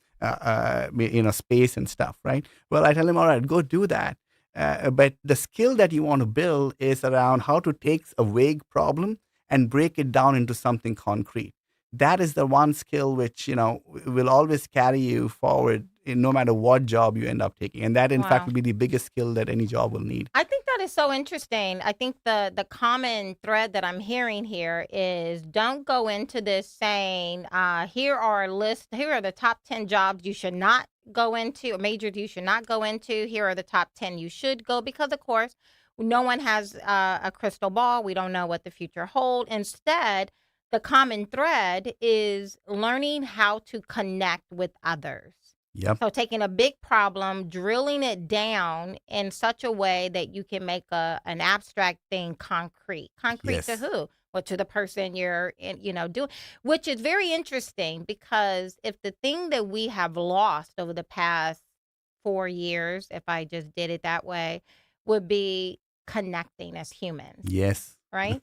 space and stuff, right? Well, I tell him, all right, go do that. But the skill that you want to build is around how to take a vague problem and break it down into something concrete. That is the one skill which, will always carry you forward no matter what job you end up taking. And that, in fact, will be the biggest skill that any job will need. I think that is so interesting. I think the common thread that I'm hearing here is, don't go into this saying, here are the top 10 jobs you should not go into, or majors you should not go into. Here are the top 10 you should go, because, of course, no one has a crystal ball. We don't know what the future holds. Instead, the common thread is learning how to connect with others. Yep. So taking a big problem, drilling it down in such a way that you can make an abstract thing concrete. Concrete to Yes. who? Well, to the person you're, doing, which is very interesting because if the thing that we have lost over the past 4 years, if I just did it that way, would be connecting as humans, Yes. right?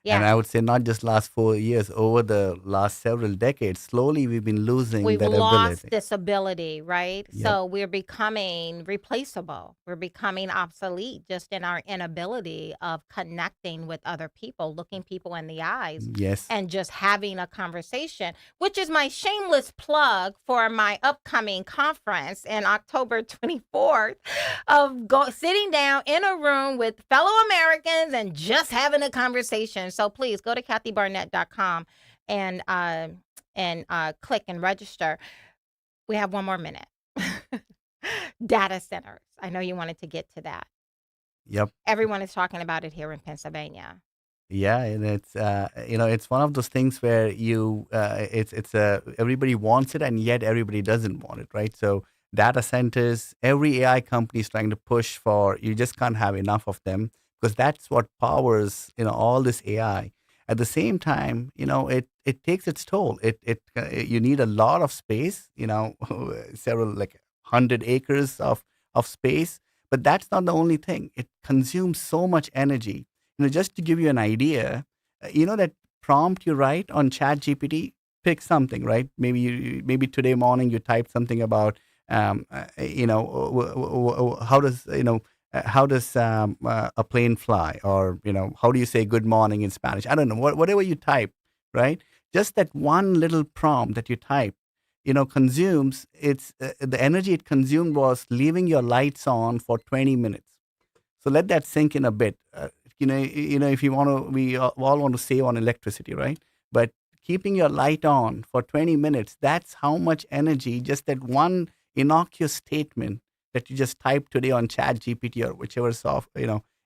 And Yeah. I would say not just last 4 years, over the last several decades, slowly we've been losing We've that lost ability. this ability, right? Yep. So we're becoming replaceable. We're becoming obsolete just in our inability of connecting with other people, looking people in the eyes, Yes. and just having a conversation, which is my shameless plug for my upcoming conference in October 24th of sitting down in a room with fellow Americans and just having a conversation. So please go to kathybarnette.com and click and register. We have 1 more minute. Data centers. I know you wanted to get to that. Yep. Everyone is talking about it here in Pennsylvania. Yeah, and it's it's one of those things where everybody wants it and yet everybody doesn't want it, right? So data centers, every AI company is trying to push for. You just can't have enough of them because that's what powers all this AI. At the same time, it takes its toll. You need a lot of space, several like 100 acres of space, but that's not the only thing. It consumes so much energy. Just to give you an idea, that prompt you write on ChatGPT, pick something, right? Maybe today morning you typed something about, how does a plane fly, or how do you say good morning in Spanish? I don't know. Whatever you type, right? Just that one little prompt that you type, consumes the energy it consumed was leaving your lights on for 20 minutes. So let that sink in a bit. If you want to, we all want to save on electricity, right? But keeping your light on for 20 minutes, that's how much energy just that one innocuous statement that you just typed today on ChatGPT or whichever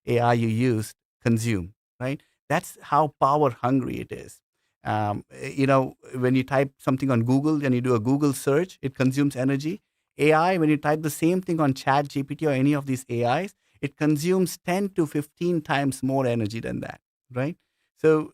AI you use consume, right? That's how power hungry it is. When you type something on Google and you do a Google search, it consumes energy. AI, when you type the same thing on ChatGPT or any of these AIs, it consumes 10 to 15 times more energy than that, right? So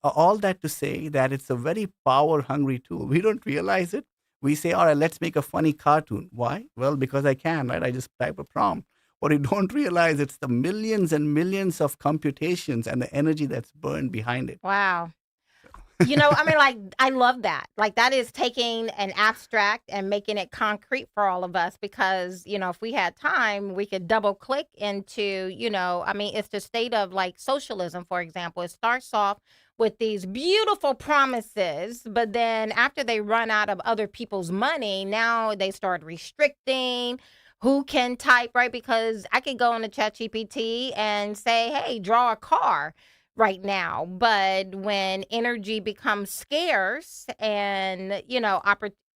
all that to say that it's a very power-hungry tool. We don't realize it. We say, all right, let's make a funny cartoon. Why? Well, because I can, right? I just type a prompt. What you don't realize, it's the millions and millions of computations and the energy that's burned behind it. Wow. I love that. Like, that is taking an abstract and making it concrete for all of us because, if we had time, we could double click into, it's the state of like socialism, for example. It starts off with these beautiful promises, but then after they run out of other people's money, now they start restricting who can type, right? Because I could go into ChatGPT and say, hey, draw a car right now. But when energy becomes scarce and,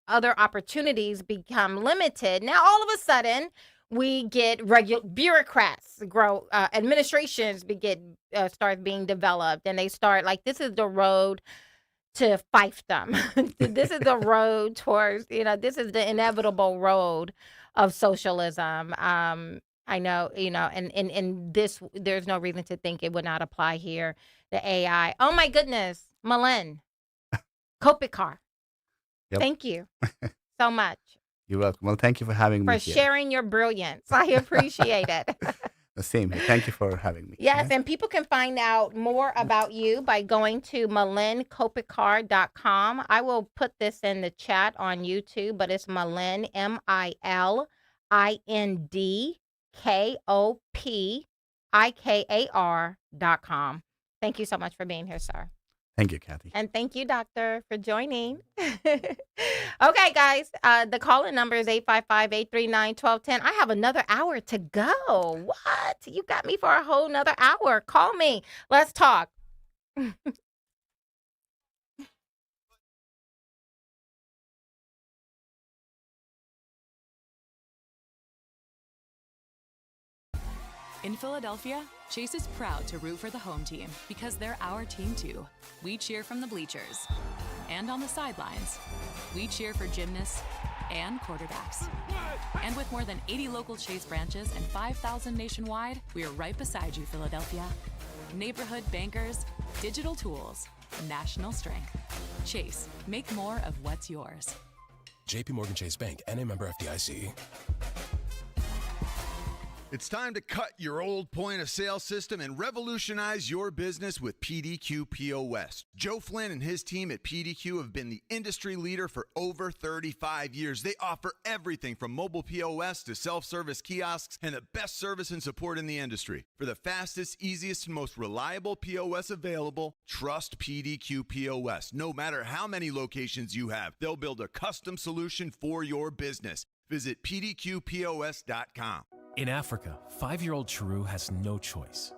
other opportunities become limited, now all of a sudden we get regular bureaucrats grow, administrations start being developed, and they start like, this is the road to fiefdom. This is the road towards, this is the inevitable road of socialism. I know, and this, there's no reason to think it would not apply here. The AI. Oh my goodness, Malin Kopikar. Yep. Thank you so much. You're welcome. Well, thank you for having me For here. sharing your brilliance. I appreciate it. The same here. Thank you for having me. Yes, and people can find out more about you by going to malinkopikar.com. I will put this in the chat on YouTube, but it's Malin, MILINDKOPIKAR.com. Thank you so much for being here, sir. Thank you, Kathy. And thank you, doctor, for joining. Okay, guys, the call-in number is 855-839-1210. I have another hour to go. What? You got me for a whole nother hour. Call me. Let's talk. In Philadelphia, Chase is proud to root for the home team because they're our team too. We cheer from the bleachers and on the sidelines. We cheer for gymnasts and quarterbacks. And with more than 80 local Chase branches and 5,000 nationwide, we are right beside you, Philadelphia. Neighborhood bankers, digital tools, national strength. Chase, make more of what's yours. JP Morgan Chase Bank, N.A. member FDIC. It's time to cut your old point-of-sale system and revolutionize your business with PDQ POS. Joe Flynn and his team at PDQ have been the industry leader for over 35 years. They offer everything from mobile POS to self-service kiosks and the best service and support in the industry. For the fastest, easiest, and most reliable POS available, trust PDQ POS. No matter how many locations you have, they'll build a custom solution for your business. Visit pdqpos.com. In Africa, 5-year-old Chiru has no choice.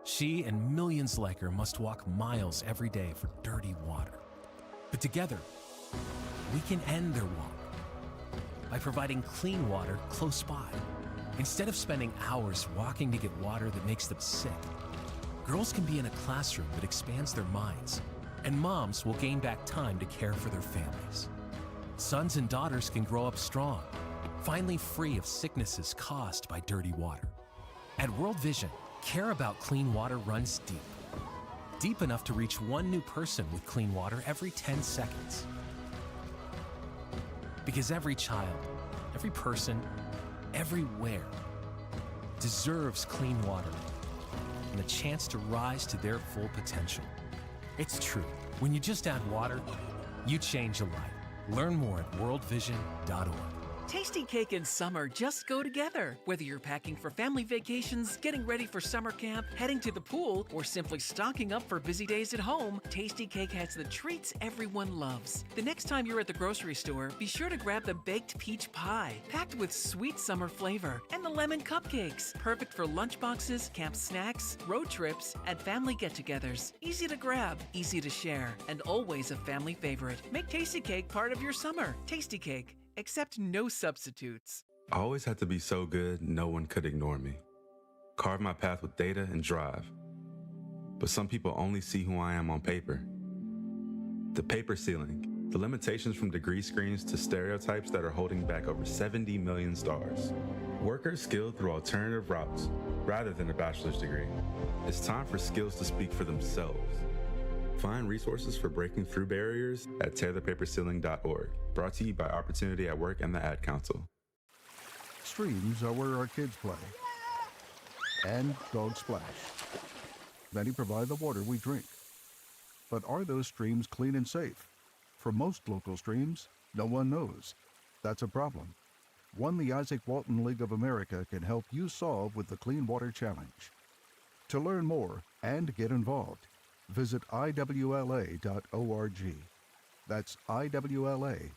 She and millions like her must walk miles every day for dirty water. But together, we can end their walk by providing clean water close by. Instead of spending hours walking to get water that makes them sick, girls can be in a classroom that expands their minds, and moms will gain back time to care for their families. Sons and daughters can grow up strong, finally free of sicknesses caused by dirty water. At World Vision, care about clean water runs deep. Deep enough to reach one new person with clean water every 10 seconds. Because every child, every person, everywhere deserves clean water and a chance to rise to their full potential. It's true. When you just add water, you change a life. Learn more at worldvision.org. Tasty cake and summer just go together. Whether you're packing for family vacations, getting ready for summer camp, heading to the pool, or simply stocking up for busy days at home, Tasty Cake has the treats everyone loves. The next time you're at the grocery store, be sure to grab the baked peach pie, packed with sweet summer flavor, and the lemon cupcakes, perfect for lunchboxes, camp snacks, road trips, and family get-togethers. Easy to grab, easy to share, and always a family favorite. Make Tasty Cake part of your summer. Tasty Cake. Accept no substitutes. I always had to be so good, no one could ignore me. Carve my path with data and drive. But some people only see who I am on paper. The paper ceiling, the limitations from degree screens to stereotypes that are holding back over 70 million stars. Workers skilled through alternative routes, rather than a bachelor's degree. It's time for skills to speak for themselves. Find resources for breaking through barriers at tearthepaperceiling.org. Brought to you by Opportunity at Work and the Ad Council. Streams are where our kids play. And dogs splash. Many provide the water we drink. But are those streams clean and safe? For most local streams, no one knows. That's a problem. One the Isaac Walton League of America can help you solve with the Clean Water Challenge. To learn more and get involved, visit iwla.org. That's iwla.org.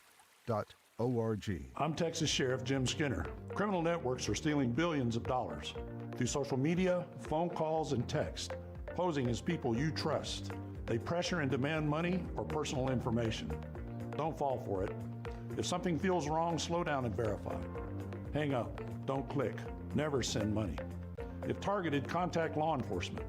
I'm Texas Sheriff Jim Skinner. Criminal networks are stealing billions of dollars through social media, phone calls, and text, posing as people you trust. They pressure and demand money or personal information. Don't fall for it. If something feels wrong, slow down and verify. Hang up. Don't click. Never send money. If targeted, contact law enforcement.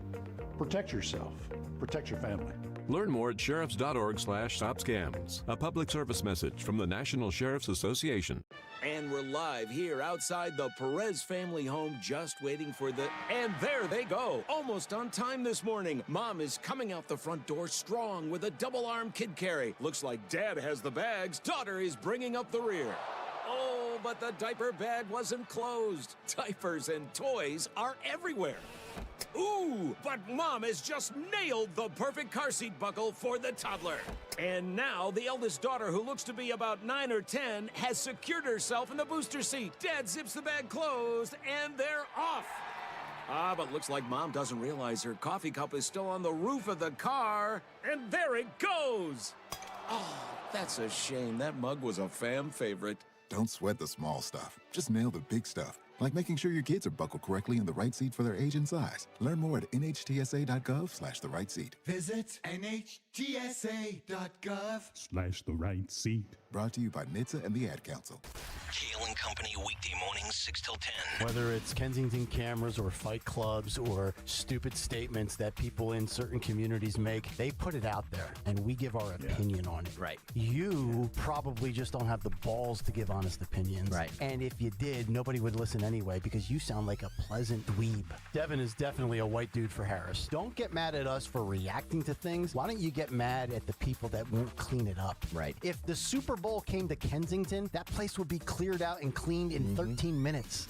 Protect yourself. Protect your family. Learn more at sheriffs.org/stopscams. A public service message from the National Sheriff's Association. And we're live here outside the Perez family home, just waiting for the... And there they go, almost on time this morning. Mom is coming out the front door strong with a double-arm kid carry. Looks like Dad has the bags. Daughter is bringing up the rear. Oh, but the diaper bag wasn't closed. Diapers and toys are everywhere. Ooh, but Mom has just nailed the perfect car seat buckle for the toddler. And now the eldest daughter, who looks to be about 9 or 10, has secured herself in the booster seat. Dad zips the bag closed, and they're off. But looks like Mom doesn't realize her coffee cup is still on the roof of the car. And there it goes. Oh, that's a shame. That mug was a fam favorite. Don't sweat the small stuff. Just nail the big stuff. Like making sure your kids are buckled correctly in the right seat for their age and size. Learn more at nhtsa.gov/the-right-seat. Visit nhtsa.gov/the-right-seat. Brought to you by NHTSA and the Ad Council. Kale and Company weekday mornings 6 till 10. Whether it's Kensington cameras or fight clubs or stupid statements that people in certain communities make, they put it out there and we give our opinion on it. Right. You probably just don't have the balls to give honest opinions. Right. And if you did, nobody would listen anyway because you sound like a pleasant dweeb. Devin is definitely a white dude for Harris. Don't get mad at us for reacting to things. Why don't you get mad at the people that won't clean it up? Right. If the Super Bowl came to Kensington, that place would be cleared out and cleaned in 13 minutes.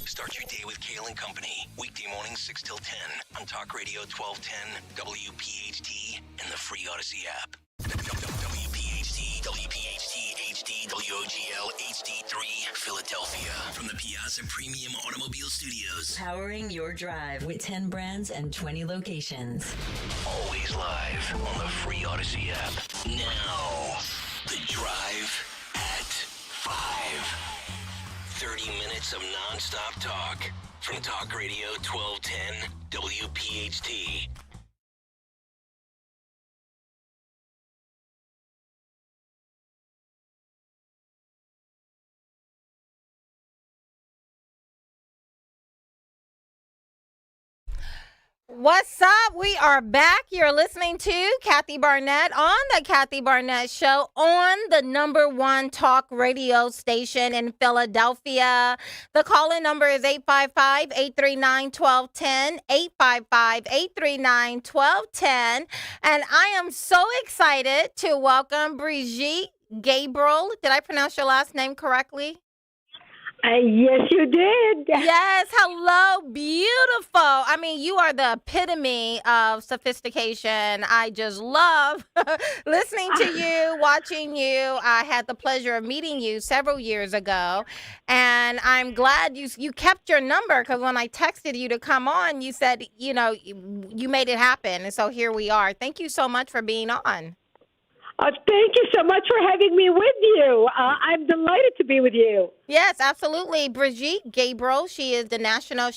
Start your day with Kale and Company. Weekday mornings 6 till 10 on Talk Radio 1210, WPHT, and the free Odyssey app. WPHT, WPHT, HD, WOGL, HD3, Philadelphia. From the Piazza Premium Automobile Studios. Powering your drive with 10 brands and 20 locations. Always live on the free Odyssey app. Now, The Drive at 5. 30 minutes of non-stop talk from Talk Radio 1210 WPHT. What's up? We are back. You're listening to Kathy Barnette on the Kathy Barnette Show on the #1 talk radio station in Philadelphia. The call-in number is 855-839-1210, 855-839-1210. And I am so excited to welcome Brigitte Gabriel. Did I pronounce your last name correctly? Yes, you did. Yes. Hello. Beautiful. I mean, you are the epitome of sophistication. I just love listening to you, watching you. I had the pleasure of meeting you several years ago, and I'm glad you kept your number because when I texted you to come on, you said, you know, you made it happen. And so here we are. Thank you so much for being on. Thank you so much for having me with you. I'm delighted to be with you. Yes, absolutely. Brigitte Gabriel, she is a national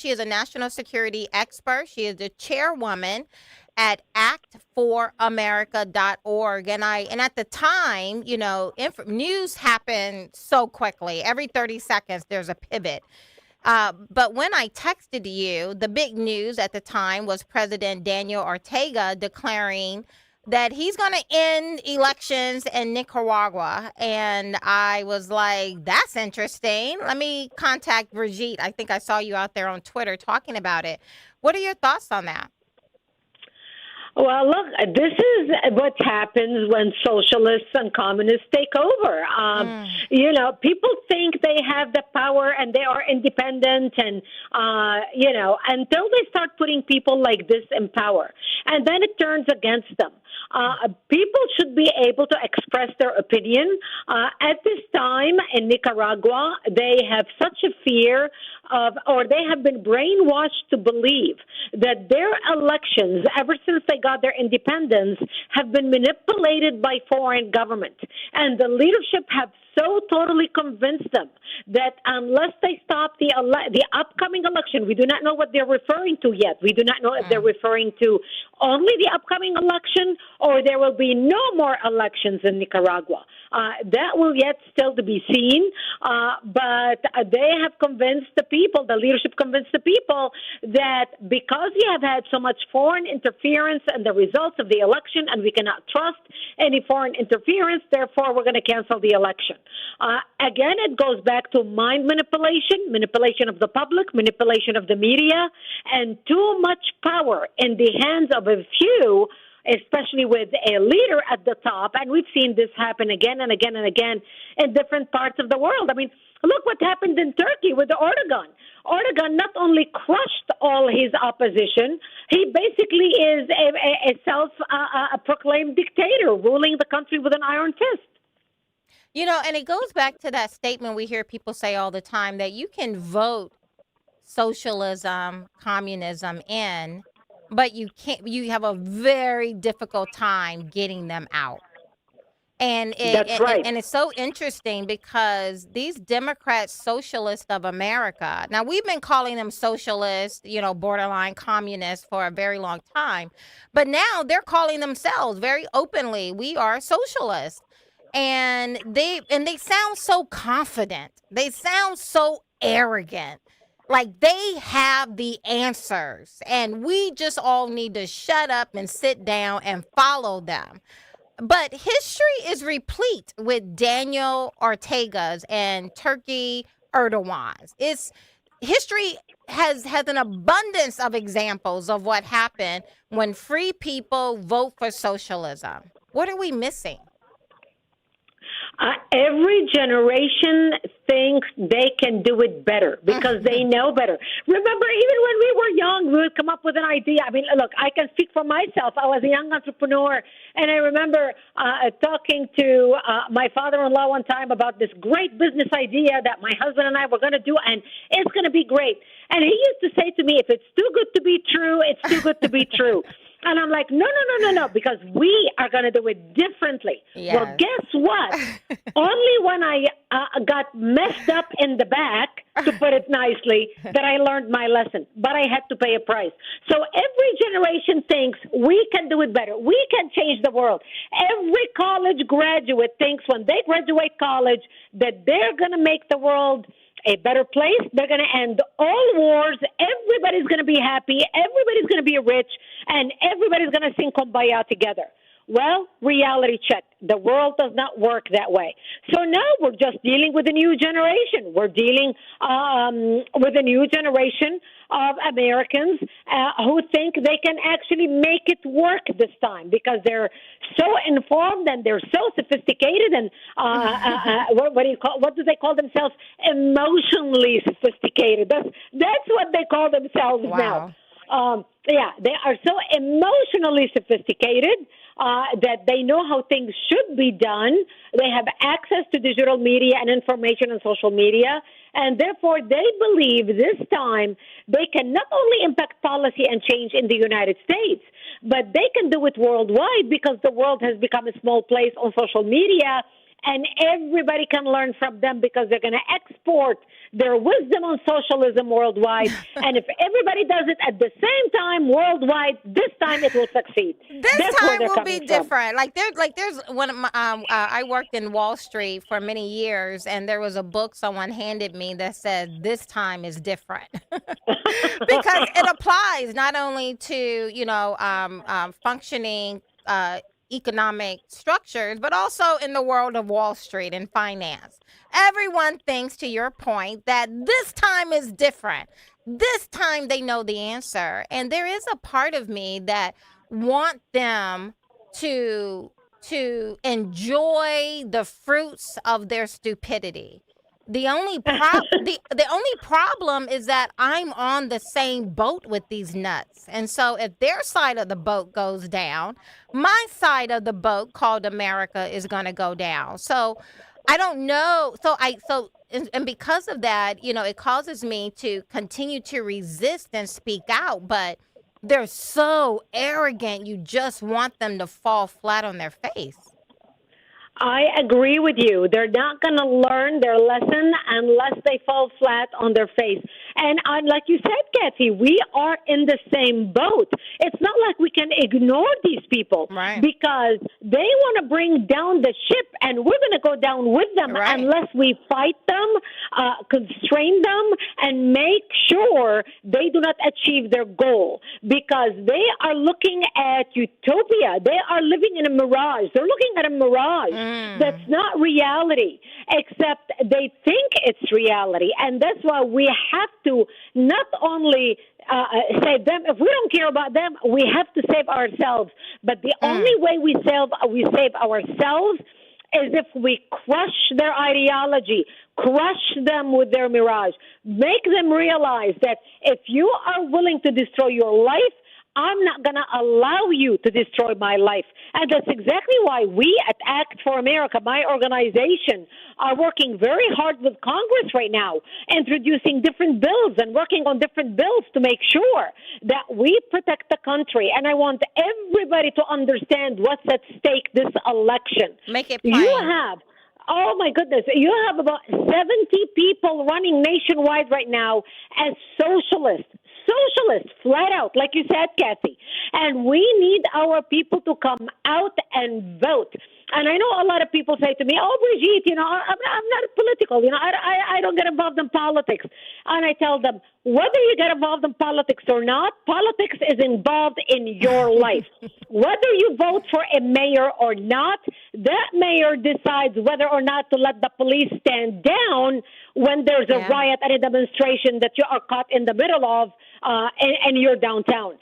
security expert. She is the chairwoman at actforamerica.org. And at the time, you know, news happened so quickly. Every 30 seconds, there's a pivot. But when I texted you, the big news at the time was President Daniel Ortega declaring that he's going to end elections in Nicaragua. And I was like, that's interesting. Let me contact Brigitte. I think I saw you out there on Twitter talking about it. What are your thoughts on that? Well, look, this is what happens when socialists and communists take over. You know, people think they have the power and they are independent and, you know, until they start putting people like this in power. And then it turns against them. People should be able to express their opinion. At this time in Nicaragua, they have such a fear of, or they have been brainwashed to believe that their elections, ever since they got their independence, have been manipulated by foreign government. And the leadership have so totally convinced them that unless they stop the upcoming election, we do not know what they're referring to yet. We do not know if they're referring to only the upcoming election or there will be no more elections in Nicaragua. That will yet still to be seen, but they have convinced the people, the leadership convinced the people that because we have had so much foreign interference in the results of the election and we cannot trust any foreign interference, therefore we're going to cancel the election. Again, it goes back to mind manipulation of the public, manipulation of the media, and too much power in the hands of a few, especially with a leader at the top. And we've seen this happen again and again and again in different parts of the world. I mean, look what happened in Turkey with Erdogan. Erdogan not only crushed all his opposition, he basically is a self-proclaimed dictator ruling the country with an iron fist. You know, and it goes back to that statement we hear people say all the time that you can vote socialism, communism in, but you have a very difficult time getting them out. And That's right. And it's so interesting because these Democrats, socialists of America, now we've been calling them socialists, you know, borderline communists for a very long time, but now they're calling themselves very openly, we are socialists. and they sound so confident. They sound so arrogant. Like they have the answers, and we just all need to shut up and sit down and follow them. But history is replete with Daniel Ortega's and Turkey Erdogan's. It's history has an abundance of examples of what happened when free people vote for socialism. What are we missing? Every generation thinks they can do it better because they know better. Remember, even when we were young, we would come up with an idea. I mean, look, I can speak for myself. I was a young entrepreneur, and I remember talking to my father-in-law one time about this great business idea that my husband and I were going to do, and it's going to be great. And he used to say to me, if it's too good to be true, it's too good to be true. And I'm like, no, because we are going to do it differently. Yes. Well, guess what? Only when I got messed up in the back, to put it nicely, that I learned my lesson. But I had to pay a price. So every generation thinks we can do it better. We can change the world. Every college graduate thinks when they graduate college that they're going to make the world a better place. They're going to end all wars. Everybody's going to be happy. Everybody's going to be rich. And everybody's going to sing Kumbaya together. Well, reality check. The world does not work that way. So now we're just dealing with a new generation. We're dealing with a new generation of Americans who think they can actually make it work this time because they're so informed and they're so sophisticated and what do they call themselves? Emotionally sophisticated. That's what they call themselves now. They are so emotionally sophisticated that they know how things should be done. They have access to digital media and information on social media, and therefore they believe this time they can not only impact policy and change in the United States, but they can do it worldwide because the world has become a small place on social media, and everybody can learn from them because they're going to export their wisdom on socialism worldwide. And if everybody does it at the same time worldwide, this time it will succeed. This time will be different. There's one of my, I worked in Wall Street for many years, and there was a book someone handed me that said this time is different because it applies not only to functioning economic structures, but also in the world of Wall Street and finance. Everyone thinks, to your point, that this time is different. This time they know the answer. And there is a part of me that want them to enjoy the fruits of their stupidity. The only the only problem is that I'm on the same boat with these nuts. And so if their side of the boat goes down, my side of the boat called America is going to go down. So I don't know. And because of that, it causes me to continue to resist and speak out, but they're so arrogant. You just want them to fall flat on their face. I agree with you. They're not going to learn their lesson unless they fall flat on their face. And like you said, Kathy, we are in the same boat. It's not like we can ignore these people because they want to bring down the ship, and we're going to go down with them unless we fight them, constrain them, and make sure they do not achieve their goal because they are looking at utopia. They are living in a mirage. They're looking at a mirage. That's not reality, except they think it's reality. And that's why we have to not only save them. If we don't care about them, we have to save ourselves. But the only way we save ourselves is if we crush their ideology, crush them with their mirage, make them realize that if you are willing to destroy your life, I'm not going to allow you to destroy my life. And that's exactly why we at Act for America, my organization, are working very hard with Congress right now, introducing different bills and working on different bills to make sure that we protect the country. And I want everybody to understand what's at stake this election. Make it plain. Oh, my goodness. You have about 70 people running nationwide right now as socialists, flat out, like you said, Kathy. And we need our people to come out and vote. And I know a lot of people say to me, "Oh, Brigitte, I'm not political. I don't get involved in politics." And I tell them, whether you get involved in politics or not, politics is involved in your life. Whether you vote for a mayor or not, that mayor decides whether or not to let the police stand down when there's a riot and a demonstration that you are caught in the middle of, and you're downtown.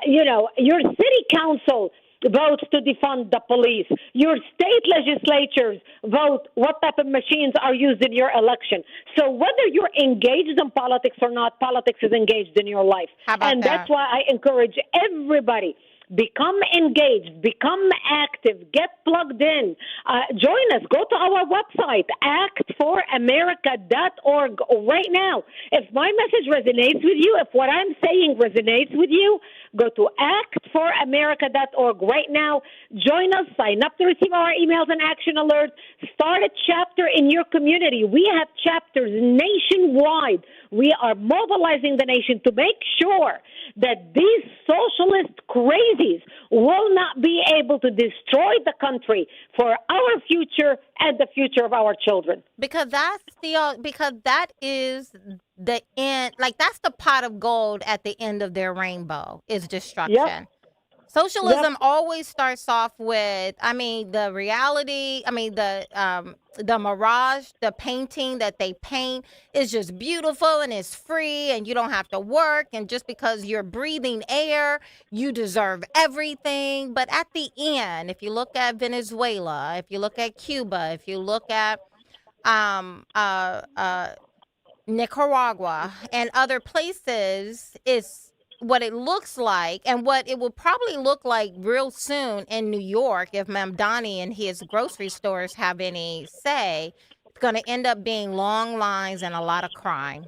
Your city council votes to defund the police. Your state legislatures vote what type of machines are used in your election. So whether you're engaged in politics or not, politics is engaged in your life. And that's why I encourage everybody. Become engaged, become active, get plugged in. Join us. Go to our website, actforamerica.org right now. If my message resonates with you, if what I'm saying resonates with you, go to actforamerica.org right now. Join us. Sign up to receive our emails and action alerts. Start a chapter in your community. We have chapters nationwide. We are mobilizing the nation to make sure that these socialist crazies will not be able to destroy the country for our future and the future of our children. Because that is the end. Like, that's the pot of gold at the end of their rainbow is destruction. Yep. Socialism always starts off with, the reality, the mirage, the painting that they paint is just beautiful and it's free and you don't have to work. And just because you're breathing air, you deserve everything. But at the end, if you look at Venezuela, if you look at Cuba, if you look at Nicaragua and other places, is what it looks like and what it will probably look like real soon in New York if Mamdani and his grocery stores have any say. It's going to end up being long lines and a lot of crime.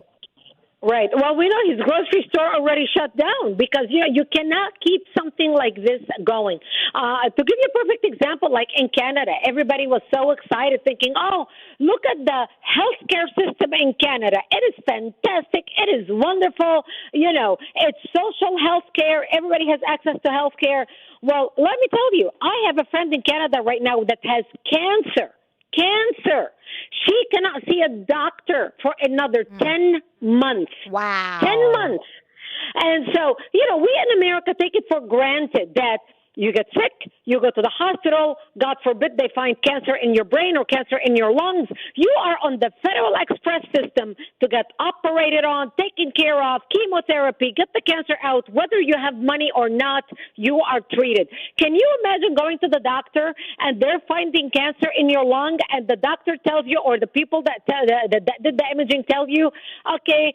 Right. Well, we know his grocery store already shut down because, you cannot keep something like this going. To give you a perfect example, like in Canada, everybody was so excited thinking, oh, look at the healthcare system in Canada. It is fantastic. It is wonderful. It's social healthcare. Everybody has access to healthcare. Well, let me tell you, I have a friend in Canada right now that has cancer. She cannot see a doctor for another 10 months. Wow. 10 months. And so, we in America take it for granted that you get sick, you go to the hospital, God forbid they find cancer in your brain or cancer in your lungs. You are on the Federal Express system to get operated on, taken care of, chemotherapy, get the cancer out. Whether you have money or not, you are treated. Can you imagine going to the doctor and they're finding cancer in your lung and the doctor tells you, or the people that did the imaging tell you, okay,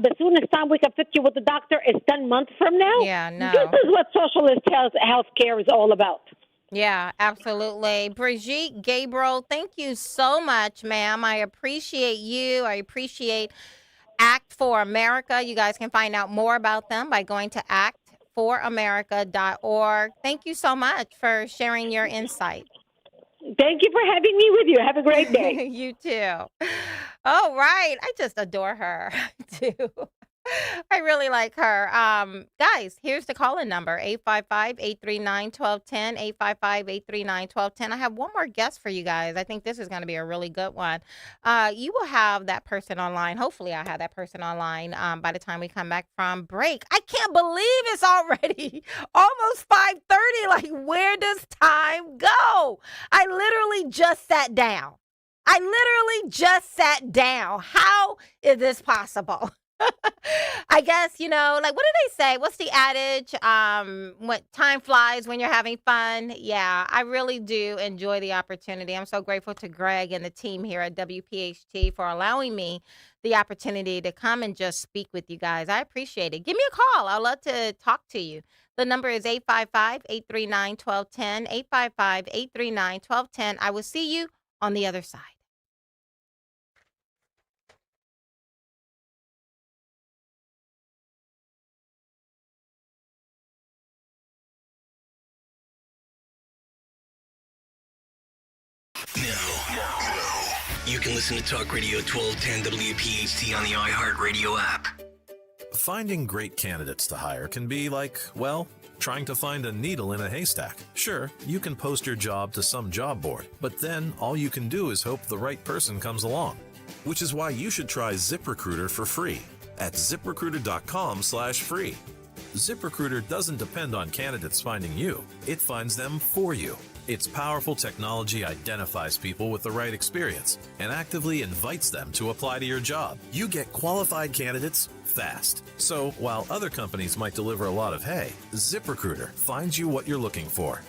the soonest time we can fit you with the doctor is 10 months from now? Yeah, no. This is what socialist health care is all about. Yeah, absolutely. Brigitte Gabriel, thank you so much, ma'am. I appreciate you. I appreciate Act for America. You guys can find out more about them by going to actforamerica.org. Thank you so much for sharing your insight. Thank you for having me with you. Have a great day. You too. All right. I just adore her, too. I really like her. Guys, here's the call-in number, 855-839-1210, 855-839-1210. I have one more guest for you guys. I think this is going to be a really good one. You will have that person online. Hopefully, I'll have that person online by the time we come back from break. I can't believe it's already almost 5:30. Like, where does time go? I literally just sat down. How is this possible? I guess, like, what do they say? What's the adage? What time flies when you're having fun? Yeah, I really do enjoy the opportunity. I'm so grateful to Greg and the team here at WPHT for allowing me the opportunity to come and just speak with you guys. I appreciate it. Give me a call. I'd love to talk to you. The number is 855-839-1210, 855-839-1210. I will see you on the other side. You can listen to Talk Radio 1210 WPHT on the iHeartRadio app. Finding great candidates to hire can be like, well, trying to find a needle in a haystack. Sure, you can post your job to some job board, but then all you can do is hope the right person comes along. Which is why you should try ZipRecruiter for free at ZipRecruiter.com/free. ZipRecruiter doesn't depend on candidates finding you. It finds them for you. Its powerful technology identifies people with the right experience and actively invites them to apply to your job. You get qualified candidates fast. So while other companies might deliver a lot of hay, ZipRecruiter finds you what you're looking for.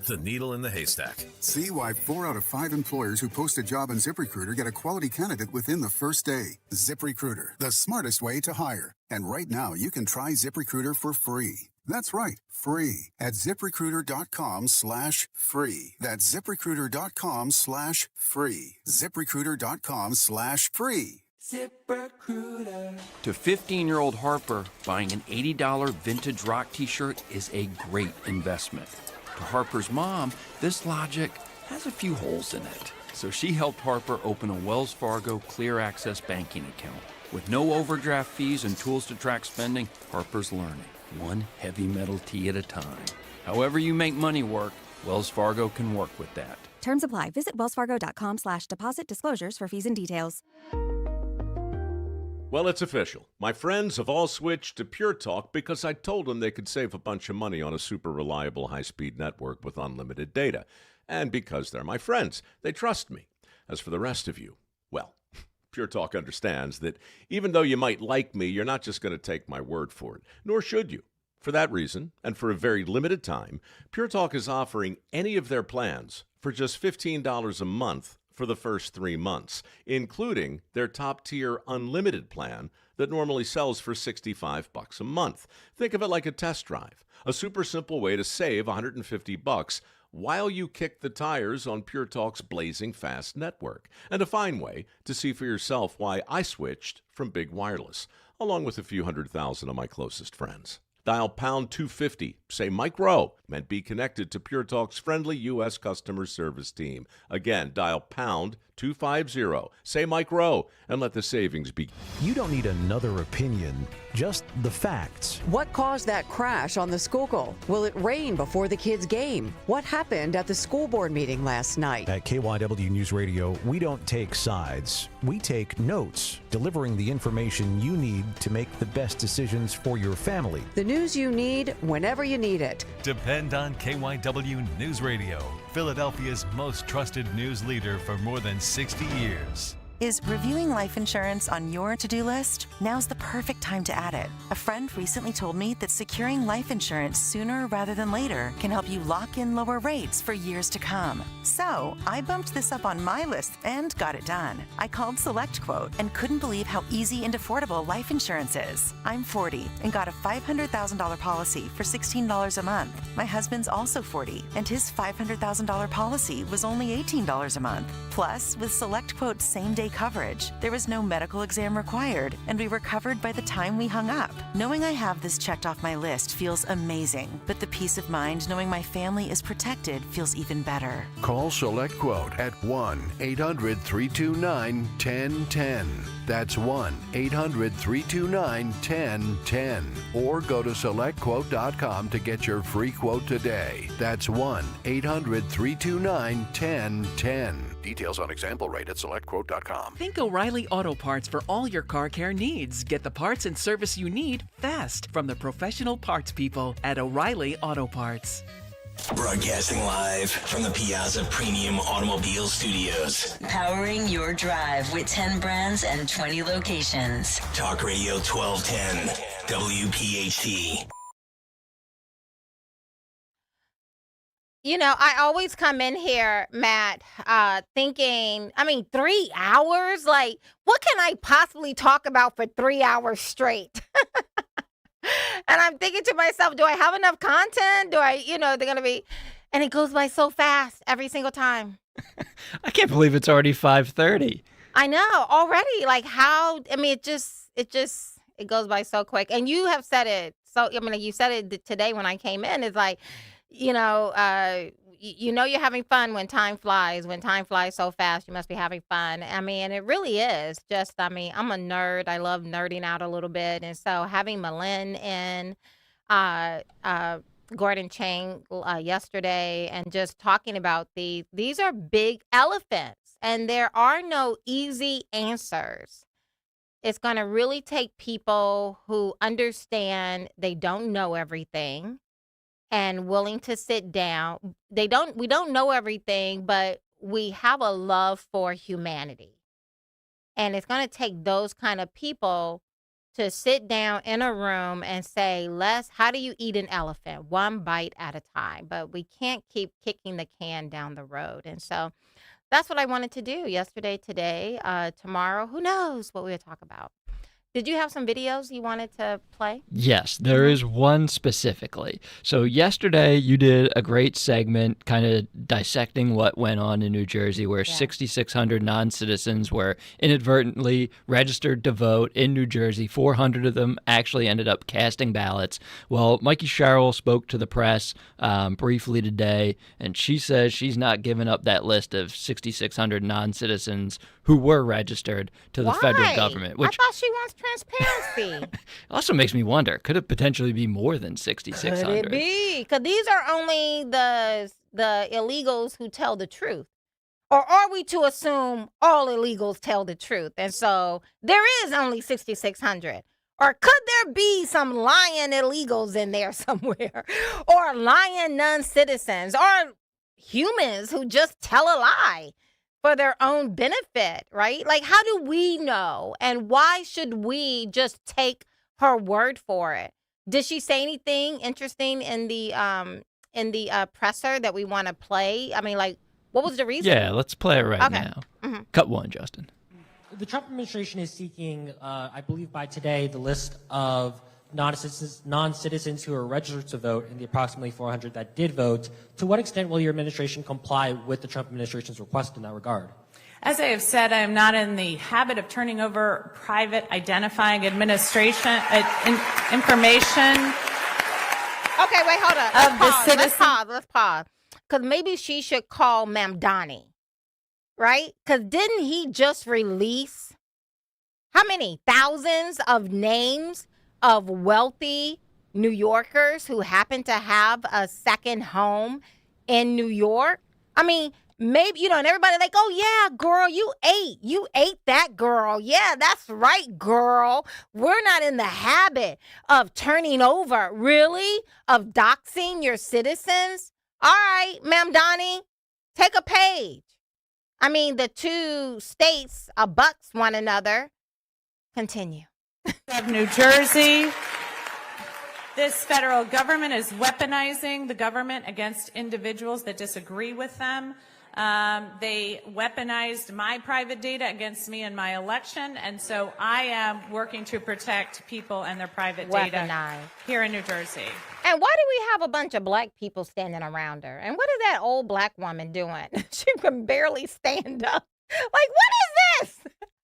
The needle in the haystack. See why 4 out of 5 employers who post a job on ZipRecruiter get a quality candidate within the first day. ZipRecruiter, the smartest way to hire. And right now, you can try ZipRecruiter for free. That's right, free at ZipRecruiter.com/free. That's ZipRecruiter.com/free. ZipRecruiter.com/free. ZipRecruiter. To 15-year-old Harper, buying an $80 vintage rock t-shirt is a great investment. To Harper's mom, this logic has a few holes in it. So she helped Harper open a Wells Fargo Clear Access banking account. With no overdraft fees and tools to track spending, Harper's learning, one heavy metal tee at a time. However you make money work, Wells Fargo can work with that. Terms apply. Visit wellsfargo.com/deposit disclosures for fees and details. Well, it's official. My friends have all switched to Pure Talk because I told them they could save a bunch of money on a super reliable high-speed network with unlimited data. And because they're my friends, they trust me. As for the rest of you, well, Pure Talk understands that even though you might like me, you're not just going to take my word for it, nor should you. For that reason, and for a very limited time, Pure Talk is offering any of their plans for just $15 a month for the first 3 months, including their top-tier unlimited plan that normally sells for $65 a month. Think of it like a test drive, a super simple way to save $150 while you kick the tires on Pure Talk's blazing fast network, and a fine way to see for yourself why I switched from big wireless, along with a few 100,000 of my closest friends. Dial pound 250, say Mike Rowe, and be connected to Pure Talk's friendly U.S. customer service team. Again, dial pound 250, say Mike Rowe, and let the savings begin. You don't need another opinion, just the facts. What caused that crash on the Schuylkill? Will it rain before the kids' game? What happened at the school board meeting last night? At KYW News Radio, we don't take sides. We take notes, delivering the information you need to make the best decisions for your family. The news you need whenever you need it. Depend on KYW News Radio, Philadelphia's most trusted news leader for more than 60 years. Is reviewing life insurance on your to-do list? Now's the perfect time to add it. A friend recently told me that securing life insurance sooner rather than later can help you lock in lower rates for years to come. So I bumped this up on my list and got it done. I called SelectQuote and couldn't believe how easy and affordable life insurance is. I'm 40 and got a $500,000 policy for $16 a month. My husband's also 40 and his $500,000 policy was only $18 a month. Plus, with SelectQuote's same-day coverage, there was no medical exam required, and we were covered by the time we hung up. Knowing I have this checked off my list feels amazing, but the peace of mind knowing my family is protected feels even better. Call SelectQuote at 1-800-329-1010. That's 1-800-329-1010. Or go to SelectQuote.com to get your free quote today. That's 1-800-329-1010. Details on example rate at SelectQuote.com. Think O'Reilly Auto Parts for all your car care needs. Get the parts and service you need fast from the professional parts people at O'Reilly Auto Parts. Broadcasting live from the Piazza Premium Automobile Studios. Powering your drive with 10 brands and 20 locations. Talk Radio 1210, WPHT. You know, I always come in here, Matt, thinking, 3 hours? Like, what can I possibly talk about for 3 hours straight? And I'm thinking to myself, do I have enough content? They're going to be, and it goes by so fast every single time. I can't believe it's already 5:30. I know, already. Like it goes by so quick. And you have said it. So, you said it today when I came in. It's like, you know, you know you're having fun when time flies. When time flies so fast, you must be having fun. I mean, it really is. Just, I mean, I'm a nerd. I love nerding out a little bit. And so having Malin in, uh, uh, Gordon Chang yesterday, and just talking about these are big elephants, and there are no easy answers. It's going to really take people who understand they don't know everything and willing to sit down. We don't know everything, but we have a love for humanity. And it's going to take those kind of people to sit down in a room and say, how do you eat an elephant? One bite at a time. But we can't keep kicking the can down the road. And so that's what I wanted to do yesterday, today, tomorrow. Who knows what we'll talk about. Did you have some videos you wanted to play? Yes, there is one specifically. So yesterday you did a great segment kind of dissecting what went on in New Jersey, where 6,600 non-citizens were inadvertently registered to vote in New Jersey. 400 of them actually ended up casting ballots. Well, Mikey Sherrill spoke to the press briefly today, and she says she's not giving up that list of 6,600 non-citizens who were registered to the federal government. Which I thought she wants transparency. also makes me wonder, could it potentially be more than 6,600? Could it be? Because these are only the illegals who tell the truth. Or are we to assume all illegals tell the truth? And so there is only 6,600. Or could there be some lying illegals in there somewhere? Or lying non-citizens? Or humans who just tell a lie for their own benefit, right? Like, how do we know? And why should we just take her word for it? Did she say anything interesting in the presser that we want to play? I mean, like, what was the reason? Yeah, let's play it right now. Mm-hmm. Cut one, Justin. The Trump administration is seeking, I believe by today, the list of non-citizens who are registered to vote and the approximately 400 that did vote. To what extent will your administration comply with the Trump administration's request in that regard? As I have said, I am not in the habit of turning over private identifying administration information. Okay, wait, hold on. Let's pause. Because maybe she should call Mamdani, right? Because didn't he just release how many thousands of names of wealthy New Yorkers who happen to have a second home in New York? I mean, maybe, and everybody like, oh, yeah, girl, you ate that, girl. Yeah, that's right, girl. We're not in the habit of turning over, really, of doxing your citizens. All right, Mamdani, take a page. I mean, the two states abuts one another. Continue. Of New Jersey, this federal government is weaponizing the government against individuals that disagree with them. They weaponized my private data against me in my election, and so I am working to protect people and their private data here in New Jersey. And why do we have a bunch of black people standing around her? And what is that old black woman doing? She can barely stand up. Like, what is this?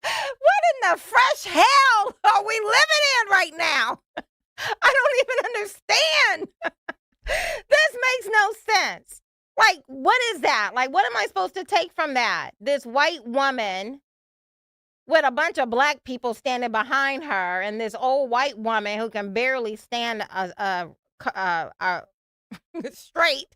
What in the fresh hell are we living in right now? I don't even understand. This makes no sense. Like, what is that? Like, what am I supposed to take from that? This white woman with a bunch of black people standing behind her, and this old white woman who can barely stand straight,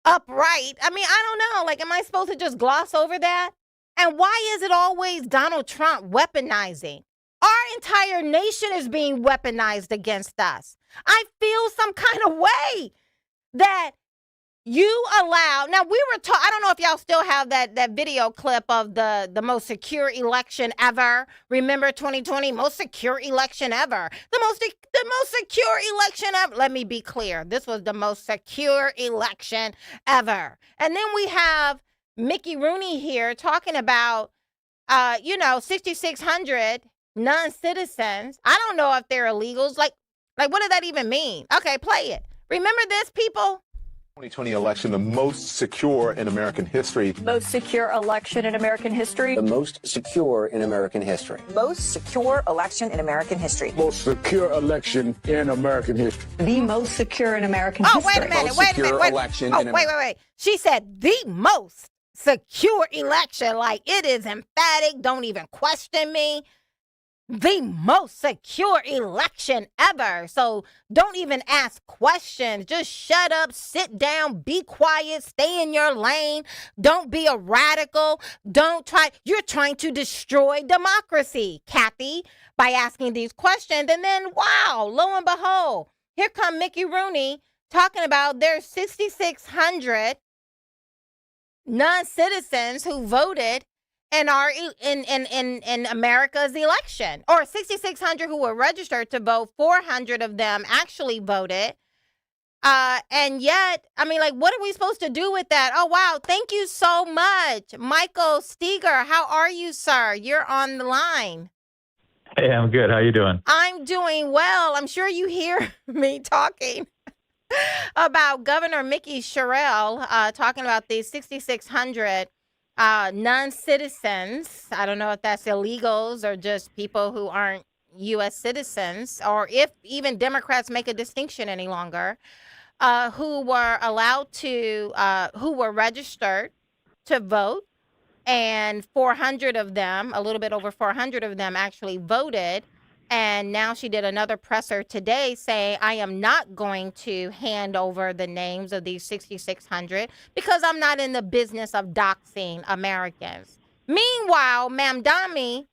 upright. I mean, I don't know. Like, am I supposed to just gloss over that? And why is it always Donald Trump weaponizing? Our entire nation is being weaponized against us. I feel some kind of way that you allow. Now, we were I don't know if y'all still have that video clip of the most secure election ever. Remember 2020, most secure election ever. The most secure election ever. Let me be clear. This was the most secure election ever. And then we have Mickey Rooney here talking about, 6,600 non-citizens. I don't know if they're illegals. Like, what does that even mean? Okay, play it. Remember this, people? 2020 election, the most secure in American history. Most secure election in American history. The most secure in American history. Most secure election in American history. Most secure election in American history. The most secure in American history. Oh, wait a minute, wait a minute. Wait. She said the most secure election. Like, it is emphatic. Don't even question me. The most secure election ever. So don't even ask questions. Just shut up, sit down, be quiet, stay in your lane. Don't be a radical. You're trying to destroy democracy, Kathy, by asking these questions. And then, wow, lo and behold, here come Mickey Rooney talking about there's 6,600 non-citizens who voted in America's election, or 6,600 who were registered to vote. 400 of them actually voted. And yet, I mean, like, what are we supposed to do with that? Oh, wow. Thank you so much. Michael Steger, how are you, sir? You're on the line. Hey, I'm good. How you doing? I'm doing well. I'm sure you hear me talking about Governor Mickey Sherrill talking about these 6,600 non-citizens. I don't know if that's illegals or just people who aren't U.S. citizens, or if even Democrats make a distinction any longer, who were who were registered to vote, and 400 of them, a little bit over 400 of them actually voted. And now she did another presser today saying, I am not going to hand over the names of these 6,600 because I'm not in the business of doxing Americans. Meanwhile, Mamdani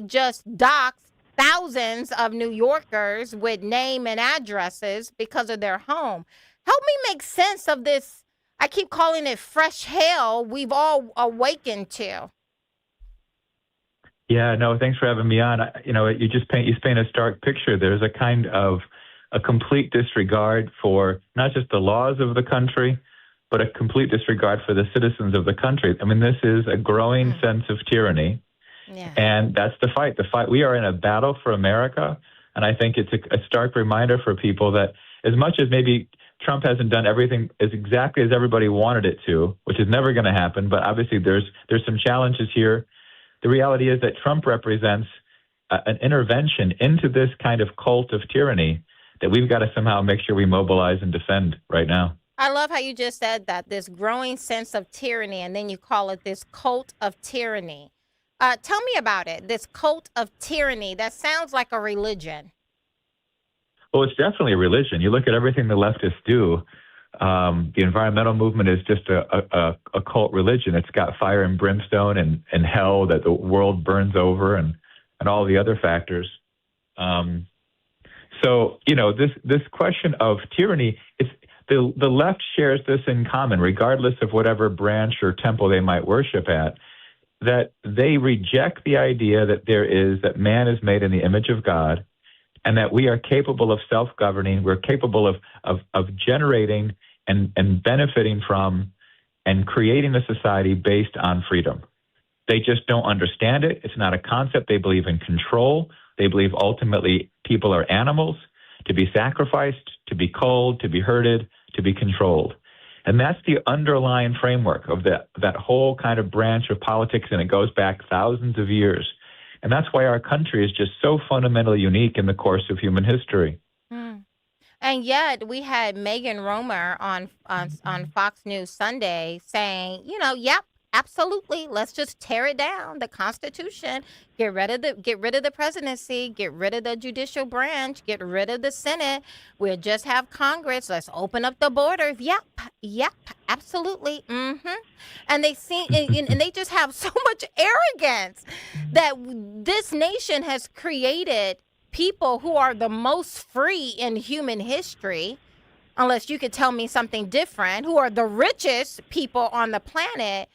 just doxed thousands of New Yorkers with name and addresses because of their home. Help me make sense of this. I keep calling it fresh hell we've all awakened to. Yeah, no, thanks for having me on. You paint a stark picture. There's a kind of a complete disregard for not just the laws of the country, but a complete disregard for the citizens of the country. I mean, this is a growing sense of tyranny. Yeah. And that's the fight. We are in a battle for America. And I think it's a stark reminder for people that as much as maybe Trump hasn't done everything as exactly as everybody wanted it to, which is never going to happen, but obviously there's some challenges here. The reality is that Trump represents an intervention into this kind of cult of tyranny that we've got to somehow make sure we mobilize and defend right now. I love how you just said that, this growing sense of tyranny, and then you call it this cult of tyranny. Tell me about it, this cult of tyranny. That sounds like a religion. Well, it's definitely a religion. You look at everything the leftists do. The environmental movement is just a cult religion. It's got fire and brimstone and hell that the world burns over and all the other factors. So, this question of tyranny, the left shares this in common, regardless of whatever branch or temple they might worship at, that they reject the idea that man is made in the image of God, and that we are capable of self-governing. We're capable of generating and benefiting from and creating a society based on freedom. They just don't understand it. It's not a concept. They believe in control. They believe ultimately people are animals to be sacrificed, to be culled, to be herded, to be controlled. And that's the underlying framework of that whole kind of branch of politics, and it goes back thousands of years. And that's why our country is just so fundamentally unique in the course of human history. And yet we had Megan Romer on Fox News Sunday saying, yep, absolutely, let's just tear it down, the Constitution, get rid of the presidency, get rid of the judicial branch, get rid of the Senate. We'll just have Congress. Let's open up the borders. Yep, absolutely. And they and they just have so much arrogance that this nation has created people who are the most free in human history, unless you could tell me something different, who are the richest people on the planet.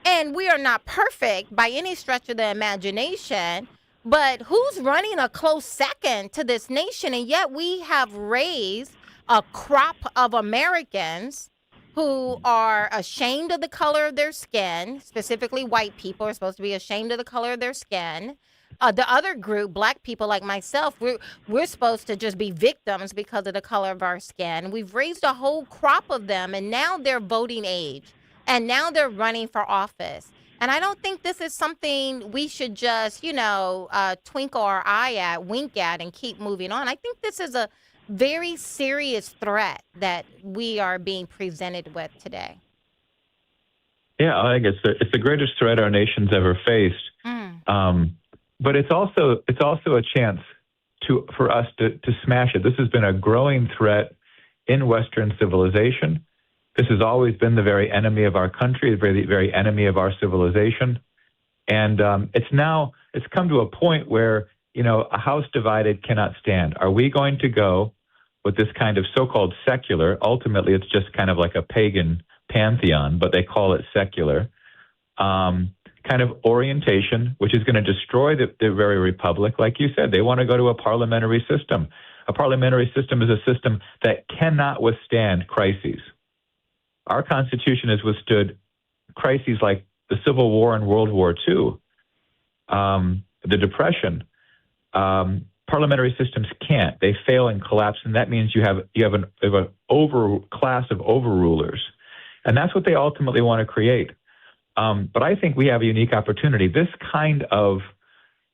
And we are not perfect by any stretch of the imagination, but who's running a close second to this nation? And yet we have raised a crop of Americans who are ashamed of the color of their skin. Specifically, white people are supposed to be ashamed of the color of their skin. the other group, black people like myself, we're supposed to just be victims because of the color of our skin. We've raised a whole crop of them, and now they're voting age, and now they're running for office. And I don't think this is something we should just, twinkle our eye at, wink at, and keep moving on. I think this is a very serious threat that we are being presented with today. Yeah, I think it's the greatest threat our nation's ever faced. But it's also a chance for us to smash it. This has been a growing threat in Western civilization. This has always been the very enemy of our country, the very enemy of our civilization. And it's come to a point where, a house divided cannot stand. Are we going to go with this kind of so-called secular? Ultimately, it's just kind of like a pagan pantheon, but they call it secular, kind of orientation, which is going to destroy the very republic. Like you said, they want to go to a parliamentary system. A parliamentary system is a system that cannot withstand crises. Our Constitution has withstood crises like the Civil War and World War II, the Depression. Parliamentary systems can't. They fail and collapse, and that means you have an class of overrulers. And that's what they ultimately want to create. But I think we have a unique opportunity. This kind of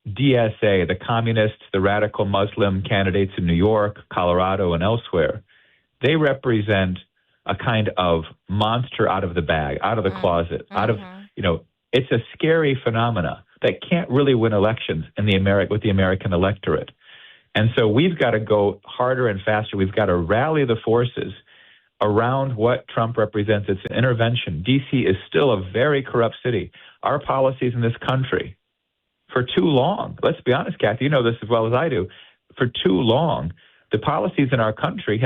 DSA, the communists, the radical Muslim candidates in New York, Colorado, and elsewhere, they represent a kind of monster out of the bag, out of the closet, it's a scary phenomena that can't really win elections with the American electorate. And so we've got to go harder and faster. We've got to rally the forces around what Trump represents. It's an intervention. D.C. is still a very corrupt city. Our policies in this country, for too long, let's be honest, Kathy, you know this as well as I do, for too long, the policies in our country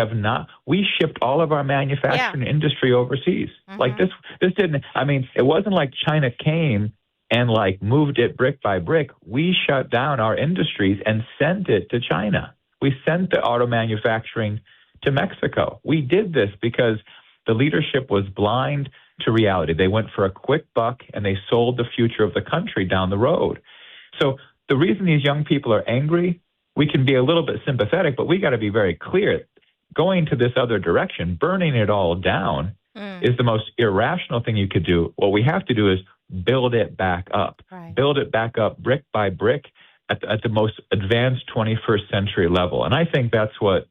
we shipped all of our manufacturing industry overseas. Like this didn't, it wasn't like China came and moved it brick by brick. We shut down our industries and sent it to China. We sent the auto manufacturing to Mexico. We did this because the leadership was blind to reality. They went for a quick buck and they sold the future of the country down the road. So the reason these young people are angry, we can be a little bit sympathetic, but we got to be very clear. Going to this other direction, burning it all down is the most irrational thing you could do. What we have to do is build it back up. Right. Build it back up brick by brick at the most advanced 21st century level. And I think that's what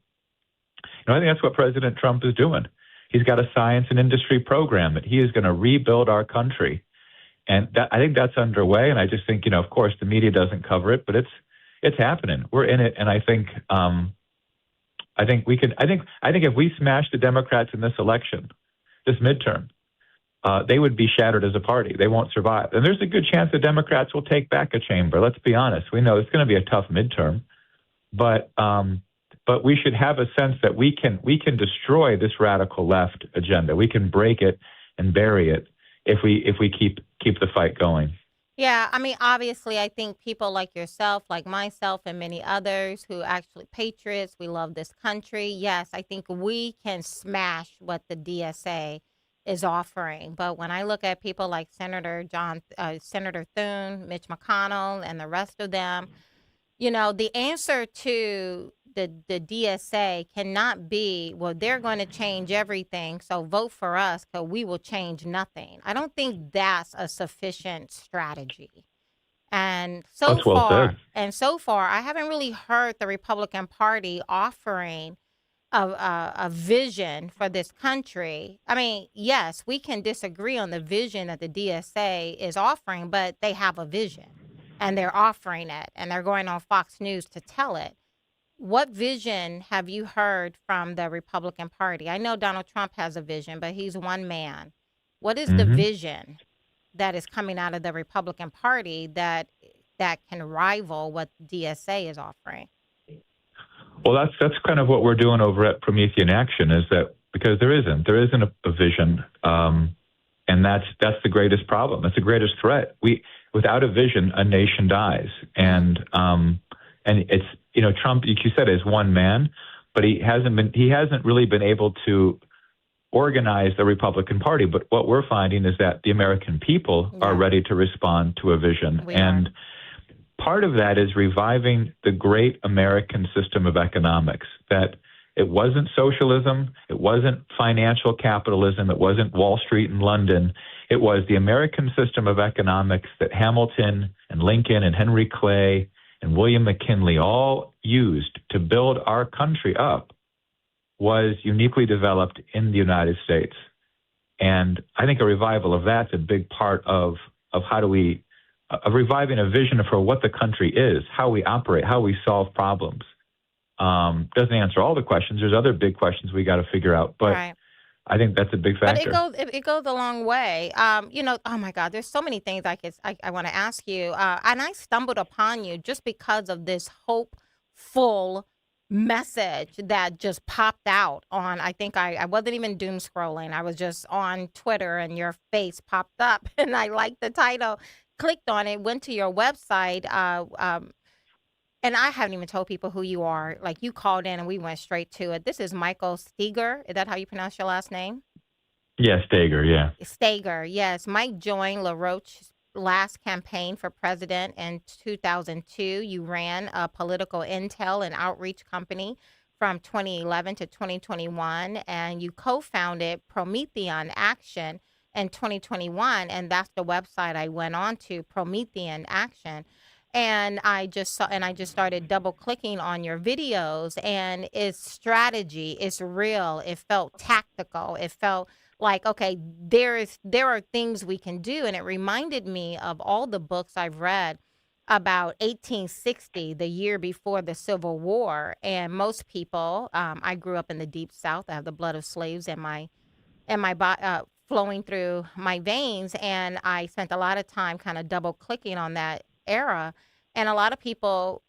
President Trump is doing. He's got a science and industry program that he is going to rebuild our country. And I think that's underway. And I just think, of course, the media doesn't cover it, but it's happening. We're in it. And I think if we smash the Democrats in this election, this midterm, they would be shattered as a party. They won't survive. And there's a good chance the Democrats will take back a chamber. Let's be honest. We know it's going to be a tough midterm, but we should have a sense that we can destroy this radical left agenda. We can break it and bury it if we keep the fight going. Yeah, obviously, I think people like yourself, like myself, and many others who actually patriots, we love this country. Yes, I think we can smash what the DSA is offering. But when I look at people like Senator Thune, Mitch McConnell, and the rest of them, the answer to the DSA cannot be, well, they're going to change everything, so vote for us because we will change nothing. I don't think that's a sufficient strategy. And so far, I haven't really heard the Republican Party offering a vision for this country. Yes, we can disagree on the vision that the DSA is offering, but they have a vision, and they're offering it, and they're going on Fox News to tell it. What vision have you heard from the Republican Party? I know Donald Trump has a vision, but he's one man. What is the vision that is coming out of the Republican Party that can rival what DSA is offering? Well, that's kind of what we're doing over at Promethean Action, is that because there isn't a vision, and that's the greatest problem. That's the greatest threat. Without a vision, a nation dies, and it's. Trump, like you said, is one man, but he hasn't really been able to organize the Republican Party. But what we're finding is that the American people are ready to respond to a vision. part of that is reviving the great American system of economics, that it wasn't socialism, it wasn't financial capitalism, it wasn't Wall Street in London. It was the American system of economics that Hamilton and Lincoln and Henry Clay and William McKinley all used to build our country up, was uniquely developed in the United States. And I think a revival of that's a big part of how do we, of reviving a vision for what the country is, how we operate, how we solve problems. Doesn't answer all the questions. There's other big questions we got to figure out, but Right. I think that's a big factor. But it goes a long way. Oh my God, there's so many things I want to ask you. And I stumbled upon you just because of this hopeful message that just popped out on, I think I wasn't even doom scrolling. I was just on Twitter and your face popped up and I liked the title, clicked on it, went to your website. And I haven't even told people who you are. Like, you called in and we went straight to it. This is Michael Steger. Is that how you pronounce your last name? Yeah, Steger, yeah. Steger, yes. Mike joined LaRoche's last campaign for president in 2002. You ran a political intel and outreach company from 2011 to 2021, and you co-founded Promethean Action in 2021, and that's the website I went on to, Promethean Action. And I just started double clicking on your videos, and it's strategy, it's real, it felt tactical, it felt like, okay, there are things we can do. And it reminded me of all the books I've read about 1860, the year before the Civil War. And most people, I grew up in the Deep South. I have the blood of slaves in my flowing through my veins. And I spent a lot of time kind of double clicking on that era. And a lot of people,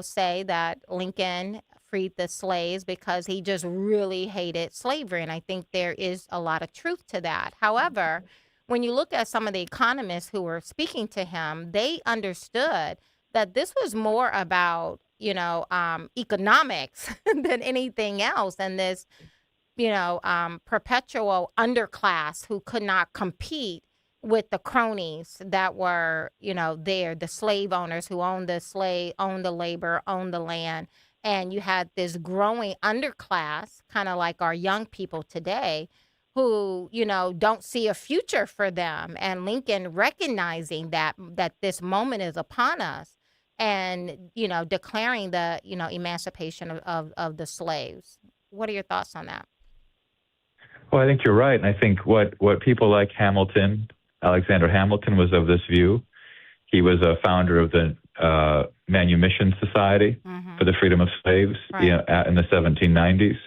say that Lincoln freed the slaves because he just really hated slavery. And I think there is a lot of truth to that. However, when you look at some of the economists who were speaking to him, they understood that this was more about, economics than anything else. And this, perpetual underclass who could not compete with the cronies that were, there, the slave owners who owned the labor, owned the land. And you had this growing underclass, kind of like our young people today, who, don't see a future for them. And Lincoln recognizing that this moment is upon us and, declaring the, emancipation of the slaves. What are your thoughts on that? Well, I think you're right. And I think what people like Alexander Hamilton was of this view. He was a founder of the Manumission Society for the Freedom of Slaves in the 1790s.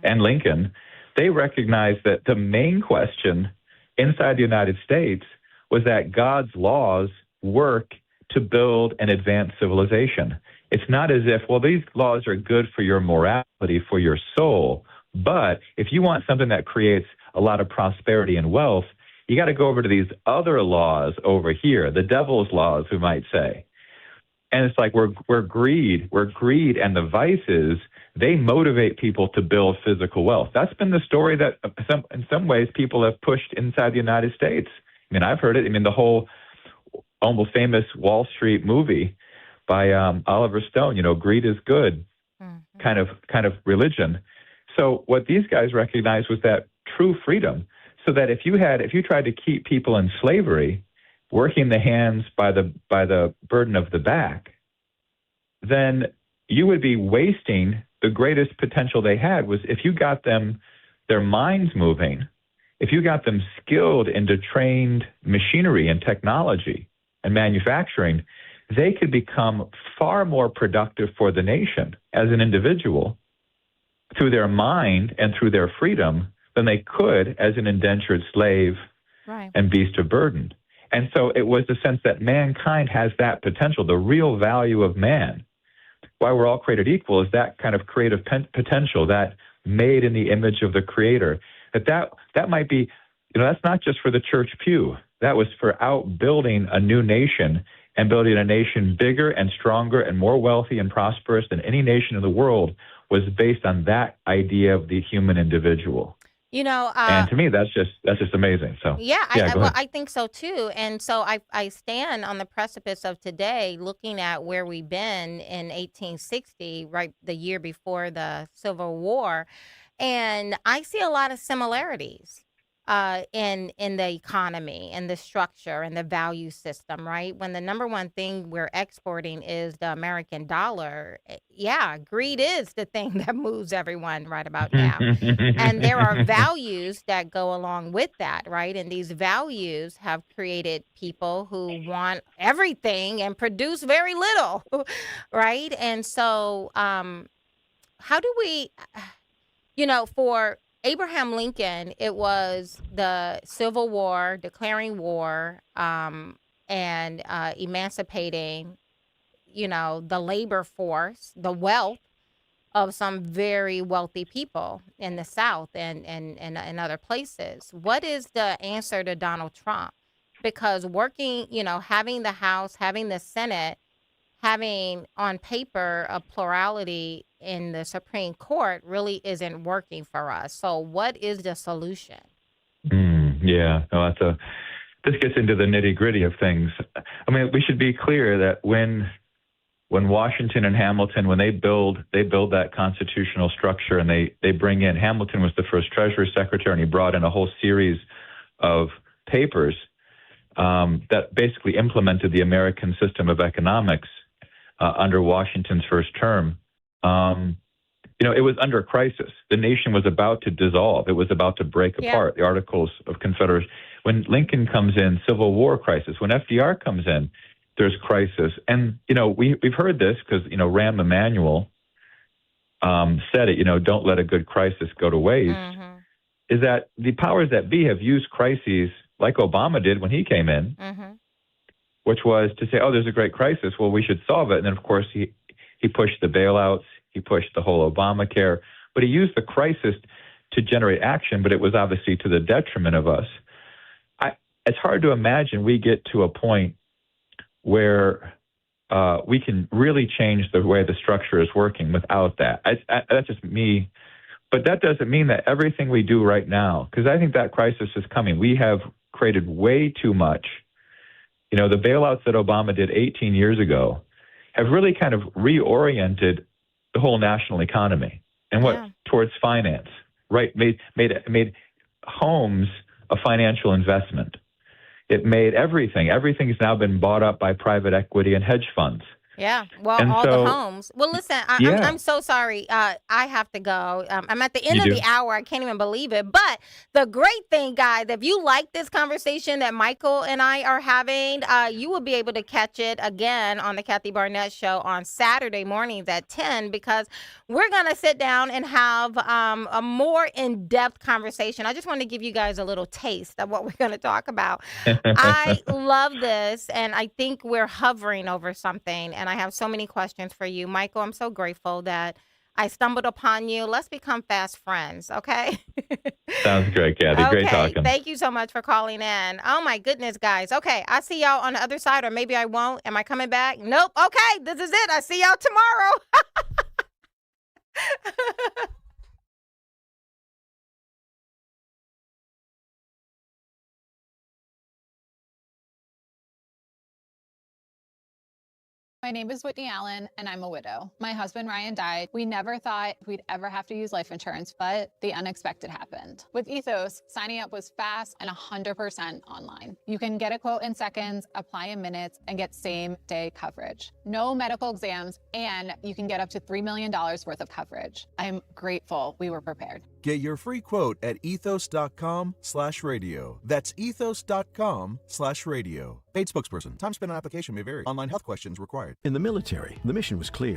And Lincoln, they recognized that the main question inside the United States was that God's laws work to build and advance civilization. It's not as if, well, these laws are good for your morality, for your soul, but if you want something that creates a lot of prosperity and wealth, you got to go over to these other laws over here, the devil's laws, we might say. And it's like we're greed and the vices, they motivate people to build physical wealth. That's been the story that in some ways people have pushed inside the United States. I mean, I've heard it. I mean, the whole almost famous Wall Street movie by Oliver Stone, greed is good, kind of religion. So what these guys recognized was that true freedom. So that if you tried to keep people in slavery, working the hands by the burden of the back, then you would be wasting the greatest potential they had. Was if you got them, their minds moving, if you got them skilled into trained machinery and technology and manufacturing, they could become far more productive for the nation as an individual through their mind and through their freedom than they could as an indentured slave and beast of burden. And so it was the sense that mankind has that potential, the real value of man. Why we're all created equal is that kind of creative potential, that made in the image of the Creator. That might be, that's not just for the church pew. That was for outbuilding a new nation and building a nation bigger and stronger and more wealthy and prosperous than any nation in the world was based on that idea of the human individual. And to me, that's just amazing. So Yeah, go ahead. I think so too. And so I stand on the precipice of today, looking at where we've been in 1860, right, the year before the Civil War, and I see a lot of similarities in the economy and the structure and the value system, right? When the number one thing we're exporting is the American dollar, yeah, greed is the thing that moves everyone right about now. And there are values that go along with that, right? And these values have created people who want everything and produce very little, right? And so, how do we, for Abraham Lincoln, it was the Civil War, declaring war, and emancipating, the labor force, the wealth of some very wealthy people in the South and other places. What is the answer to Donald Trump? Because working, having the House, having the Senate, having on paper a plurality in the Supreme Court really isn't working for us. So what is the solution? This gets into the nitty gritty of things. I mean, we should be clear that when Washington and Hamilton, when they build that constitutional structure, and they bring in, Hamilton was the first Treasury Secretary, and he brought in a whole series of papers that basically implemented the American system of economics under Washington's first term. It was under crisis. The nation was about to dissolve. It was about to break apart. The Articles of Confederation. When Lincoln comes in, Civil War crisis. When FDR comes in, there's crisis. And, we've heard this because, Rahm Emanuel said it, don't let a good crisis go to waste, is that the powers that be have used crises like Obama did when he came in, which was to say, oh, there's a great crisis. Well, we should solve it. And then, of course, he pushed the bailouts. He pushed the whole Obamacare. But he used the crisis to generate action, but it was obviously to the detriment of us. It's hard to imagine we get to a point where we can really change the way the structure is working without that. That's just me. But that doesn't mean that everything we do right now, because I think that crisis is coming. We have created way too much. The bailouts that Obama did 18 years ago have really kind of reoriented the whole national economy and towards finance, right? Made homes a financial investment. It made everything's now been bought up by private equity and hedge funds. Yeah, well, And all so- the homes. Well, listen, I'm so sorry. I have to go. I'm at the end of the hour. I can't even believe it. But the great thing, guys, if you like this conversation that Michael and I are having, you will be able to catch it again on the Kathy Barnette Show on Saturday mornings at 10, because we're going to sit down and have a more in-depth conversation. I just want to give you guys a little taste of what we're going to talk about. I love this, and I think we're hovering over something. And I have so many questions for you. Michael, I'm so grateful that I stumbled upon you. Let's become fast friends, okay? Sounds great, Kathy. Okay. Great talking. Thank you so much for calling in. Oh, my goodness, guys. Okay, I'll see y'all on the other side, or maybe I won't. Am I coming back? Nope. Okay, this is it. I see y'all tomorrow. My name is Whitney Allen, and I'm a widow. My husband, Ryan, died. We never thought we'd ever have to use life insurance, but the unexpected happened. With Ethos, signing up was fast and 100% online. You can get a quote in seconds, apply in minutes, and get same-day coverage. No medical exams, and you can get up to $3 million worth of coverage. I'm grateful we were prepared. Get your free quote at ethos.com/radio. That's ethos.com/radio. Paid spokesperson. Time spent on application may vary. Online health questions required. In the military, the mission was clear: